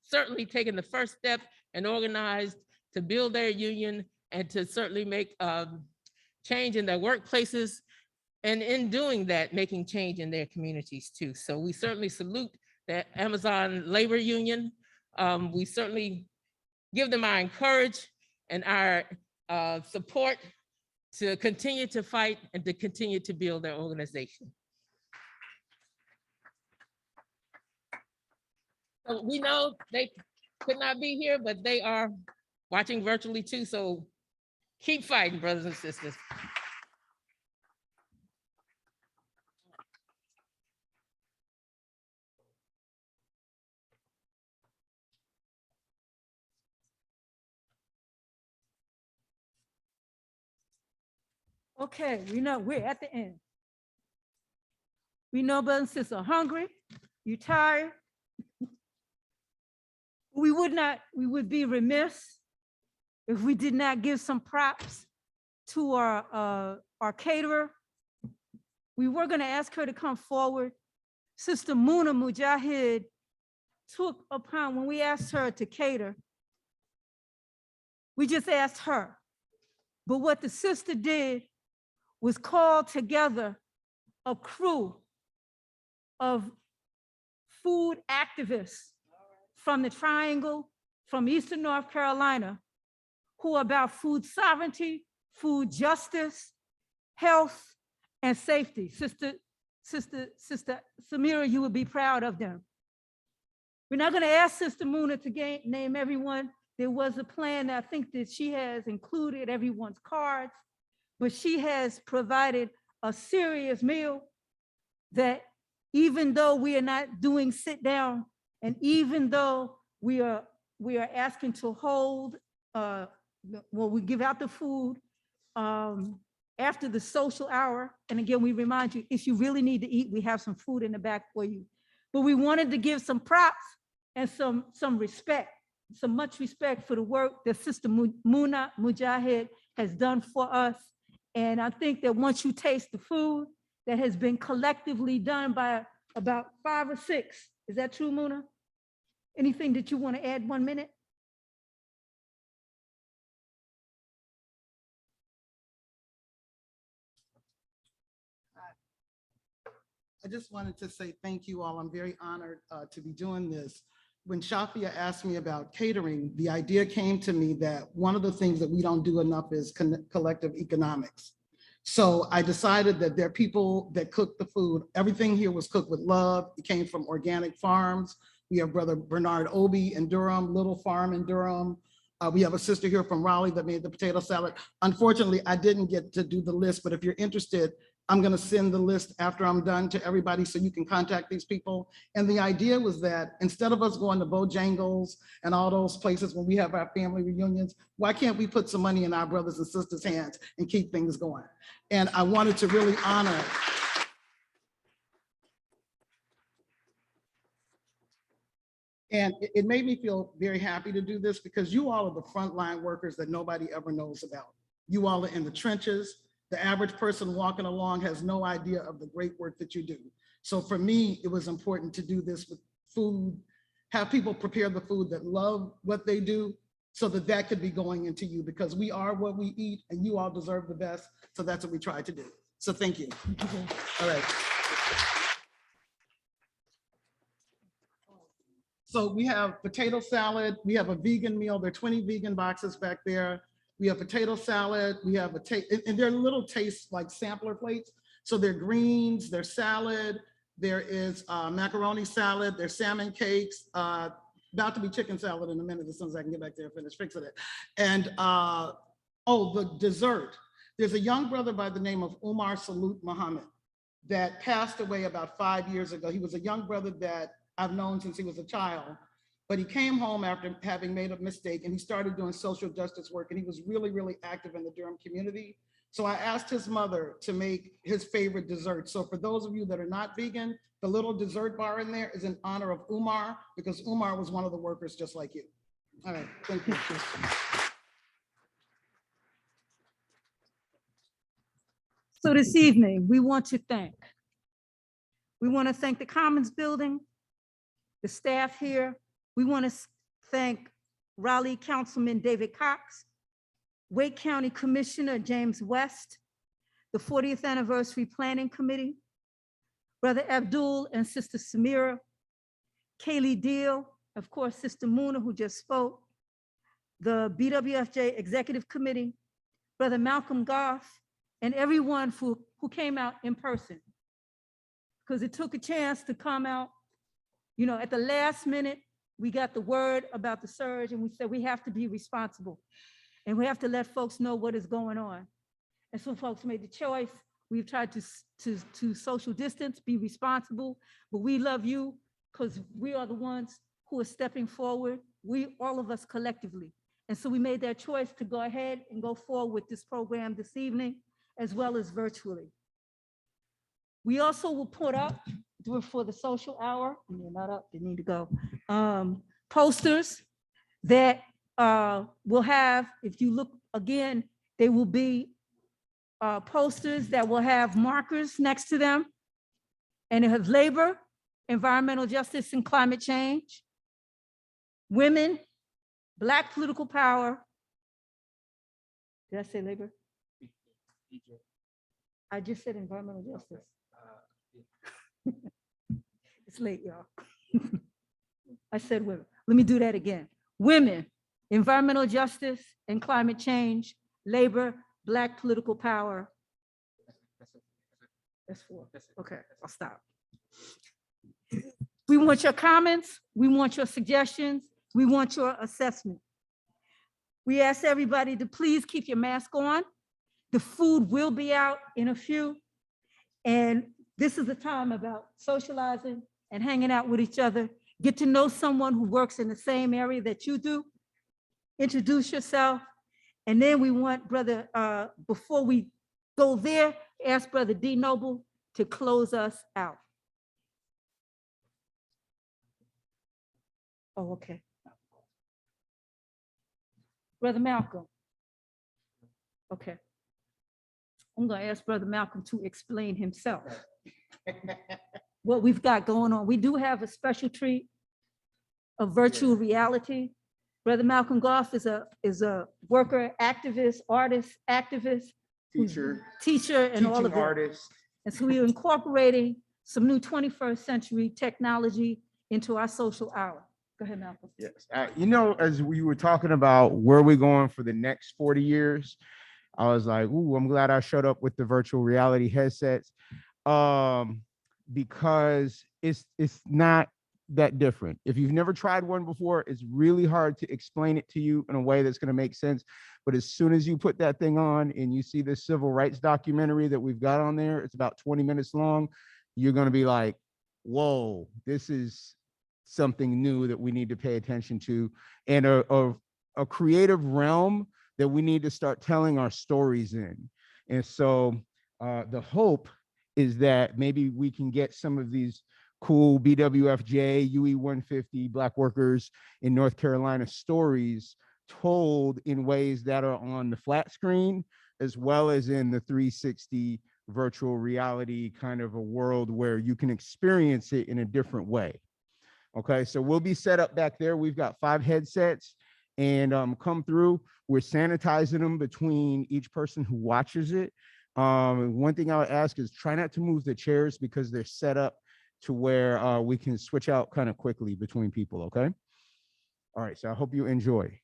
certainly taking the first step and organized to build their union and to certainly make change in their workplaces. And in doing that, making change in their communities too. So we certainly salute the Amazon Labor Union. We certainly give them our encourage and our support to continue to fight and to continue to build their organization. So we know they could not be here, but they are watching virtually too. So keep fighting, brothers and sisters. Okay, we know we're at the end. We know brothers and sisters are hungry, you're tired. We would be remiss if we did not give some props to our caterer. We were gonna ask her to come forward. Sister Muna Mujahid took upon, when we asked her to cater, we just asked her. But what the sister did was call together a crew of food activists from the Triangle, from Eastern North Carolina, who are about food sovereignty, food justice, health, and safety. Sister Samira, you would be proud of them. We're not going to ask Sister Muna to name everyone. There was a plan that I think that she has included everyone's cards, but she has provided a serious meal that even though we are not doing sit down, and even though we are asking to hold, we give out the food after the social hour. And again, we remind you, if you really need to eat, we have some food in the back for you. But we wanted to give some props and some respect, some much respect for the work that Sister Muna Mujahid has done for us. And I think that once you taste the food that has been collectively done by about 5 or 6, is that true, Muna? Anything that you want to add? 1 minute? I just wanted to say thank you all. I'm very honored to be doing this. When Shafia asked me about catering, the idea came to me that one of the things that we don't do enough is collective economics. So I decided that there are people that cook the food. Everything here was cooked with love. It came from organic farms. We have Brother Bernard Obi in Durham, Little Farm in Durham. We have a sister here from Raleigh that made the potato salad. Unfortunately, I didn't get to do the list, but if you're interested, I'm going to send the list after I'm done to everybody so you can contact these people. And the idea was that instead of us going to Bojangles and all those places when we have our family reunions, why can't we put some money in our brothers and sisters' hands and keep things going? And I wanted to really honor and it made me feel very happy to do this because you all are the frontline workers that nobody ever knows about. You all are in the trenches. The average person walking along has no idea of the great work that you do. So for me, it was important to do this with food, have people prepare the food that love what they do so that that could be going into you because we are what we eat and you all deserve the best. So that's what we tried to do. So thank you. All right. So we have potato salad. We have a vegan meal. There are 20 vegan boxes back there. We have potato salad. We have and they're little taste like sampler plates. So they're greens, there's salad. There is macaroni salad. There's salmon cakes. About to be chicken salad in a minute as soon as I can get back there and finish fixing it. And oh, the dessert. There's a young brother by the name of Umar Salut Muhammad that passed away about 5 years ago. He was a young brother that I've known since he was a child, but he came home after having made a mistake and he started doing social justice work and he was really, really active in the Durham community. So I asked his mother to make his favorite dessert. So for those of you that are not vegan, the little dessert bar in there is in honor of Umar because Umar was one of the workers just like you. All right, thank you. So this evening, we want to thank the Commons Building, the staff here. We want to thank Raleigh Councilman David Cox, Wake County Commissioner James West, the 40th Anniversary Planning Committee, Brother Abdul and Sister Samira, Kaylee Deal, of course, Sister Muna, who just spoke, the BWFJ Executive Committee, Brother Malcolm Goff, and everyone who came out in person. Because it took a chance to come out. You know, at the last minute, we got the word about the surge and we said we have to be responsible and we have to let folks know what is going on. And so folks made the choice. We've tried to social distance, be responsible, but we love you because we are the ones who are stepping forward, all of us collectively. And so we made that choice to go ahead and go forward with this program this evening, as well as virtually. We also will put up, do it for the social hour, and they're not up, they need to go, posters that will have, if you look again, they will be posters that will have markers next to them, and it has labor, environmental justice and climate change, women, Black political power. Did I say labor? I just said environmental justice. It's late, y'all. I said women. Let me do that again. Women, environmental justice and climate change, labor, Black political power. That's 4. Okay, I'll stop. We want your comments. We want your suggestions. We want your assessment. We ask everybody to please keep your mask on. The food will be out in a few. And this is a time about socializing and hanging out with each other. Get to know someone who works in the same area that you do. Introduce yourself. And then we want before we go there, ask Brother D. Noble to close us out. Oh, okay. Brother Malcolm. Okay. I'm going to ask Brother Malcolm to explain himself. What we've got going on. We do have a special treat of virtual reality. Brother Malcolm Goff is a worker, activist, artist, activist, teacher, and all of that. Artist. And so we are incorporating some new 21st century technology into our social hour. Go ahead, Malcolm. Yes. You know, as we were talking about where we're going for the next 40 years, I was like, ooh, I'm glad I showed up with the virtual reality headsets, because it's not that different. If you've never tried one before, it's really hard to explain it to you in a way that's going to make sense. But as soon as you put that thing on and you see this civil rights documentary that we've got on there, it's about 20 minutes long, you're going to be like, whoa, this is something new that we need to pay attention to, and a creative realm that we need to start telling our stories in. And so the hope is that maybe we can get some of these cool BWFJ, UE 150 Black workers in North Carolina stories told in ways that are on the flat screen, as well as in the 360 virtual reality kind of a world where you can experience it in a different way. Okay, so we'll be set up back there. We've got 5 headsets, and come through. We're sanitizing them between each person who watches it. One thing I would ask is try not to move the chairs because they're set up to where we can switch out kind of quickly between people, okay? All right, so I hope you enjoy.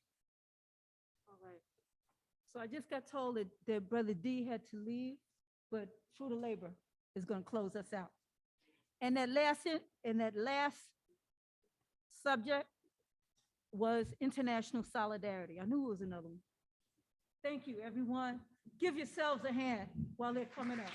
All right. So I just got told that Brother D had to leave, but Fruit of Labor is going to close us out. And that last subject was international solidarity. I knew it was another one. Thank you, everyone. Give yourselves a hand while they're coming up.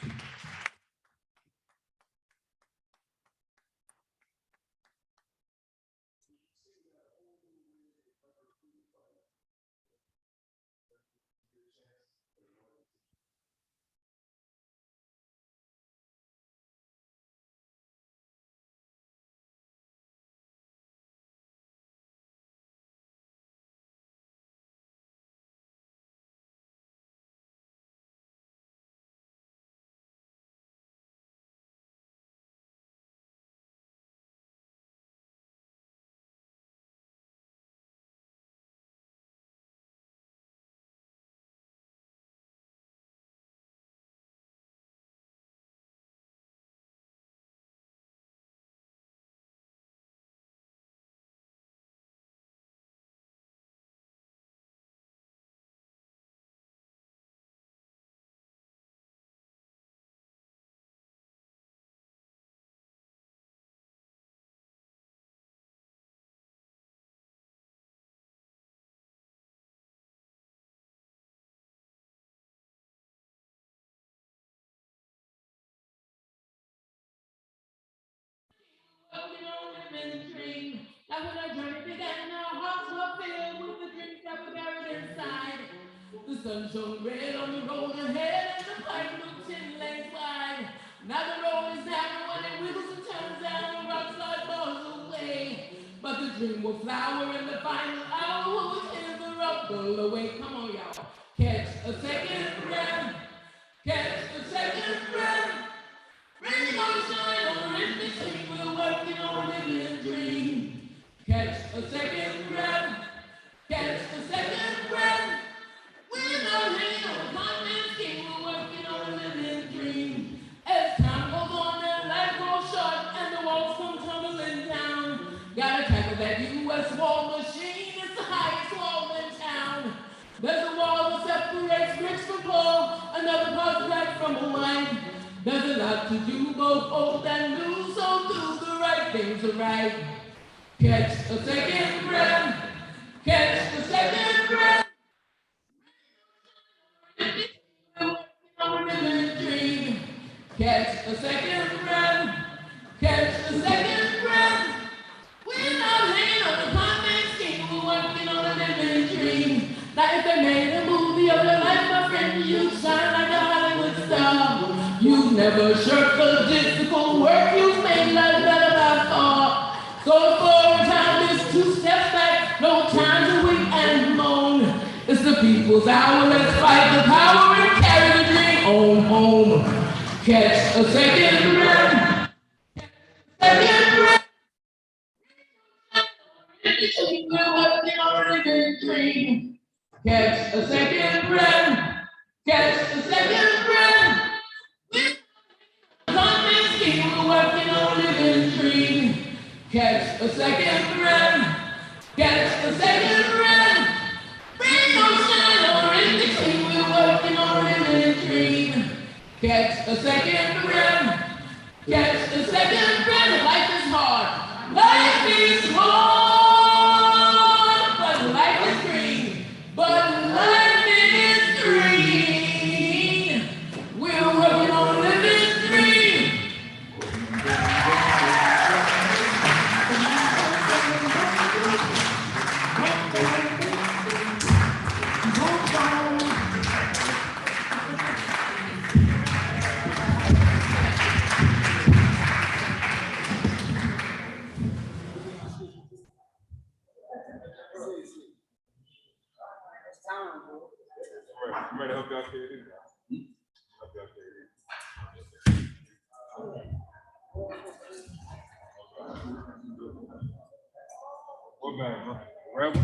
Holding on to the dream. That's when our journey began. Our hearts were filled with the dreams that were buried inside. The sun shone red on the road ahead, and the pipe looked 10 lanes wide. Now the road is narrow and it wiggles and turns down, the rock slide bars away. But the dream will flower in the final hour, which is the rumble away. Come on, y'all. Catch a second breath. Catch a second breath. Rain gonna shine on in between. We're working on a living dream. Catch a second breath. Catch a second breath. We're not hanging on a continent scheme. We're working on that U.S. war machine is the highest wall in town. There's a wall that separates rich from poor, another part black from white. There's a lot to do, both old and new, so do the right things right. Catch a second breath, catch the second breath. Dream. Catch a second breath, catch a second breath. We're not laying on the convict scheme, we're working on a living dream. Now if they made a movie of your life, my friend, you'd shine like a Hollywood star. You've never shirked logistical work, you've made life better by far. So for a time, it's 2 steps back, no time to weep and moan. It's the people's hour, let's fight the power and carry the dream on home. Catch a second breath, second breath. We're working on a living dream. Catch a second breath, catch a second breath. We're working on a living dream. Catch a second breath, catch a second breath. Rain or shine or in between, we're working on a living dream. Catch a second breath, catch a second breath. Life is hard, life is hard, but life is green, but life is green. We're working on a living dream. I'm ready to help y'all carry this. Help y'all carry this. What band, bro? Rebel?